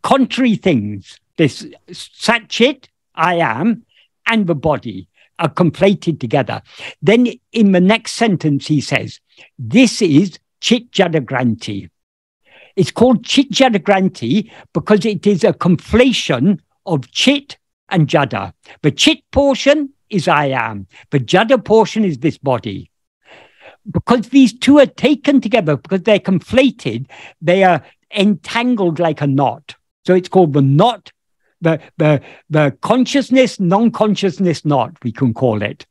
A: contrary things, this Satchit, I am, and the body are conflated together. Then in the next sentence, he says, this is Chit Jadagranti. It's called Chit Jadagranti because it is a conflation of Chit and Jada. The Chit portion is I am. The Jada portion is this body. Because these two are taken together, because they're conflated, they are entangled like a knot. So it's called the knot, the consciousness, non-consciousness knot, we can call it.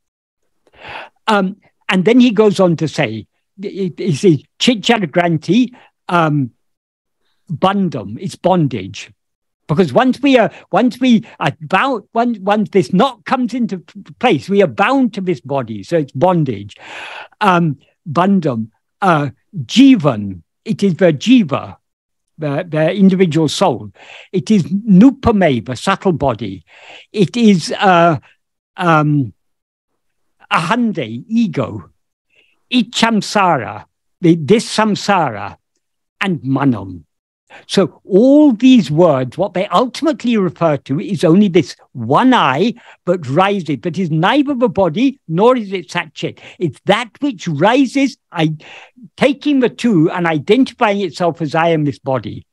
A: And then he goes on to say, it's Chit Jadagranti, bandham, it's bondage. Because once this knot comes into place, we are bound to this body. So it's bondage. Bandham, jivan, it is the jiva, the individual soul. It is nupame, the subtle body. It is ahande, ego. Ichamsara, this samsara, and manam. So all these words, what they ultimately refer to is only this one I, but rises, but is neither the body, nor is it Satchit. It's that which rises, taking the two and identifying itself as I am this body.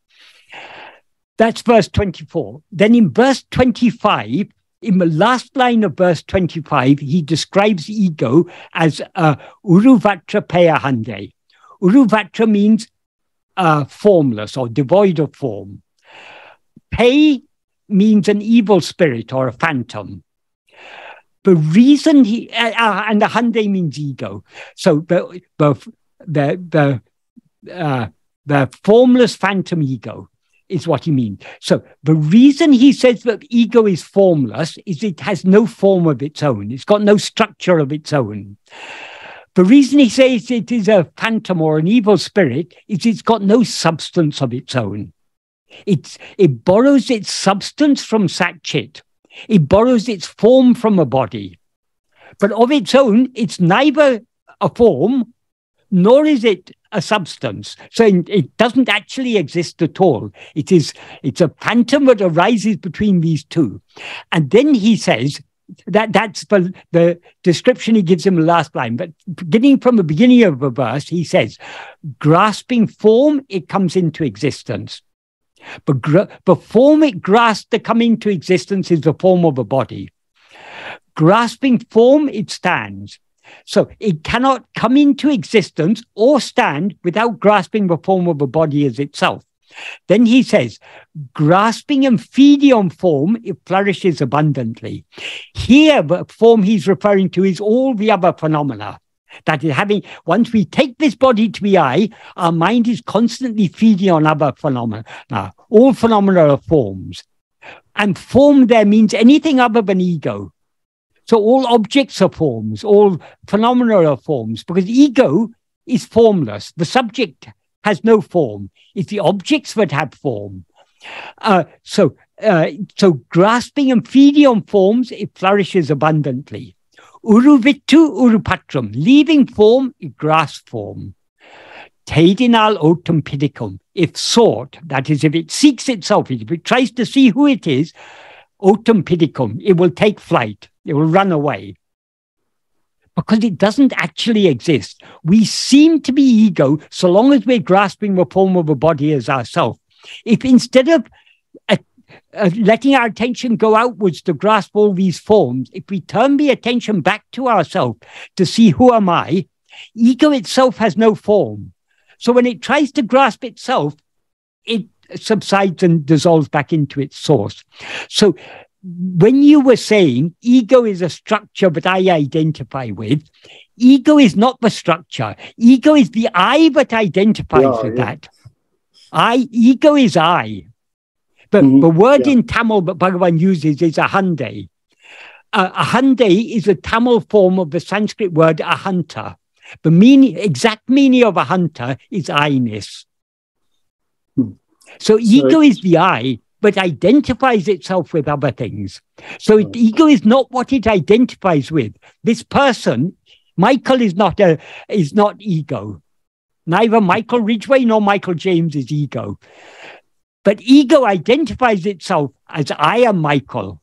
A: That's verse 24. Then in verse 25, in the last line of verse 25, he describes ego as uruvatra payahande. Uruvatra means formless or devoid of form. Pay means an evil spirit or a phantom. The reason and the hande means ego. So the formless phantom ego is what he means. So the reason he says that ego is formless is it has no form of its own. It's got no structure of its own. The reason he says it is a phantom or an evil spirit is it's got no substance of its own. It borrows its substance from Sat-Chit. It borrows its form from a body. But of its own, it's neither a form, nor is it a substance. So it doesn't actually exist at all. It's a phantom that arises between these two. And then he says, that's the description he gives in the last line. But beginning from the beginning of the verse, he says, grasping form, it comes into existence. But the form it grasps to come into existence is the form of a body. Grasping form, it stands. So it cannot come into existence or stand without grasping the form of a body as itself. Then he says, grasping and feeding on form, it flourishes abundantly. Here, the form he's referring to is all the other phenomena. That is once we take this body to be I, our mind is constantly feeding on other phenomena. Now, all phenomena are forms. And form there means anything other than ego. So all objects are forms, all phenomena are forms, because ego is formless. The subject has no form. It's the objects that have form. So grasping and feeding on forms, it flourishes abundantly. Uruvittu urupatram, leaving form, it grasps form. Teidinal otum pidicum, if sought, that is, if it seeks itself, if it tries to see who it is, otum pidicum, it will take flight, it will run away. Because it doesn't actually exist. We seem to be ego so long as we're grasping the form of a body as ourself. If instead of letting our attention go outwards to grasp all these forms, if we turn the attention back to ourselves to see who am I, ego itself has no form. So when it tries to grasp itself, it subsides and dissolves back into its source. So when you were saying ego is a structure that I identify with, ego is not the structure. Ego is the I that identifies with that. Ego is I. But the word in Tamil that Bhagavan uses is ahande. Ahande is a Tamil form of the Sanskrit word ahanta. The exact meaning of ahanta is I-ness. So ego is the I, but identifies itself with other things. So ego is not what it identifies with. This person, Michael, is not ego. Neither Michael Ridgway nor Michael James is ego. But ego identifies itself as I am Michael.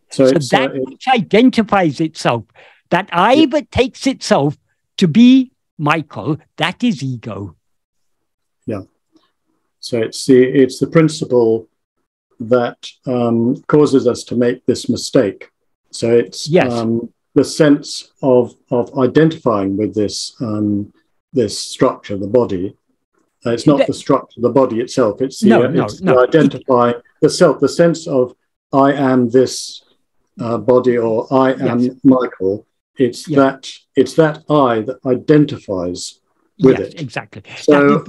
A: So that which identifies itself, that I that takes itself to be Michael, that is ego.
E: Yeah. So it's the principle that causes us to make this mistake. So it's the sense of identifying with this this structure, the body. It's not the structure, the body itself. It's the identifying the self, the sense of I am this body, or I am Michael. It's that I that identifies with it.
A: Exactly.
E: So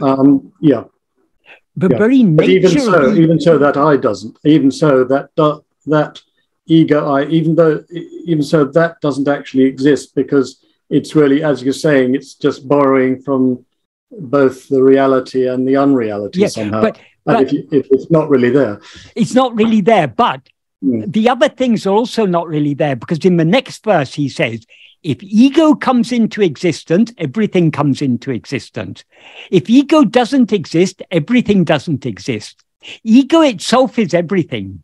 A: The very nature
E: but even so that I doesn't. Even so that ego I, even so that doesn't actually exist, because it's really, as you're saying, it's just borrowing from both the reality and the unreality somehow. But if it's not really there.
A: It's not really there, but the other things are also not really there, because in the next verse he says, if ego comes into existence, everything comes into existence. If ego doesn't exist, everything doesn't exist. Ego itself is everything.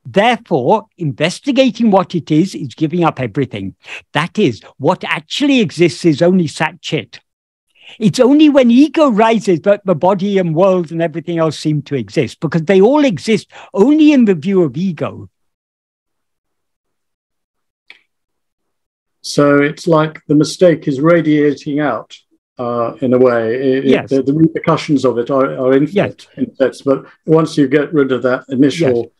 A: Therefore, investigating what it is giving up everything. That is, what actually exists is only Sat-Chit. It's only when ego rises that the body and world and everything else seem to exist, because they all exist only in the view of ego.
E: So it's like the mistake is radiating out in a way. The repercussions of it are infinite in sense, but once you get rid of that initial,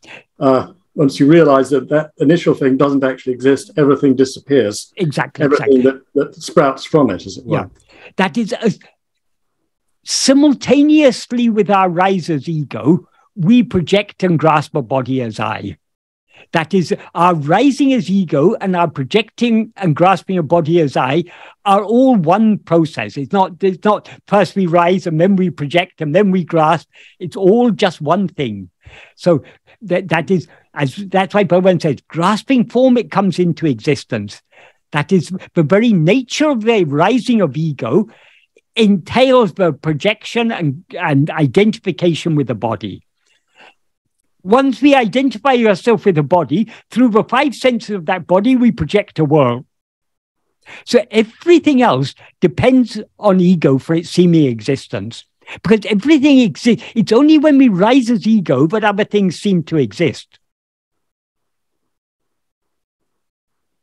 E: once you realize that initial thing doesn't actually exist, everything disappears.
A: Exactly.
E: Everything that sprouts from it, as it were.
A: That is, simultaneously with our rise as ego, we project and grasp a body as I. That is, our rising as ego and our projecting and grasping a body as I are all one process. It's not first we rise and then we project and then we grasp. It's all just one thing. So that's why Bhagavan says, grasping form, it comes into existence. That is, the very nature of the rising of ego entails the projection and identification with the body. Once we identify ourselves with the body, through the five senses of that body, we project a world. So everything else depends on ego for its seeming existence. Because everything exists. It's only when we rise as ego that other things seem to exist.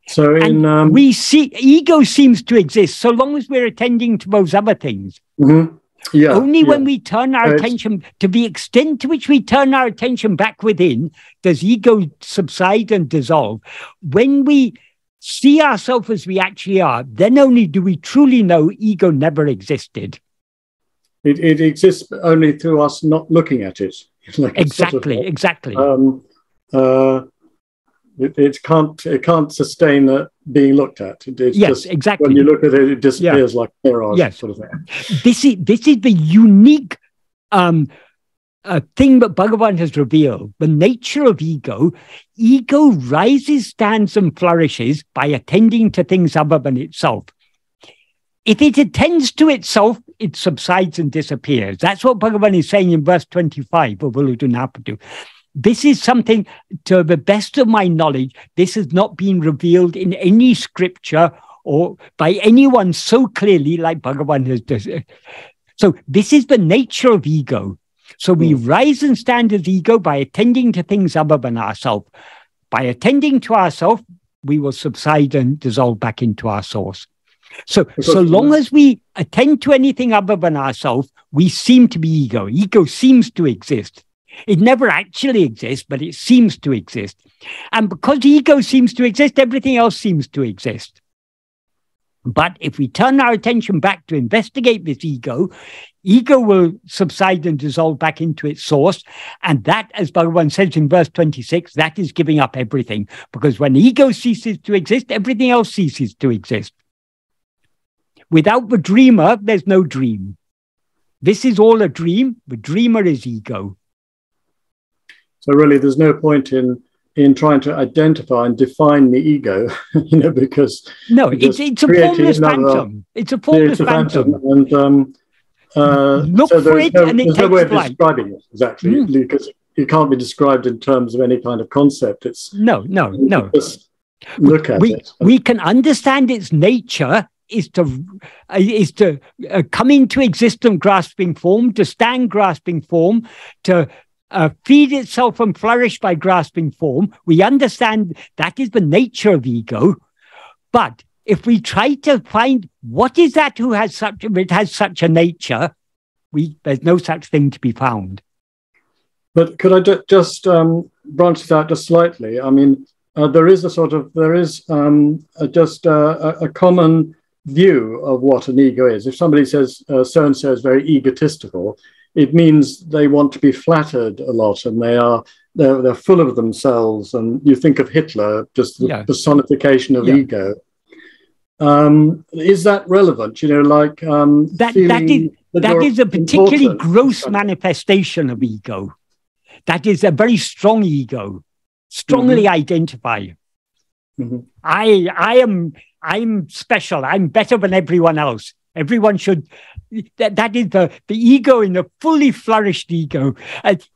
E: So
A: we see ego seems to exist so long as we're attending to those other things.
E: Mm-hmm. Yeah.
A: Only when we turn our attention, to the extent to which we turn our attention back within, does ego subside and dissolve. When we see ourselves as we actually are, then only do we truly know ego never existed.
E: It exists only through us not looking at it. Like
A: exactly.
E: It can't sustain being looked at. It's
A: yes,
E: just,
A: exactly.
E: When you look at it, it disappears like mirage, sort of thing.
A: This is the unique thing that Bhagavan has revealed. The nature of ego. Ego rises, stands, and flourishes by attending to things other than itself. If it attends to itself, it subsides and disappears. That's what Bhagavan is saying in verse 25 of Uludunapadu. This is something, to the best of my knowledge, this has not been revealed in any scripture or by anyone so clearly like Bhagavan has done. So this is the nature of ego. So we rise and stand as ego by attending to things other than ourselves. By attending to ourselves, we will subside and dissolve back into our source. So long as we attend to anything other than ourselves, we seem to be ego. Ego seems to exist. It never actually exists, but it seems to exist. And because ego seems to exist, everything else seems to exist. But if we turn our attention back to investigate this ego will subside and dissolve back into its source. And that, as Bhagavan says in verse 26, that is giving up everything. Because when ego ceases to exist, everything else ceases to exist. Without the dreamer, there's no dream. This is all a dream. The dreamer is ego.
E: So really, there's no point in trying to identify and define the ego, because
A: it's a formless phantom. It's a formless phantom.
E: And
A: look for it, and it takes
E: no way of
A: flight.
E: describing it exactly, because it can't be described in terms of any kind of concept. It's
A: no.
E: Just look at it.
A: We can understand its nature. Is to come into existence grasping form, to stand grasping form, to feed itself and flourish by grasping form. We understand that is the nature of ego. But if we try to find what is that it has such a nature, there's no such thing to be found.
E: But could I just branch that just slightly? I mean, there is a common view of what an ego is. If somebody says so-and-so is very egotistical, it means they want to be flattered a lot, and they're full of themselves. And you think of Hitler, just the personification of ego. Is that relevant?
A: That is a particularly gross manifestation of ego. That is a very strong ego, strongly identified.
E: Mm-hmm.
A: I'm special. I'm better than everyone else. Everyone should. That is the ego in the fully flourished ego.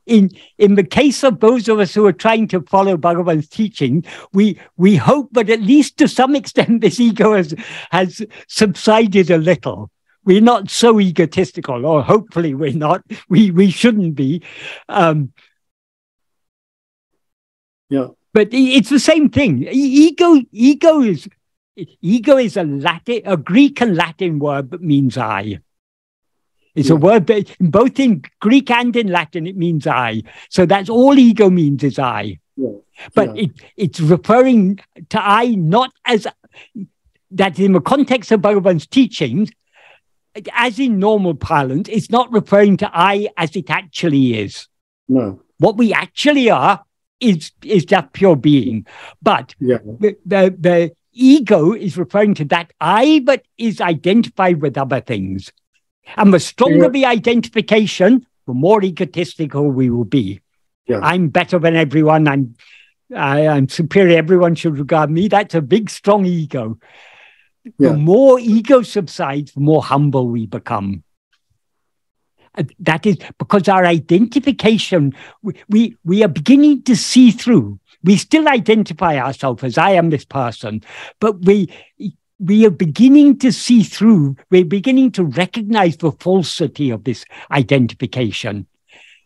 A: In the case of those of us who are trying to follow Bhagavan's teaching, we hope that at least to some extent this ego has subsided a little. We're not so egotistical, or hopefully we're not. We shouldn't be. But it's the same thing. Ego is a Greek and Latin word that means I. It's a word that both in Greek and in Latin it means I. So that's all ego means is I. But it's referring to I not as that in the context of Bhagavan's teachings, as in normal parlance, it's not referring to I as it actually is.
E: No.
A: What we actually are is just pure being. But the ego is referring to that I, but is identified with other things. And the stronger the identification, the more egotistical we will be.
E: Yeah.
A: I'm better than everyone. I'm superior. Everyone should regard me. That's a big, strong ego.
E: Yeah.
A: The more ego subsides, the more humble we become. That is because our identification, we are beginning to see through. We still identify ourselves as I am this person, but we are beginning to see through. We're beginning to recognize the falsity of this identification.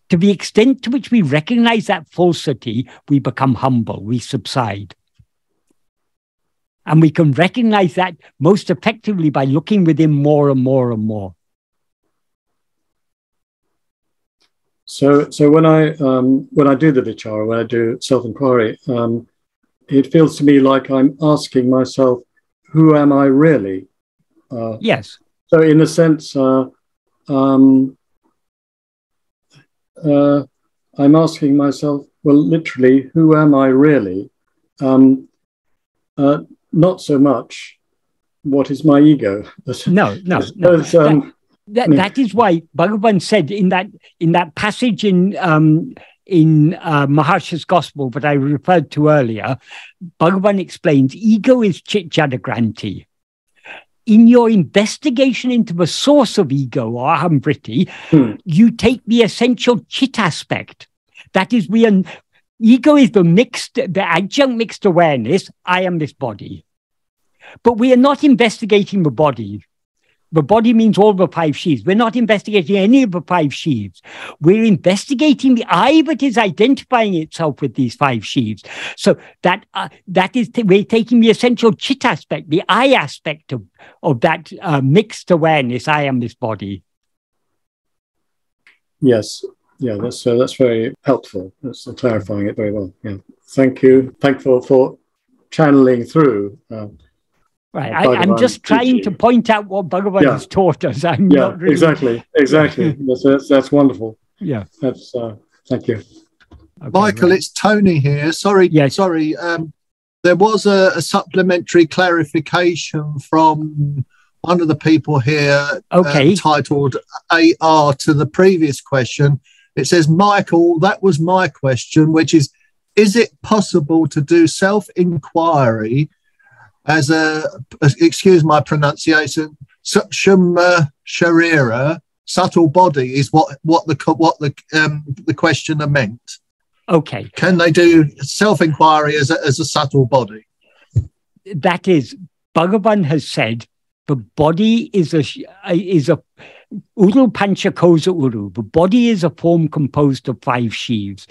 A: To the extent to which we recognize that falsity, we become humble, we subside. And we can recognize that most effectively by looking within more and more and more.
E: So when I do the vichara, when I do self-inquiry, it feels to me like I'm asking myself, who am I really?
A: Yes.
E: So in a sense, I'm asking myself, well, literally, who am I really? Not so much, what is my ego?
A: No. That is why Bhagavan said in that passage in Maharshi's Gospel that I referred to earlier, Bhagavan explains ego is chit-jadagranti. In your investigation into the source of ego or ahamvriti, you take the essential chit aspect. That is, ego is the adjunct mixed awareness. I am this body, but we are not investigating the body. The body means all the five sheaths. We're not investigating any of the five sheaths. We're investigating the I that is identifying itself with these five sheaths. So that is, we're taking the essential chit aspect, the I aspect of that mixed awareness. I am this body.
E: Yes. Yeah, that's very helpful. That's clarifying it very well. Yeah. Thank you. Thankful for channeling through.
A: Right, I'm just trying to point out what Bhagavan has taught us. I'm not really...
E: exactly. That's wonderful.
A: Yeah,
E: that's thank you,
K: Michael. It's Tony here. Sorry. There was a supplementary clarification from one of the people here, titled AR to the previous question. It says, Michael, that was my question, which is it possible to do self-inquiry as excuse my pronunciation, Sukshma Sharira, subtle body, is what the questioner meant.
A: Okay.
K: Can they do self-inquiry as a subtle body?
A: That is, Bhagavan has said the body is a Uru Panchakosa Uru. The body is a form composed of five sheaths.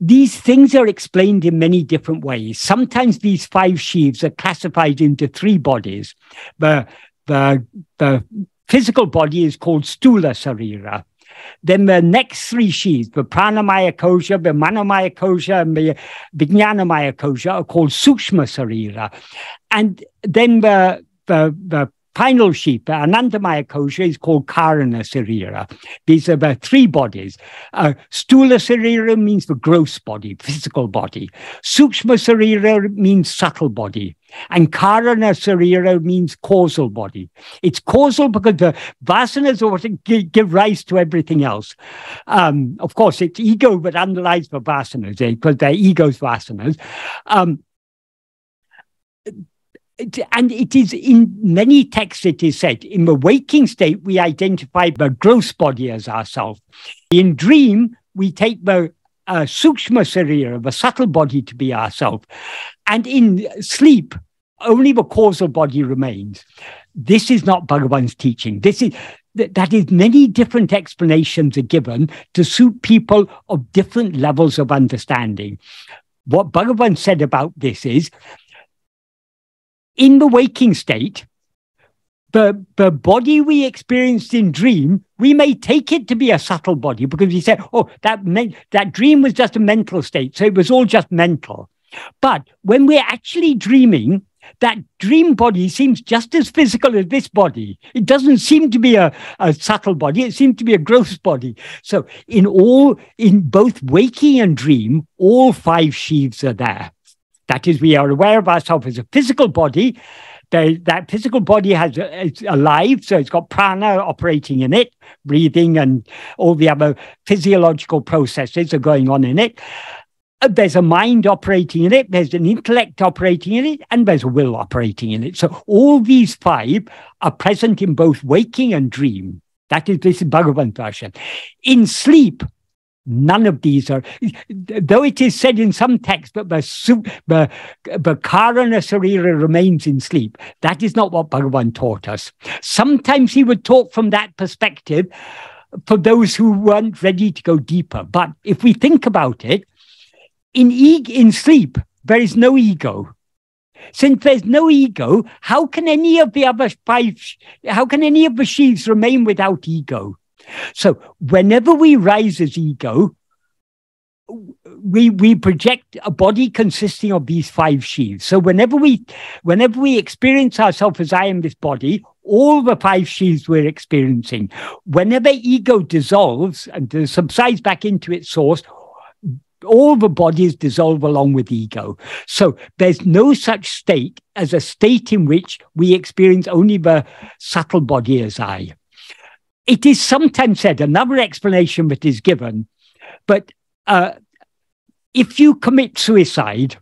A: These things are explained in many different ways. Sometimes these five sheaths are classified into three bodies. The physical body is called Stula Sarira. Then the next three sheaths, the Pranamaya Kosha, the Manomaya Kosha, and the Vijnanamaya Kosha, are called Sukshma Sarira. And then the final sheath, the Anandamaya Kosha, is called Karana Sarira. These are the three bodies. Stula Sarira means the gross body, physical body. Sukshma Sarira means subtle body. And Karana Sarira means causal body. It's causal because the vasanas are what give rise to everything else. Of course, it's ego that underlies the vasanas, because they're ego's vasanas. And it is in many texts, it is said, in the waking state, we identify the gross body as ourself. In dream, we take the Sukshma Sarira, the subtle body, to be ourself. And in sleep, only the causal body remains. This is not Bhagavan's teaching. That is, many different explanations are given to suit people of different levels of understanding. What Bhagavan said about this is, in the waking state, the body we experienced in dream, we may take it to be a subtle body because we said, oh, that dream was just a mental state, so it was all just mental. But when we're actually dreaming, that dream body seems just as physical as this body. It doesn't seem to be a subtle body. It seems to be a gross body. So in both waking and dream, all 5 sheaths are there. That is, we are aware of ourselves as a physical body. That physical body is alive, so it's got prana operating in it, breathing and all the other physiological processes are going on in it. There's a mind operating in it, there's an intellect operating in it, and there's a will operating in it. So all these 5 are present in both waking and dream. This is Bhagavan's version. In sleep, none of these are, though it is said in some texts that the Karana Sarira remains in sleep. That is not what Bhagavan taught us. Sometimes he would talk from that perspective for those who weren't ready to go deeper. But if we think about it, in sleep, there is no ego. Since there's no ego, how can any of the other 5, how can any of the sheaths remain without ego? So whenever we rise as ego, we project a body consisting of these 5 sheaths. So whenever we experience ourselves as I am this body, all the 5 sheaths we're experiencing. Whenever ego dissolves and subsides back into its source, all the bodies dissolve along with ego. So there's no such state as a state in which we experience only the subtle body as I. It is sometimes said, another explanation that is given, but if you commit suicide,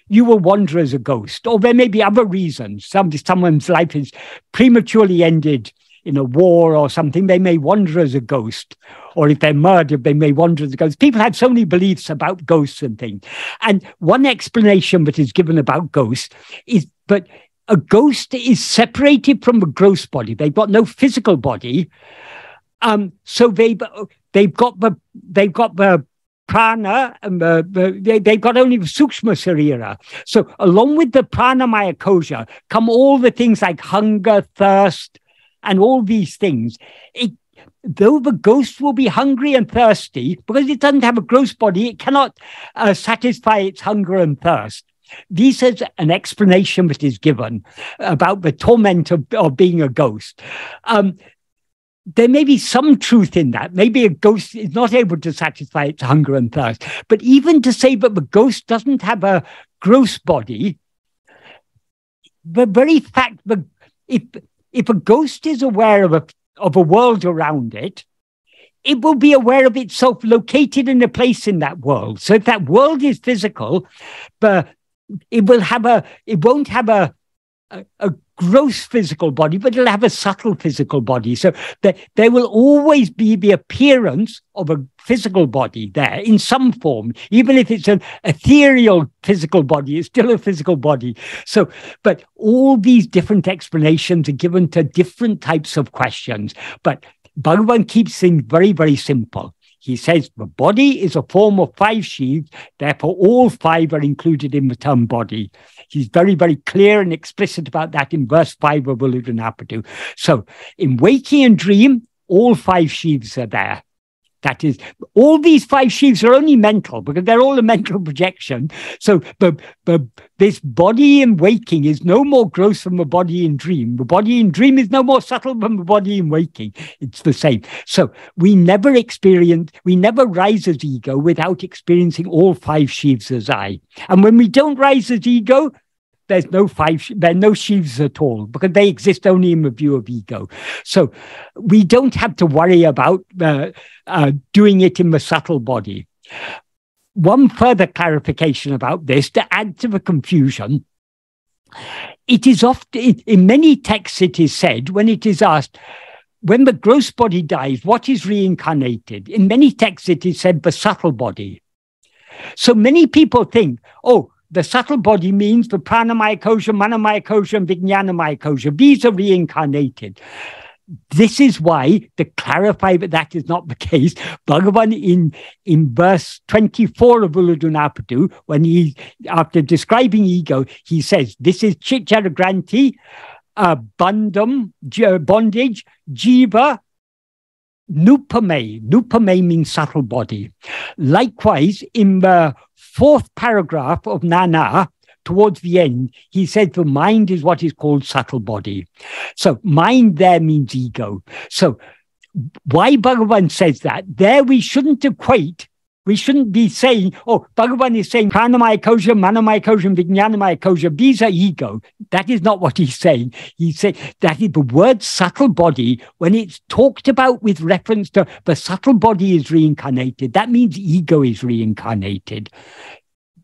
A: you will wander as a ghost, or there may be other reasons. Someone's life is prematurely ended in a war or something, they may wander as a ghost. Or if they're murdered, they may wander as a ghost. People have so many beliefs about ghosts and things. And one explanation that is given about ghosts is that a ghost is separated from the gross body. They've got no physical body. So they've got the prana, and they've got only the sukshma sarira. So along with the pranamaya kosha come all the things like hunger, thirst, and all these things. Though the ghost will be hungry and thirsty, because it doesn't have a gross body, it cannot satisfy its hunger and thirst. This is an explanation that is given about the torment of being a ghost. There may be some truth in that. Maybe a ghost is not able to satisfy its hunger and thirst. But even to say that the ghost doesn't have a gross body, the very fact that if a ghost is aware of a world around it, it will be aware of itself located in a place in that world. So if that world is physical, but it won't have a gross physical body, but it'll have a subtle physical body. So there will always be the appearance of a physical body there in some form. Even if it's an ethereal physical body, it's still a physical body. So, but all these different explanations are given to different types of questions. But Bhagavan keeps things very, very simple. He says the body is a form of 5 sheaths, therefore all 5 are included in the term body. He's very, very clear and explicit about that in verse 5 of Uludunapadu. So in waking and dream, all 5 sheaths are there. That is, all these 5 sheaths are only mental because they're all a mental projection. So this body in waking is no more gross than the body in dream. The body in dream is no more subtle than the body in waking. It's the same. So we never rise as ego without experiencing all 5 sheaths as I. And when we don't rise as ego, there are no sheaths at all because they exist only in the view of ego. So we don't have to worry about doing it in the subtle body. One further clarification about this to add to the confusion. It is often, in many texts it is said, when it is asked, when the gross body dies, what is reincarnated? In many texts it is said the subtle body. So many people think, the subtle body means the pranamaya kosha, manamaya kosha, and vijnanamaya kosha. These are reincarnated. This is why, to clarify that is not the case, Bhagavan in verse 24 of Uludunapadu, when after describing ego, he says, this is chitjaragranti, bandham, bondage, jiva, nupame. Nupame means subtle body. Likewise, in the 4th paragraph of Nana, towards the end, he said the mind is what is called subtle body. So mind there means ego. So why Bhagavan says that, there we shouldn't equate. We shouldn't be saying, oh, Bhagavan is saying pranamaya kosha, manamaya kosha, vijnanamaya kosha. These are ego. That is not what he's saying. He's saying that the word subtle body, when it's talked about with reference to the subtle body is reincarnated, that means ego is reincarnated.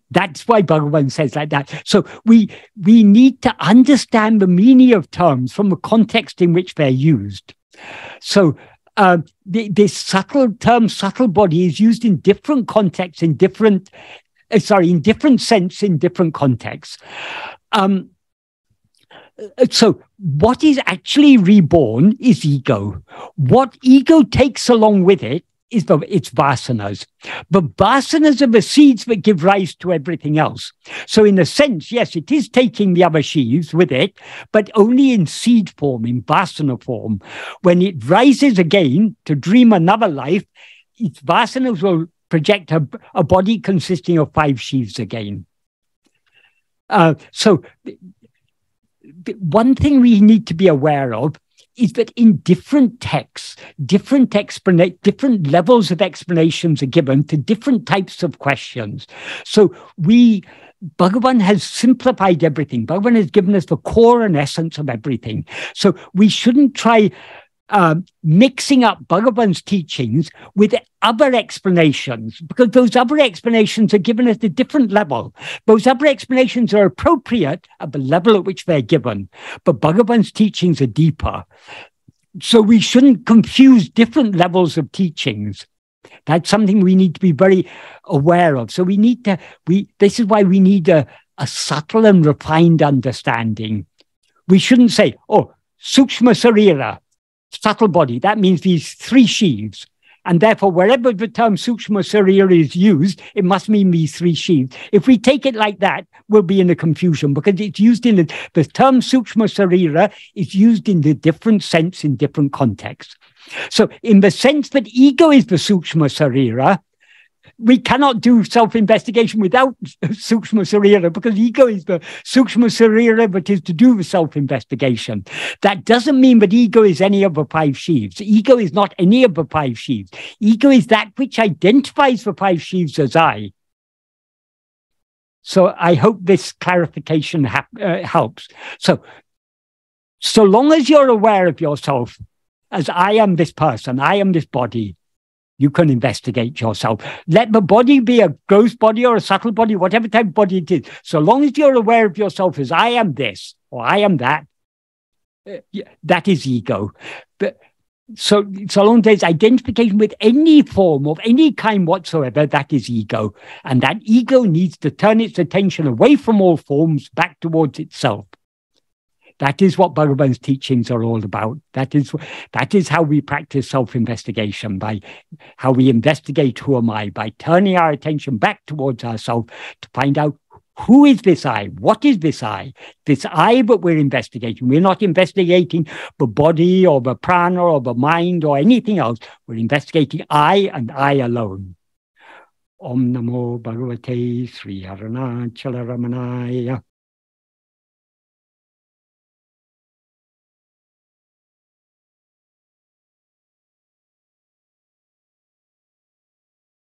A: That's why Bhagavan says like that. So we need to understand the meaning of terms from the context in which they're used. So this subtle term, subtle body, is used in different contexts, in different sense, in different contexts. So what is actually reborn is ego. What ego takes along with it is its vasanas. The vasanas are the seeds that give rise to everything else. So in a sense, yes, it is taking the other sheaves with it, but only in seed form, in vasana form. When it rises again to dream another life, its vasanas will project a body consisting of 5 sheaves again. So one thing we need to be aware of is that in different texts, different levels of explanations are given to different types of questions. So Bhagavan has simplified everything. Bhagavan has given us the core and essence of everything. So we shouldn't try mixing up Bhagavan's teachings with other explanations, because those other explanations are given at a different level. Those other explanations are appropriate at the level at which they're given, but Bhagavan's teachings are deeper. So we shouldn't confuse different levels of teachings. That's something we need to be very aware of. So this is why we need a subtle and refined understanding. We shouldn't say, oh, sukshma sarira, subtle body, that means these 3 sheaves. And therefore, wherever the term sukshma sarira is used, it must mean these 3 sheaves. If we take it like that, we'll be in a confusion, because it's used in the term sukshma sarira is used in the different sense in different contexts. So in the sense that ego is the sukshma sarira, we cannot do self-investigation without sukshma sarira, because ego is the sukshma sarira that is to do with self-investigation. That doesn't mean that ego is any of the 5 sheaves. Ego is not any of the 5 sheaves. Ego is that which identifies the 5 sheaves as I. So I hope this clarification helps. So long as you're aware of yourself as I am this person, I am this body, you can investigate yourself. Let the body be a gross body or a subtle body, whatever type of body it is. So long as you're aware of yourself as I am this or I am that, that is ego. But so long as there's identification with any form of any kind whatsoever, that is ego. And that ego needs to turn its attention away from all forms back towards itself. That is what Bhagavan's teachings are all about. That is how we practice self-investigation, by how we investigate who am I, by turning our attention back towards ourselves to find out who is this I, what is this I? This I that we're investigating. We're not investigating the body or the prana or the mind or anything else. We're investigating I and I alone. Om Namo Bhagavate Sri Arunachala Ramanaya.